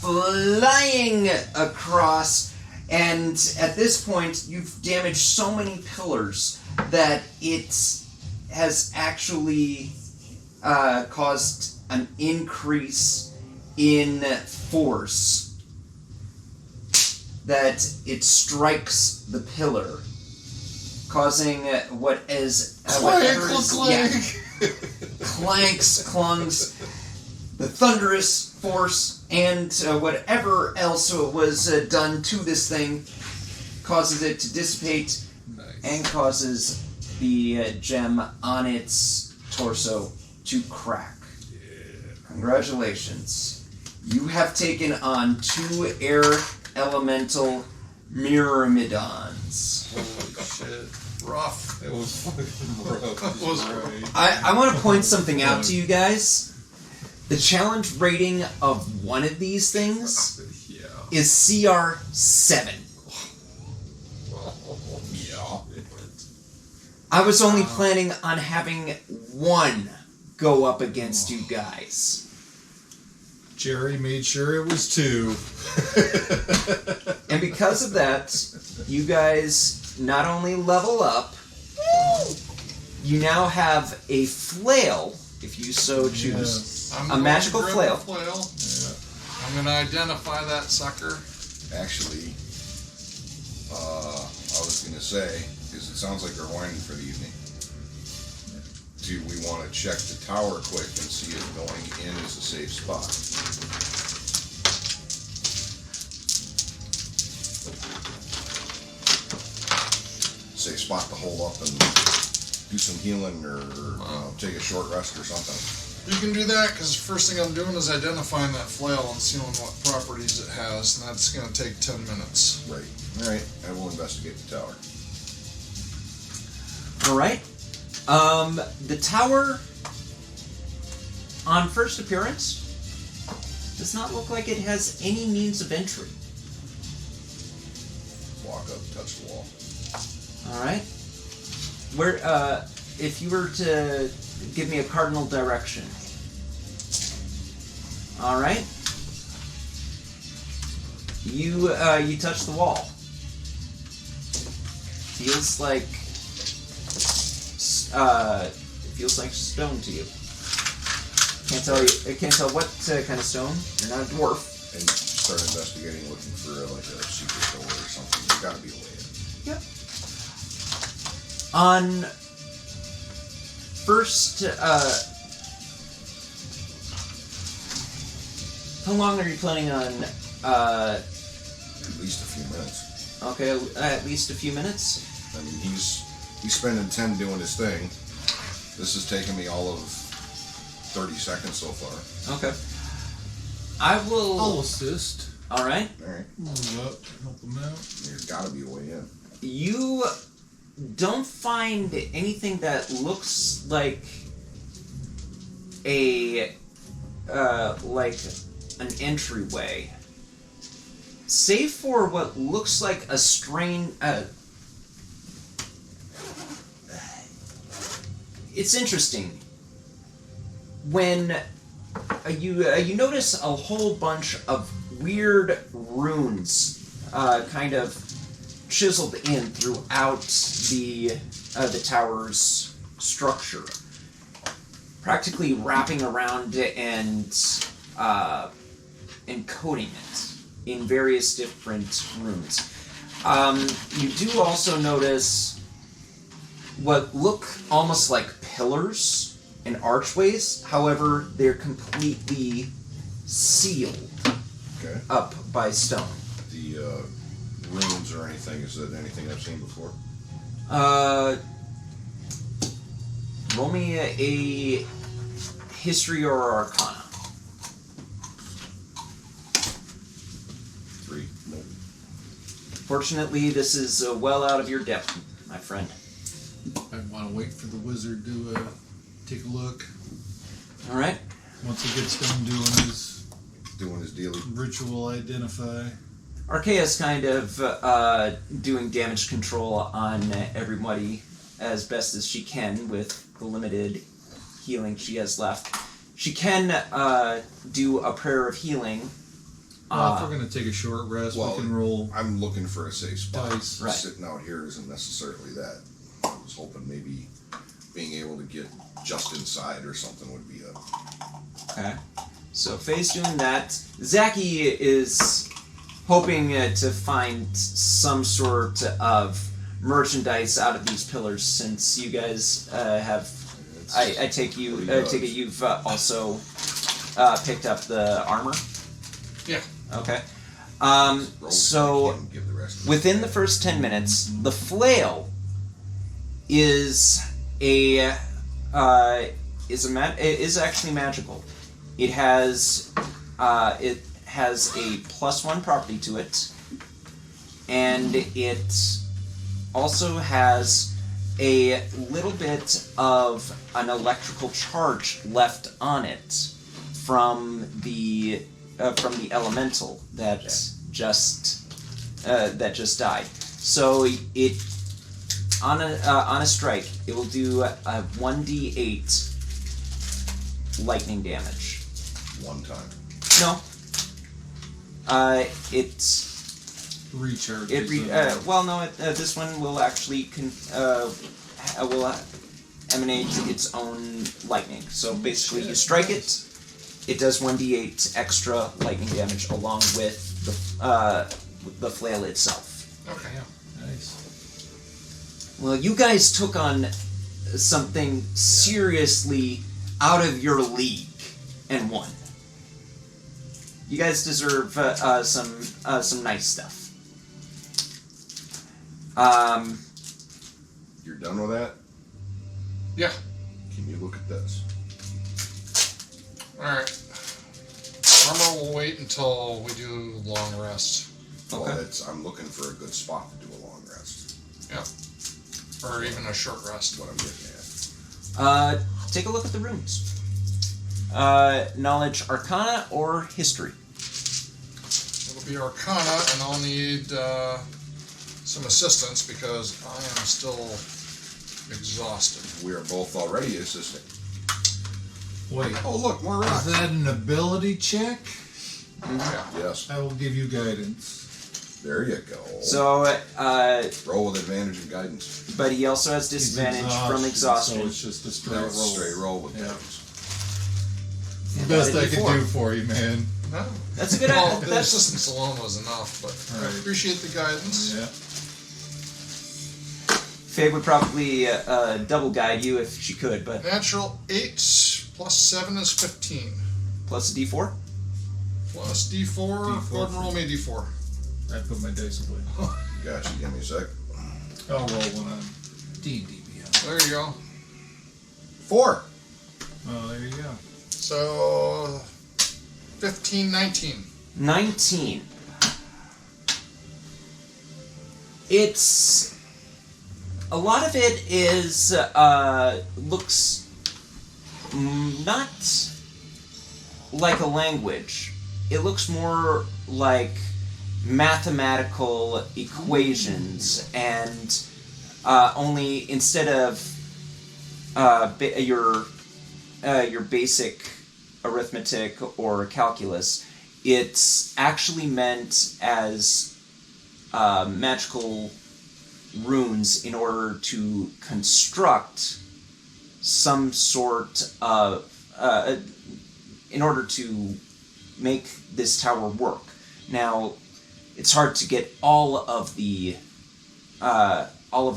flying across. And at this point, you've damaged so many pillars that it has actually caused an increase in force. That it strikes the pillar, causing what is whatever is clanks, clunks, the thunderous force, and whatever else was done to this thing causes it to dissipate Nice. and causes the gem on its torso to crack. Congratulations. You have taken on 2 air elemental myrmidons. Holy shit. Rough. That was fucking rough. That was right. I want to point something out to you guys. The challenge rating of one of these things Yeah. is CR 7. Yeah. I was only planning on having 1 go up against you guys. Jerry made sure it was 2. And because of that, you guys not only level up, you now have a flail, if you so choose. I'm A going magical to flail. grab the I'm going to identify that sucker. Actually, I was going to say, because it sounds like they're winding for the evening, do we want to check the tower quick and see if going in is a safe spot? spot to hole up and do some healing or take a short rest or something. You can do that because the first thing I'm doing is identifying that flail and seeing what properties it has, and that's going to take 10 minutes. Right. All right. I will investigate the tower. All right. The tower, on first appearance, does not look like it has any means of entry. Walk up, touch the wall. All right. Where, if you were to give me a cardinal direction. All right. You touch the wall. Feels like stone to you. Can't tell what kind of stone. You're not a dwarf. And start investigating, looking for like a secret door or something. There's got to be a way in. Yep. On first, how long are you planning on? At least a few minutes. Okay, at least a few minutes. I mean, he's spending 10 doing his thing. This has taken me all of 30 seconds so far. Okay. I will. I'll assist. All right. All right. Move up, help them out. There's got to be a way in. You don't find anything that looks like like an entryway, save for what looks like a strange. It's interesting when you notice a whole bunch of weird runes, kind of chiseled in throughout the tower's structure, practically wrapping around and coating it in various different runes. You do also notice what look almost like pillars and archways. However, they're completely sealed Okay. up by stone. The runes or anything, is that anything I've seen before? Roll me a history or arcana. 3. Nope. Fortunately, this is well out of your depth, my friend. I want to wait for the wizard to take a look. All right. Once he gets done Doing his dealy. ritual identify. Archaea's kind of doing damage control on everybody as best as she can with the limited healing she has left. She can do a prayer of healing. Well, if we're going to take a short rest, well, we can roll I'm looking for a safe spot. dice. Right. Sitting out here isn't necessarily that. I was hoping maybe being able to get just inside or something would be a... Okay. So Faye's doing that. Zaki is hoping to find some sort of merchandise out of these pillars, since you guys have. I take it you've also picked up the armor. Yeah. Okay. roll. So I can't give the rest of it. within the first 10 minutes, the flail is actually magical. It has a +1 property to it, and it also has a little bit of an electrical charge left on it from the elemental that just died. So it on a strike, it will do a 1d8 lightning damage. One time. No. It's Recharge. this one will actually will emanate its own lightning. So basically, you strike it, it does 1d8 extra lightning damage along with the flail itself. Okay. Nice. Well, you guys took on something seriously out of your league and won. You guys deserve some nice stuff. You're done with that? Yeah. Can you look at this? Alright. Armor will wait until we do long rest. Well, Okay. I'm looking for a good spot to do a long rest. Yep. Or even a short rest. What I'm getting at. Take a look at the runes. Knowledge Arcana or History? It'll be Arcana, and I'll need some assistance because I am still exhausted. We are both already assisting. Wait, Oh, look, more is rocks. that an ability check? Yeah. Yes. I will give you guidance. There you go. So, Roll with advantage and guidance. but he also has He's disadvantage from exhaustion. So it's just a straight That's roll. a straight roll with Yeah. guidance. Best I Added can D4. do for you, man. No. That's a good Well, idea. the That's, assistance alone was enough, but I Right. appreciate the guidance. Yeah. Faye would probably double guide you if she could, but Natural 8 plus 7 is 15. plus a D4. Plus D4. Go ahead and roll me a D4. I put my dice away. Gotcha. Give me a sec. I'll roll one on DDBL. There you go. 4. Oh, there you go. So 15, 19. 19. It's a lot of it is looks not like a language. It looks more like mathematical equations, and only instead of your basic arithmetic or calculus, it's actually meant as magical runes in order to construct some sort of in order to make this tower work. Now, it's hard to get all of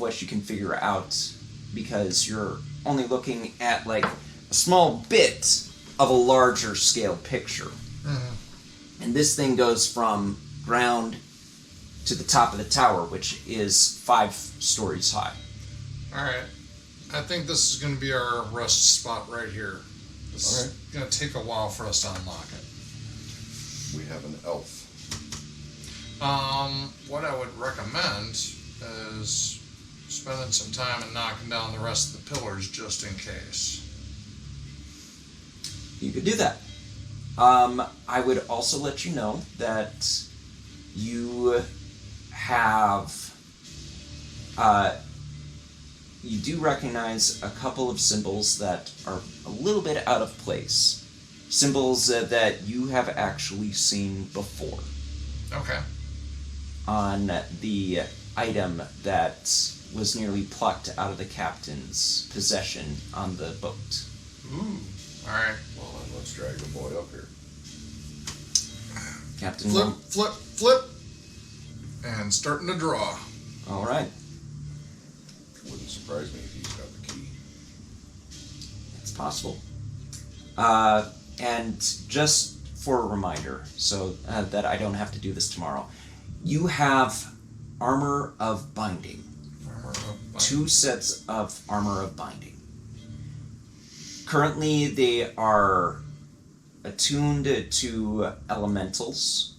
what you can figure out because you're only looking at like a small bit of a larger scale picture. Mm-hmm. And this thing goes from ground to the top of the tower, which is 5 stories high. Alright. I think this is going to be our rest spot right here. This is going to take a while for us to unlock it. We have an elf. What I would recommend is spending some time and knocking down the rest of the pillars just in case. You could do that. I would also let you know that you have you do recognize a couple of symbols that are a little bit out of place. Symbols that you have actually seen before Okay. on the item that was nearly plucked out of the captain's possession on the boat. Ooh. Alright. Well, then let's drag the boy up here. Captain Flip, will- flip, flip. And starting to draw. All right. Wouldn't surprise me if he's got the key. It's possible. And just for a reminder, so that I don't have to do this tomorrow, you have armor of binding. Armor of binding. 2 sets of armor of binding. Currently, they are attuned to elementals.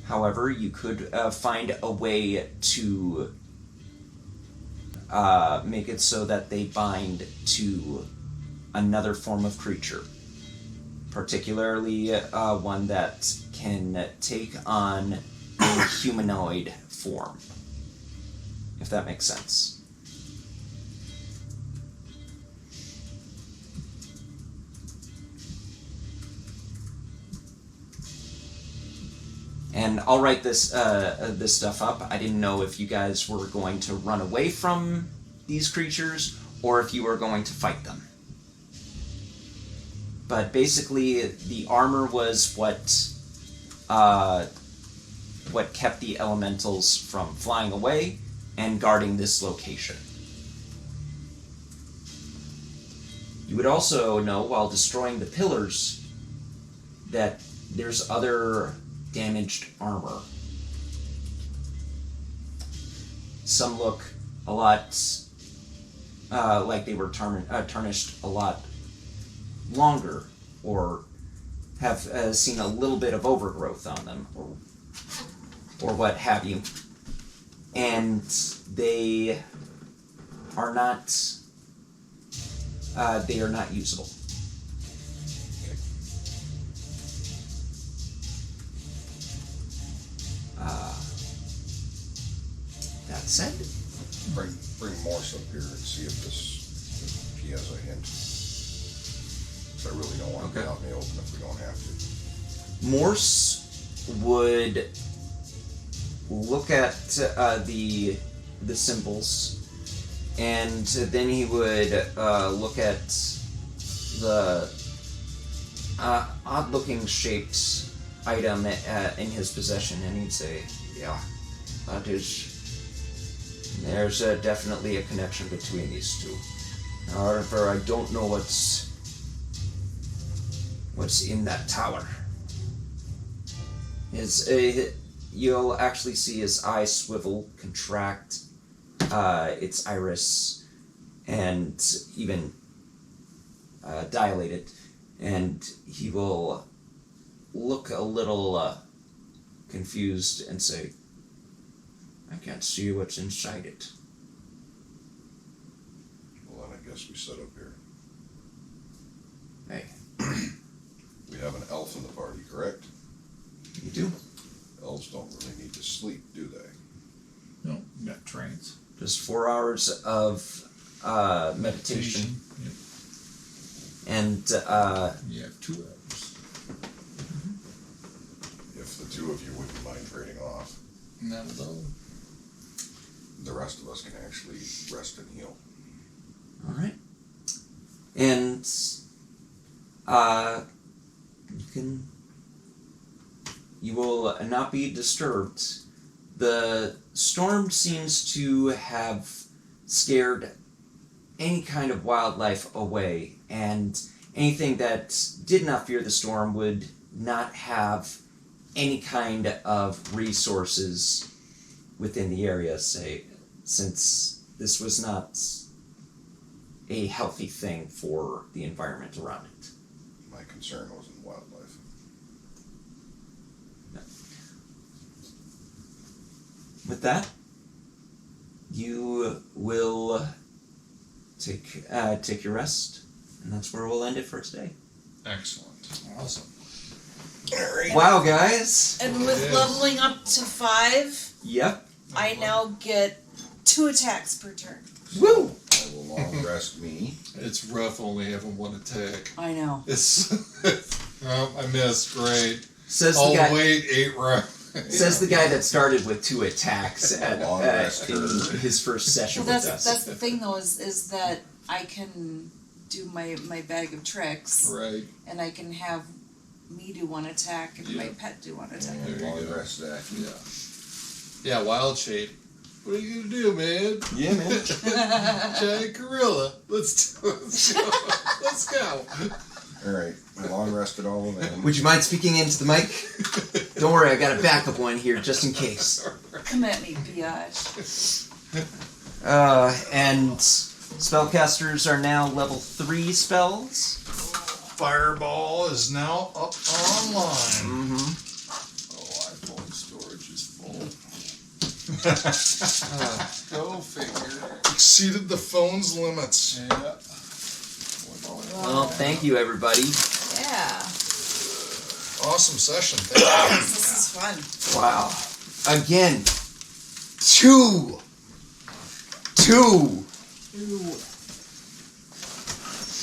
However, you could find a way to make it so that they bind to another form of creature, particularly one that can take on a humanoid form, if that makes sense. And I'll write this stuff up. I didn't know if you guys were going to run away from these creatures or if you were going to fight them. But basically, the armor was what kept the elementals from flying away and guarding this location. You would also know, while destroying the pillars, that there's other damaged armor. Some look a lot like they were tarnished a lot longer, or have seen a little bit of overgrowth on them, or what have you. And they are not usable. That said, Bring Morse up here and see if he has a hint. 'Cause I really don't want to get out in the open if we don't have to. Morse would look at the symbols, and then he would look at the odd-looking shaped item in his possession, and he'd say, "Yeah, that is. There's definitely a connection between these two. However, I don't know what's in that tower." You'll actually see his eye swivel, contract, its iris, and even dilate it, and he will look a little confused and say, "I can't see what's inside it." Well, then I guess we set up here. Hey, We have an elf in the party, correct? you do? Elves don't really need to sleep, do they? No, you got trains. Just 4 hours of meditation. Yep. And You have 2 hours. If the two of you wouldn't mind trading off, Not at all. the rest of us can actually rest and heal. all right. And you will not be disturbed. The storm seems to have scared any kind of wildlife away, and anything that did not fear the storm would not have any kind of resources within the area, since this was not a healthy thing for the environment around it. My concern wasn't wildlife. With that, you will take your rest, and that's where we'll end it for today. Excellent. Awesome. Wow, guys! And with Yes. leveling up to 5, Yep. I now get 2 attacks per turn. Woo! I will long rest me. It's rough only having one attack. I know. It's I missed. Great. Says I'll the guy. wait 8 rounds. Says the guy that started with 2 attacks Long rest in turn. his first session Well, with us. that's the thing though, is that I can do my bag of tricks, Right. and I can have me do 1 attack and my pet do 1 attack. There you Long go. rest that. Yeah. Yeah, Wild Shade. What are you gonna do, man? Yeah, man. Giant gorilla. Let's go. Let's go. Alright, I long rested all of them. Would you mind speaking into the mic? Don't worry, I got a backup one here just in case. Come at me, biatch. And spellcasters are now level 3 spells. Fireball is now up online. Mm-hmm. Oh, iPhone storage is full. Go figure. Exceeded the phone's limits. Yeah. Well, thank you, everybody. Yeah. Awesome session. Thank you. This is fun. Wow. Again, 2.